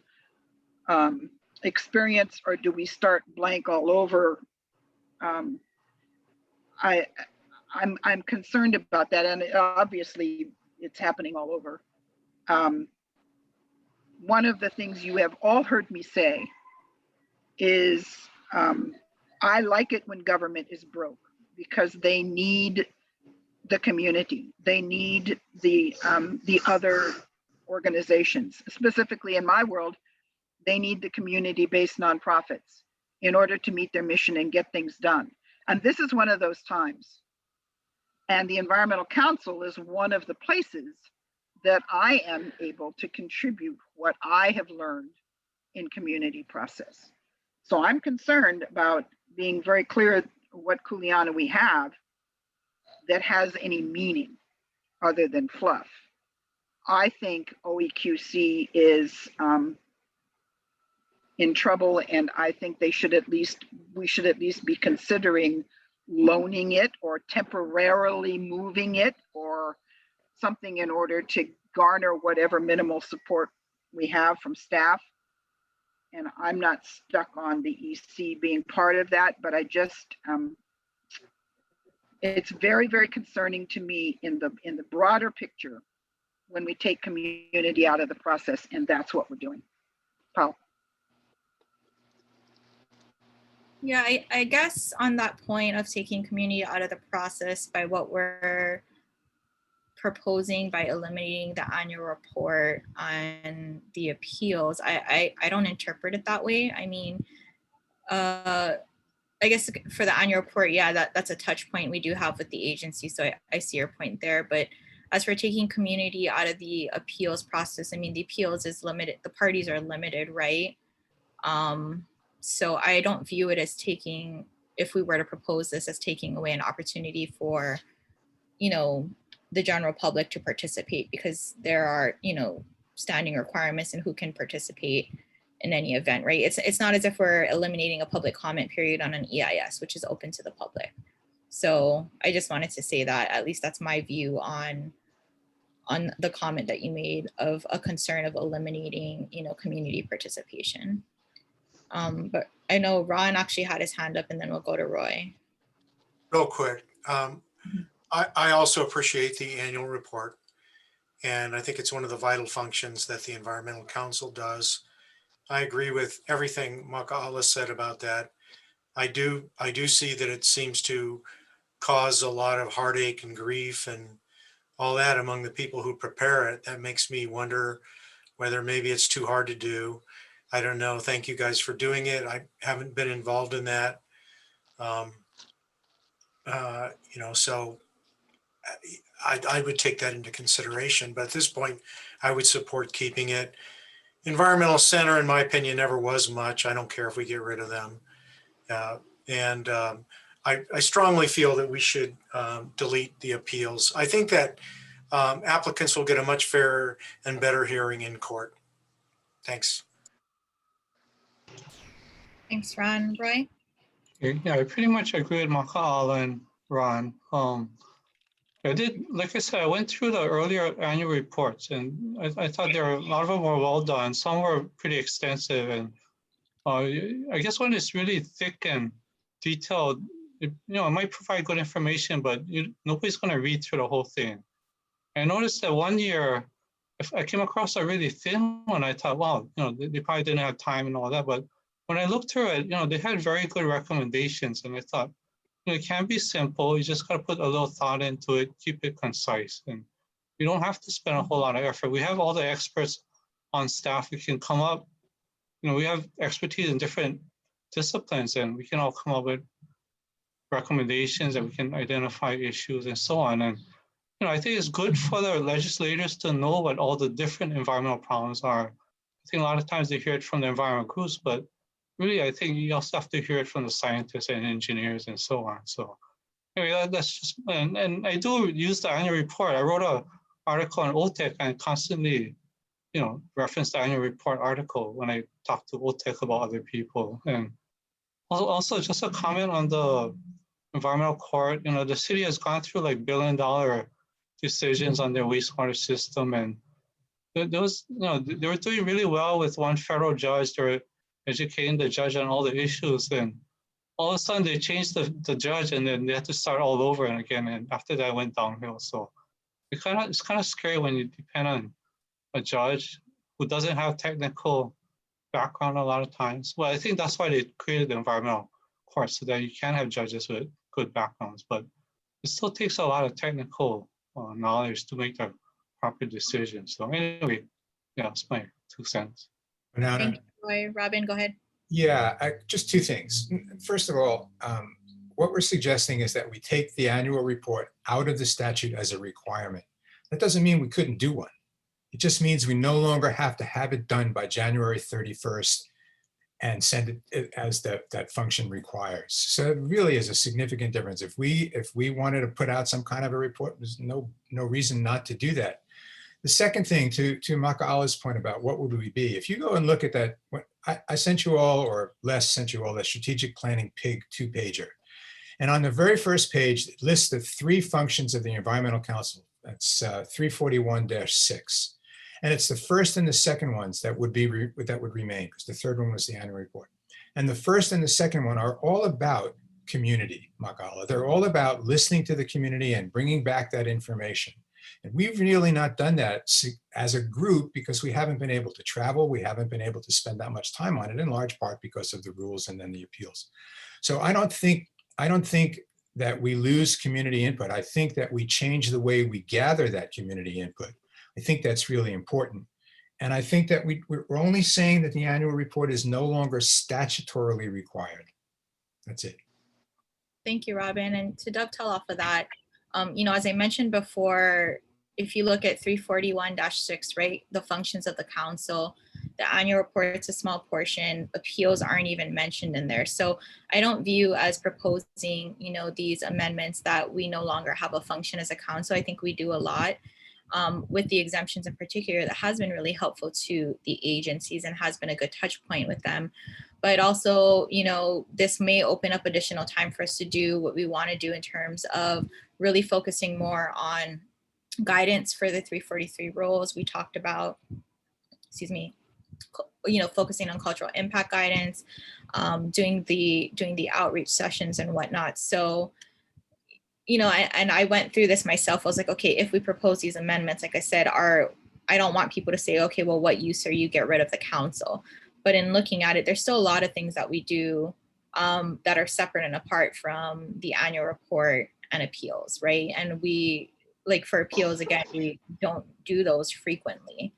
Speaker 2: experience, or do we start blank all over? I'm concerned about that, and obviously it's happening all over. One of the things you have all heard me say is I like it when government is broke, because they need the community. They need the other organizations. Specifically in my world, they need the community-based nonprofits in order to meet their mission and get things done. And this is one of those times. And the Environmental Council is one of the places that I am able to contribute what I have learned in community process. So I'm concerned about being very clear what Kuleana we have that has any meaning other than fluff. I think OEQC is in trouble, and I think we should at least be considering loaning it or temporarily moving it or something in order to garner whatever minimal support we have from staff. And I'm not stuck on the EC being part of that, but I just, it's very, very concerning to me in the broader picture when we take community out of the process, and that's what we're doing. Paul.
Speaker 3: Yeah, I guess on that point of taking community out of the process by what we're proposing by eliminating the annual report on the appeals, I don't interpret it that way. I mean, I guess for the annual report, yeah, that's a touch point we do have with the agency. So I see your point there. But as for taking community out of the appeals process, I mean, the appeals is limited, the parties are limited, right? So I don't view it as taking, if we were to propose this, as taking away an opportunity for, you know, the general public to participate, because there are, you know, standing requirements in who can participate in any event, right? It's not as if we're eliminating a public comment period on an EIS, which is open to the public. So I just wanted to say that, at least that's my view on the comment that you made of a concern of eliminating, you know, community participation. But I know Ron actually had his hand up, and then we'll go to Roy.
Speaker 7: Real quick. I also appreciate the annual report, and I think it's one of the vital functions that the Environmental Council does. I agree with everything Maka'ala said about that. I do see that it seems to cause a lot of heartache and grief and all that among the people who prepare it. That makes me wonder whether maybe it's too hard to do. I don't know. Thank you guys for doing it. I haven't been involved in that. You know, so I would take that into consideration, but at this point, I would support keeping it. Environmental Center, in my opinion, never was much. I don't care if we get rid of them. I strongly feel that we should delete the appeals. I think that applicants will get a much fairer and better hearing in court. Thanks.
Speaker 3: Thanks, Ron. Roy?
Speaker 6: Yeah, I pretty much agree with Maka'ala and Ron. I did, like I said, I went through the earlier annual reports, and I thought there were a lot of them were well done. Some were pretty extensive, and I guess when it's really thick and detailed, it might provide good information, but nobody's going to read through the whole thing. I noticed that one year, if I came across a really thin one, I thought, wow, they probably didn't have time and all that. But when I looked through it, they had very good recommendations, and I thought, it can be simple. You just got to put a little thought into it, keep it concise, and you don't have to spend a whole lot of effort. We have all the experts on staff. We can come up, we have expertise in different disciplines, and we can all come up with recommendations, and we can identify issues and so on. And I think it's good for the legislators to know what all the different environmental problems are. I think a lot of times they hear it from the environmental groups, but really, I think you also have to hear it from the scientists and engineers and so on. So anyway, that's just, and I do use the annual report. I wrote an article on Oeqc and constantly, reference the annual report article when I talk to Oeqc about other people. And also just a comment on the environmental court, the city has gone through like $1 billion decisions on their wastewater system. And those, they were doing really well with one federal judge. They were educating the judge on all the issues. And all of a sudden they changed the judge, and then they had to start all over again. And after that, it went downhill. So it's kind of scary when you depend on a judge who doesn't have technical background a lot of times. Well, I think that's why they created the environmental court, so that you can have judges with good backgrounds, but it still takes a lot of technical knowledge to make the proper decision. So anyway, yeah, that's my 2 cents.
Speaker 3: Thank you, Roy. Robin, go ahead.
Speaker 5: Yeah, just 2 things. First of all, what we're suggesting is that we take the annual report out of the statute as a requirement. That doesn't mean we couldn't do one. It just means we no longer have to have it done by January 31st and send it as that function requires. So it really is a significant difference. If we wanted to put out some kind of a report, there's no reason not to do that. The second thing, to Maka'ala's point about what would we be, if you go and look at that, I sent you all, or Les sent you all, the strategic planning PIG 2-pager. And on the very first page, it lists the 3 functions of the Environmental Council. That's 341-6. And it's the first and the second ones that would remain, because the third one was the annual report. And the first and the second one are all about community, Maka'ala. They're all about listening to the community and bringing back that information. And we've really not done that as a group because we haven't been able to travel. We haven't been able to spend that much time on it, in large part because of the rules and then the appeals. So I don't think that we lose community input. I think that we change the way we gather that community input. I think that's really important. And I think that we're only saying that the annual report is no longer statutorily required. That's it.
Speaker 3: Thank you, Robin. And to dovetail off of that, as I mentioned before, if you look at 341-6, right, the functions of the council, the annual report, it's a small portion, appeals aren't even mentioned in there. So I don't view as proposing, these amendments that we no longer have a function as a council. I think we do a lot. With the exemptions in particular, that has been really helpful to the agencies and has been a good touch point with them. But also, this may open up additional time for us to do what we want to do in terms of really focusing more on guidance for the 343 rules. We talked about, focusing on cultural impact guidance, doing the outreach sessions and whatnot. So, and I went through this myself. I was like, okay, if we propose these amendments, like I said, I don't want people to say, okay, well, what use are you? Get rid of the council. But in looking at it, there's still a lot of things that we do that are separate and apart from the annual report and appeals, right? And we, like for appeals, again, we don't do those frequently.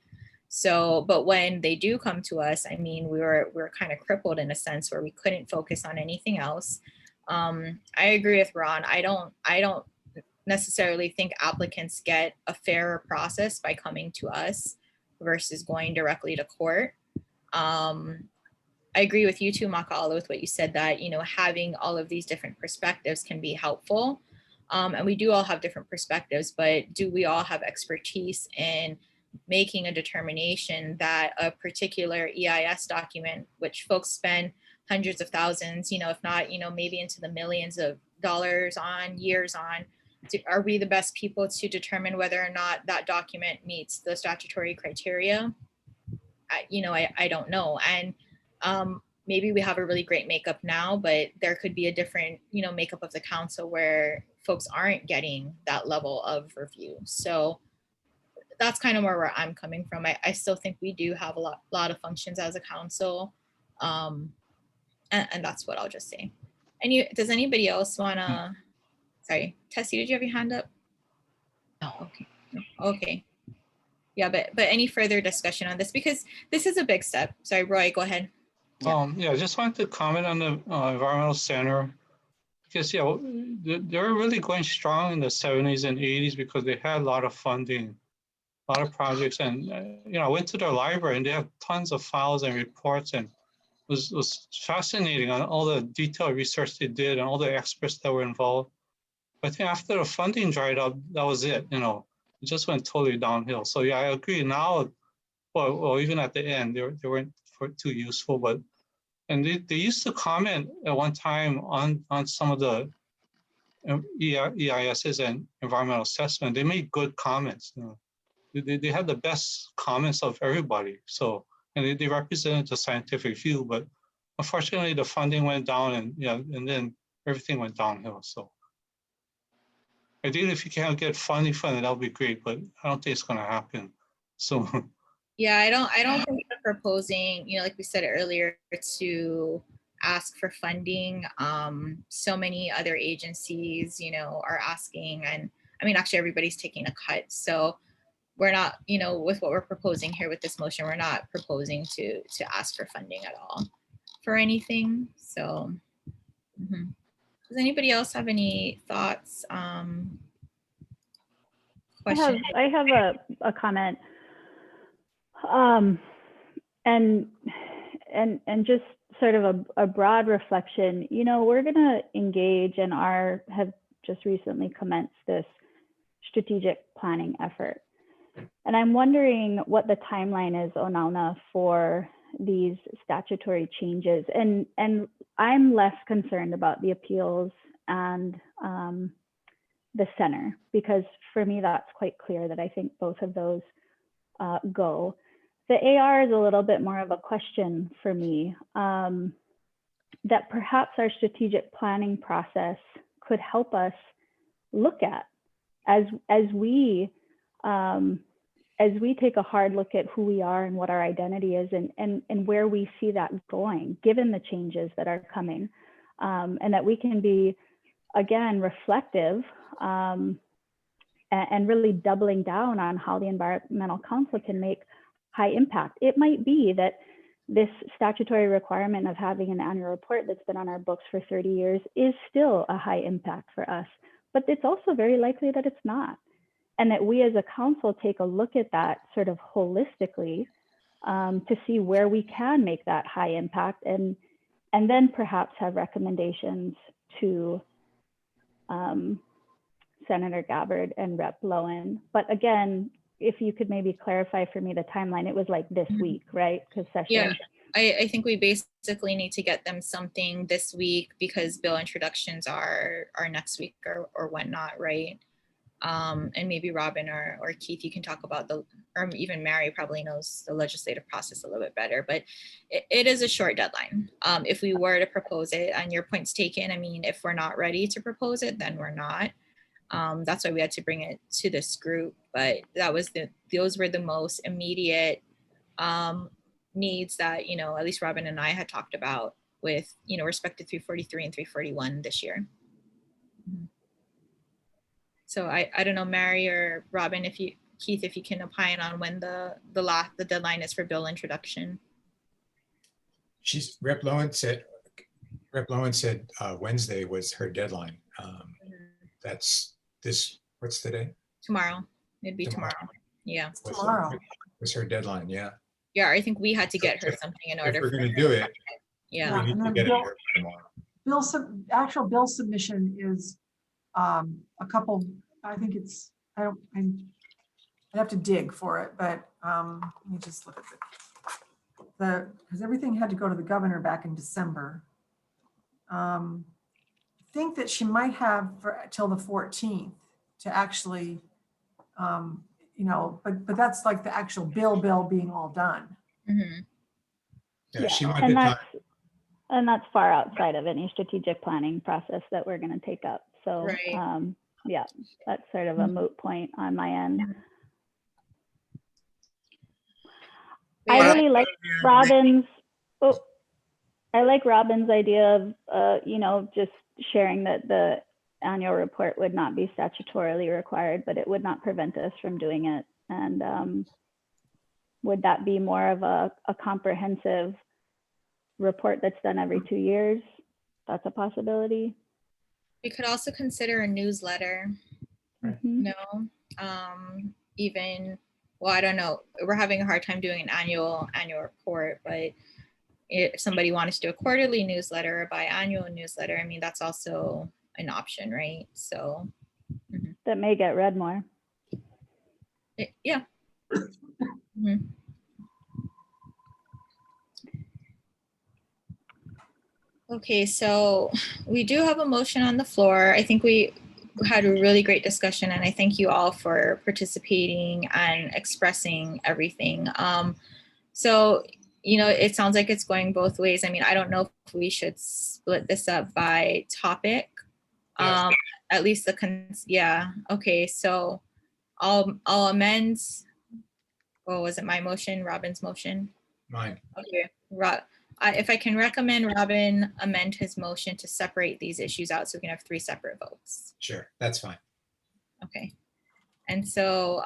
Speaker 3: So, but when they do come to us, I mean, we're kind of crippled in a sense where we couldn't focus on anything else. I agree with Ron. I don't necessarily think applicants get a fairer process by coming to us versus going directly to court. I agree with you too, Maka'ala, with what you said, that, having all of these different perspectives can be helpful. And we do all have different perspectives, but do we all have expertise in making a determination that a particular EIS document, which folks spend hundreds of thousands, if not, maybe into the millions of dollars on, years on, are we the best people to determine whether or not that document meets the statutory criteria? I don't know. And maybe we have a really great makeup now, but there could be a different, makeup of the council where folks aren't getting that level of review. So that's kind of where I'm coming from. I still think we do have a lot of functions as a council. And that's what I'll just say. Does anybody else wanna, sorry, Tessie, did you have your hand up?
Speaker 13: No.
Speaker 3: Okay, no, okay. Yeah, but any further discussion on this, because this is a big step. Sorry, Roy, go ahead.
Speaker 6: Yeah, I just wanted to comment on the environmental center, because they were really going strong in the 70s and 80s because they had a lot of funding, a lot of projects, and I went to their library and they have tons of files and reports, and it was fascinating on all the detailed research they did and all the experts that were involved. But I think after the funding dried up, that was it. It just went totally downhill. So yeah, I agree now. Well, even at the end, they weren't too useful, but. And they used to comment at one time on some of the EISs and environmental assessment. They made good comments. They had the best comments of everybody. So, and they represented the scientific view, but unfortunately the funding went down, and then everything went downhill. So ideally, if you can get funding, that would be great, but I don't think it's going to happen. So.
Speaker 3: Yeah, I don't think we're proposing, like we said earlier, to ask for funding. So many other agencies, are asking, and I mean, actually everybody's taking a cut. So we're not, with what we're proposing here with this motion, we're not proposing to ask for funding at all for anything. So does anybody else have any thoughts? Questions?
Speaker 14: I have a comment. And just sort of a broad reflection, we're going to engage and have just recently commenced this strategic planning effort. And I'm wondering what the timeline is, Onauna, for these statutory changes. And I'm less concerned about the appeals and the center, because for me, that's quite clear that I think both of those go. The AR is a little bit more of a question for me, that perhaps our strategic planning process could help us look at as we take a hard look at who we are and what our identity is, and where we see that going, given the changes that are coming, and that we can be, again, reflective and really doubling down on how the Environmental Council can make high impact. It might be that this statutory requirement of having an annual report that's been on our books for 30 years is still a high impact for us, but it's also very likely that it's not. And that we as a council take a look at that sort of holistically to see where we can make that high impact, and then perhaps have recommendations to Senator Gabbard and Rep. Lowen. But again, if you could maybe clarify for me the timeline, it was like this week, right? Because session.
Speaker 3: Yeah, I think we basically need to get them something this week, because bill introductions are next week or whatnot, right? And maybe Robin or Keith, you can talk about or even Mary probably knows the legislative process a little bit better, but it is a short deadline. If we were to propose it, and your point's taken, I mean, if we're not ready to propose it, then we're not. That's why we had to bring it to this group, but those were the most immediate needs that, at least Robin and I had talked about with, respect to 343 and 341 this year. So I don't know, Mary or Robin, Keith, if you can opine on when the deadline is for bill introduction.
Speaker 5: Rep. Lowen said Wednesday was her deadline. That's what's the day?
Speaker 3: Tomorrow. It'd be tomorrow. Yeah.
Speaker 1: Tomorrow
Speaker 5: was her deadline. Yeah.
Speaker 3: Yeah, I think we had to get her something in order.
Speaker 5: If we're going to do it,
Speaker 3: yeah,
Speaker 5: we need to get it here tomorrow.
Speaker 1: Actual bill submission is a couple. I think it's. I'd have to dig for it, but let me just look at because everything had to go to the governor back in December. I think that she might have till the 14th to actually, but that's like the actual bill being all done.
Speaker 3: Mm-hmm.
Speaker 5: Yeah, she wanted time.
Speaker 14: And that's far outside of any strategic planning process that we're going to take up. So,
Speaker 3: right.
Speaker 14: Yeah, that's sort of a moot point on my end. I really like Robin's. Oh, I like Robin's idea of, you know, just sharing that the annual report would not be statutorily required, but it would not prevent us from doing it. And would that be more of a comprehensive report that's done every 2 years? That's a possibility.
Speaker 3: We could also consider a newsletter,
Speaker 14: Mhm.
Speaker 3: no, even, well, I don't know. We're having a hard time doing an annual report, but if somebody wanted to do a quarterly newsletter or biannual newsletter, I mean, that's also an option, right? So,
Speaker 14: That may get read more.
Speaker 3: yeah. Mhm. Okay, so we do have a motion on the floor. I think we had a really great discussion, and I thank you all for participating and expressing everything. So, you know, it sounds like it's going both ways. I mean, I don't know if we should split this up by topic.
Speaker 5: Yes.
Speaker 3: At least yeah. Okay, so I'll amend. What was it? My motion, Robin's motion?
Speaker 5: Mine.
Speaker 3: Okay, if I can recommend Robin amend his motion to separate these issues out so we can have 3 separate votes.
Speaker 5: Sure, that's fine.
Speaker 3: Okay. And so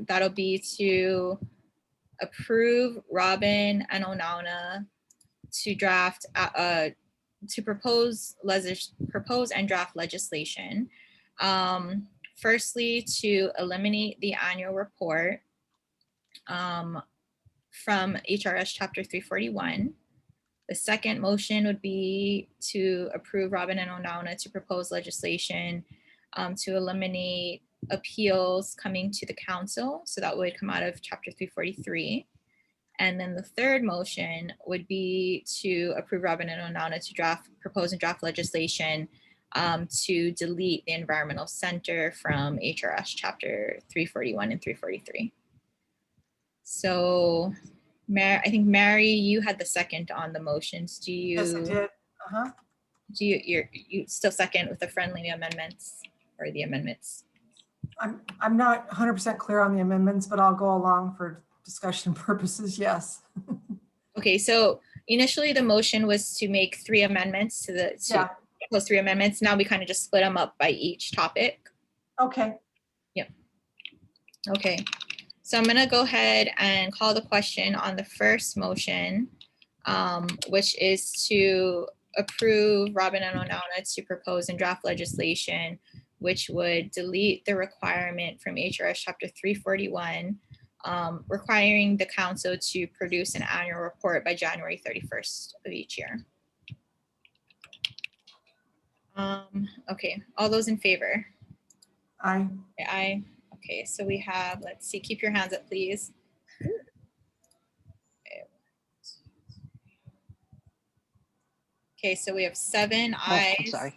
Speaker 3: that'll be to approve Robin and Onauna to draft, to propose and draft legislation. Firstly, to eliminate the annual report from HRS Chapter 341. The second motion would be to approve Robin and Onauna to propose legislation to eliminate appeals coming to the council. So that would come out of Chapter 343. And then the third motion would be to approve Robin and Onauna to propose and draft legislation to delete the environmental center from HRS Chapter 341 and 343. So I think Mary, you had the second on the motions. Do you?
Speaker 1: Yes, I did.
Speaker 3: Do you still second with the friendly amendments or the amendments?
Speaker 1: I'm not 100% clear on the amendments, but I'll go along for discussion purposes. Yes.
Speaker 3: Okay, so initially the motion was to make 3 amendments to propose 3 amendments. Now we kind of just split them up by each topic.
Speaker 1: Okay.
Speaker 3: Yep. Okay. So I'm going to go ahead and call the question on the first motion, which is to approve Robin and Onauna to propose and draft legislation, which would delete the requirement from HRS Chapter 341, requiring the council to produce an annual report by January 31st of each year. Okay, all those in favor?
Speaker 1: Aye.
Speaker 3: Aye. Okay, so we have, let's see, keep your hands up, please. Okay, so we have 7 ayes.
Speaker 13: I'm sorry.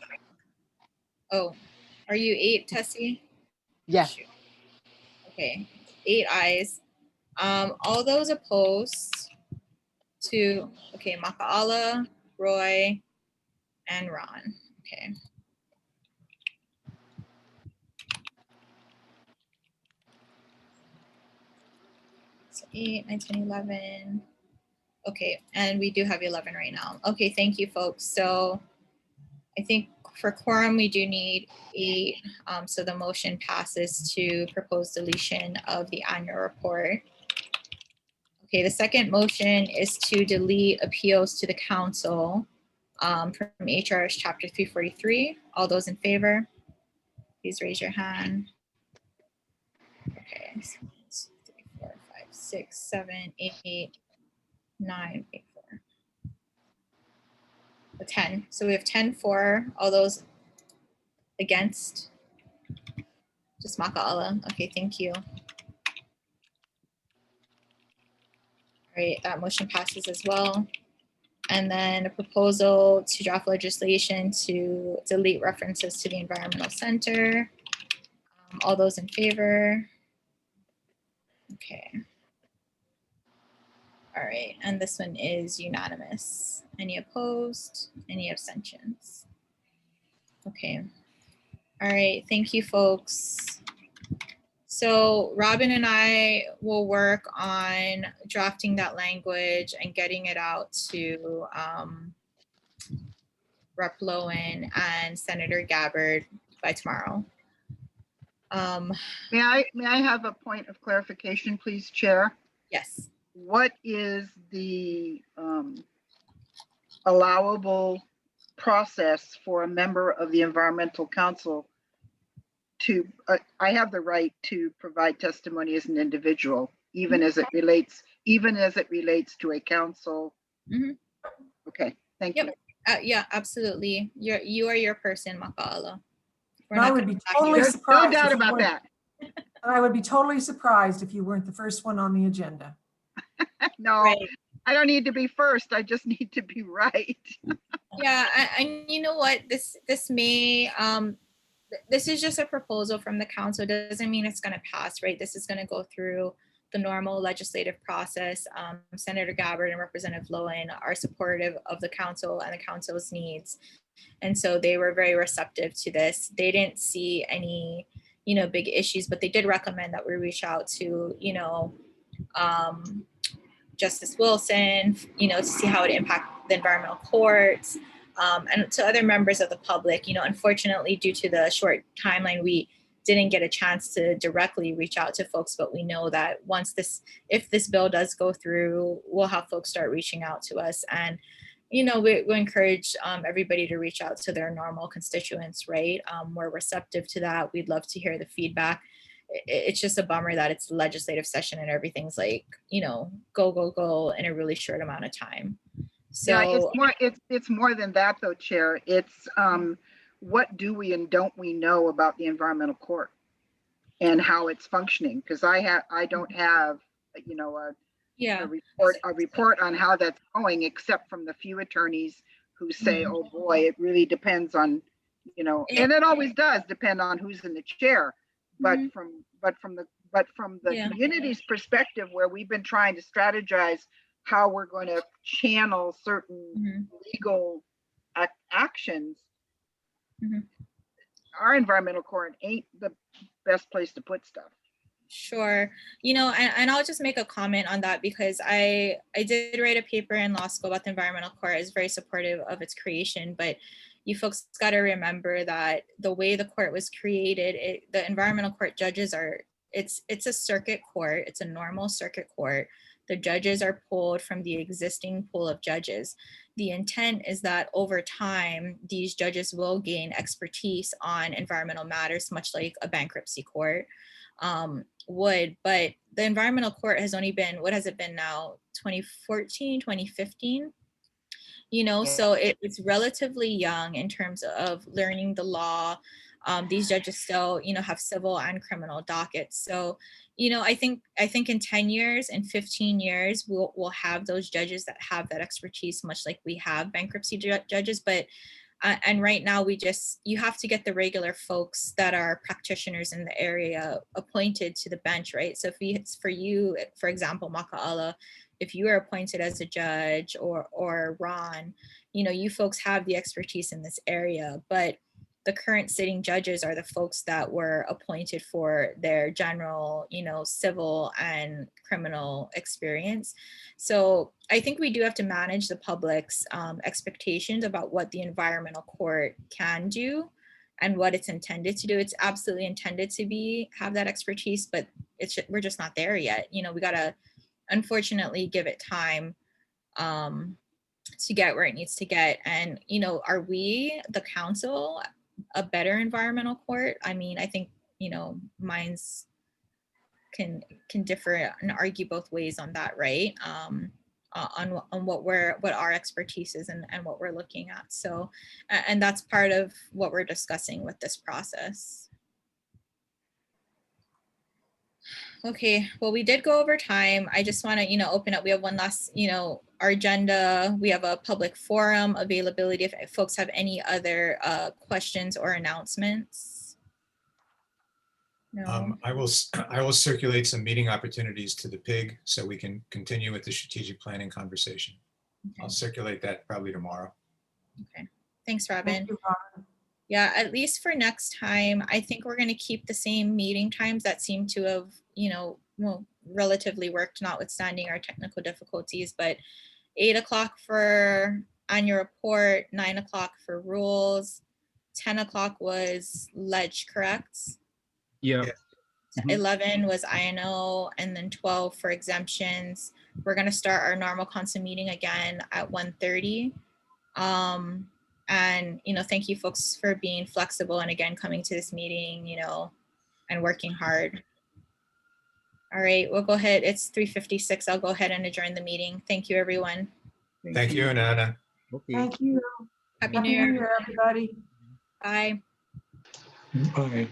Speaker 3: Oh, are you 8, Tessie?
Speaker 13: Yeah.
Speaker 3: Shoot. Okay, 8 ayes. All those opposed to, okay, Makaala, Roy, and Ron. Okay. So 8, 9, 10, 11. Okay, and we do have 11 right now. Okay, thank you, folks. So I think for quorum, we do need 8. So the motion passes to propose deletion of the annual report. Okay, the second motion is to delete appeals to the council from HRS Chapter 343. All those in favor, please raise your hand. Okay, so 1, 2, 3, 4, 5, 6, 7, 8, 9, 8, 4. 10. So we have 10 for. All those against? Just Makaala. Okay, thank you. All right, that motion passes as well. And then a proposal to draft legislation to delete references to the environmental center. All those in favor? Okay. All right, and this one is unanimous. Any opposed? Any abstentions? Okay. All right, thank you, folks. So Robin and I will work on drafting that language and getting it out to Rep. Lowen and Senator Gabbard by tomorrow.
Speaker 2: May I have a point of clarification, please, Chair?
Speaker 3: Yes.
Speaker 2: What is the allowable process for a member of the Environmental Council to, I have the right to provide testimony as an individual, even as it relates to a council.
Speaker 3: Mm-hmm.
Speaker 2: Okay, thank
Speaker 3: Yep.
Speaker 2: you.
Speaker 3: Yeah, absolutely. You are your person, Maka'ala.
Speaker 1: And I would be totally
Speaker 2: There's
Speaker 1: surprised.
Speaker 2: no doubt
Speaker 1: if you
Speaker 2: about
Speaker 1: weren't-
Speaker 2: that.
Speaker 1: And I would be totally surprised if you weren't the first one on the agenda.
Speaker 2: No,
Speaker 3: Right.
Speaker 2: I don't need to be first. I just need to be right.
Speaker 3: Yeah, and you know what? This may this is just a proposal from the council. It doesn't mean it's going to pass, right? This is going to go through the normal legislative process. Senator Gabbard and Representative Lowen are supportive of the council and the council's needs, and so they were very receptive to this. They didn't see any, big issues, but they did recommend that we reach out to, Justice Wilson, to see how it impacts the environmental courts, and to other members of the public. Unfortunately, due to the short timeline, we didn't get a chance to directly reach out to folks, but we know that if this bill does go through, we'll have folks start reaching out to us. And, we encourage everybody to reach out to their normal constituents, right? We're receptive to that. We'd love to hear the feedback. It's just a bummer that it's legislative session and everything's like, go in a really short amount of time. So
Speaker 2: yeah, it's more than that though, Chair. It's what do we and don't we know about the environmental court and how it's functioning? Because I don't have a report on how that's going, except from the few attorneys who say, oh boy, it really depends on, and it always does depend on who's in the chair. But from the community's perspective, where we've been trying to strategize how we're going to channel certain legal actions, our environmental court ain't the best place to put stuff.
Speaker 3: Sure. And I'll just make a comment on that, because I did write a paper in law school about the environmental court. I was very supportive of its creation, but you folks got to remember that the way the court was created, the environmental court judges it's a circuit court. It's a normal circuit court. The judges are pulled from the existing pool of judges. The intent is that over time, these judges will gain expertise on environmental matters, much like a bankruptcy court would. But the environmental court has only been, what has it been now, 2014, 2015? So it's relatively young in terms of learning the law. These judges still, have civil and criminal dockets. So, I think in 10 years and 15 years, we'll have those judges that have that expertise, much like we have bankruptcy judges. But and right now you have to get the regular folks that are practitioners in the area appointed to the bench, right? So if it's for you, for example, Maka'ala, if you are appointed as a judge, or Ron, you folks have the expertise in this area, but the current sitting judges are the folks that were appointed for their general, civil and criminal experience. So I think we do have to manage the public's expectations about what the environmental court can do and what it's intended to do. It's absolutely intended to have that expertise, but we're just not there yet. We gotta, unfortunately, give it time to get where it needs to get. And, are we, the council, a better environmental court? I mean, I think, minds can differ and argue both ways on that, right? On what our expertise is and what we're looking at. So, and that's part of what we're discussing with this process. Okay, well, we did go over time. I just want to, open up. We have one last, our agenda. We have a public forum availability if folks have any other questions or announcements. No.
Speaker 5: I will circulate some meeting opportunities to the PIG so we can continue with the strategic planning conversation. Okay. I'll circulate that probably tomorrow.
Speaker 3: Okay, thanks, Robin.
Speaker 1: Thank you, Robin.
Speaker 3: Yeah, at least for next time, I think we're going to keep the same meeting times that seem to have, relatively worked, notwithstanding our technical difficulties. But 8 o'clock for annual report, 9 o'clock for rules, 10 o'clock was ledge, correct?
Speaker 4: Yeah.
Speaker 3: 11 was INO, and then 12 for exemptions. We're gonna start our normal council meeting again at 1:30. And, thank you folks for being flexible and again, coming to this meeting, and working hard. All right, we'll go ahead. It's 3:56. I'll go ahead and adjourn the meeting. Thank you, everyone.
Speaker 5: Thank you, Nana.
Speaker 4: Okay.
Speaker 1: Thank you.
Speaker 3: Happy New Year.
Speaker 1: Everybody.
Speaker 3: Bye.
Speaker 6: Bye.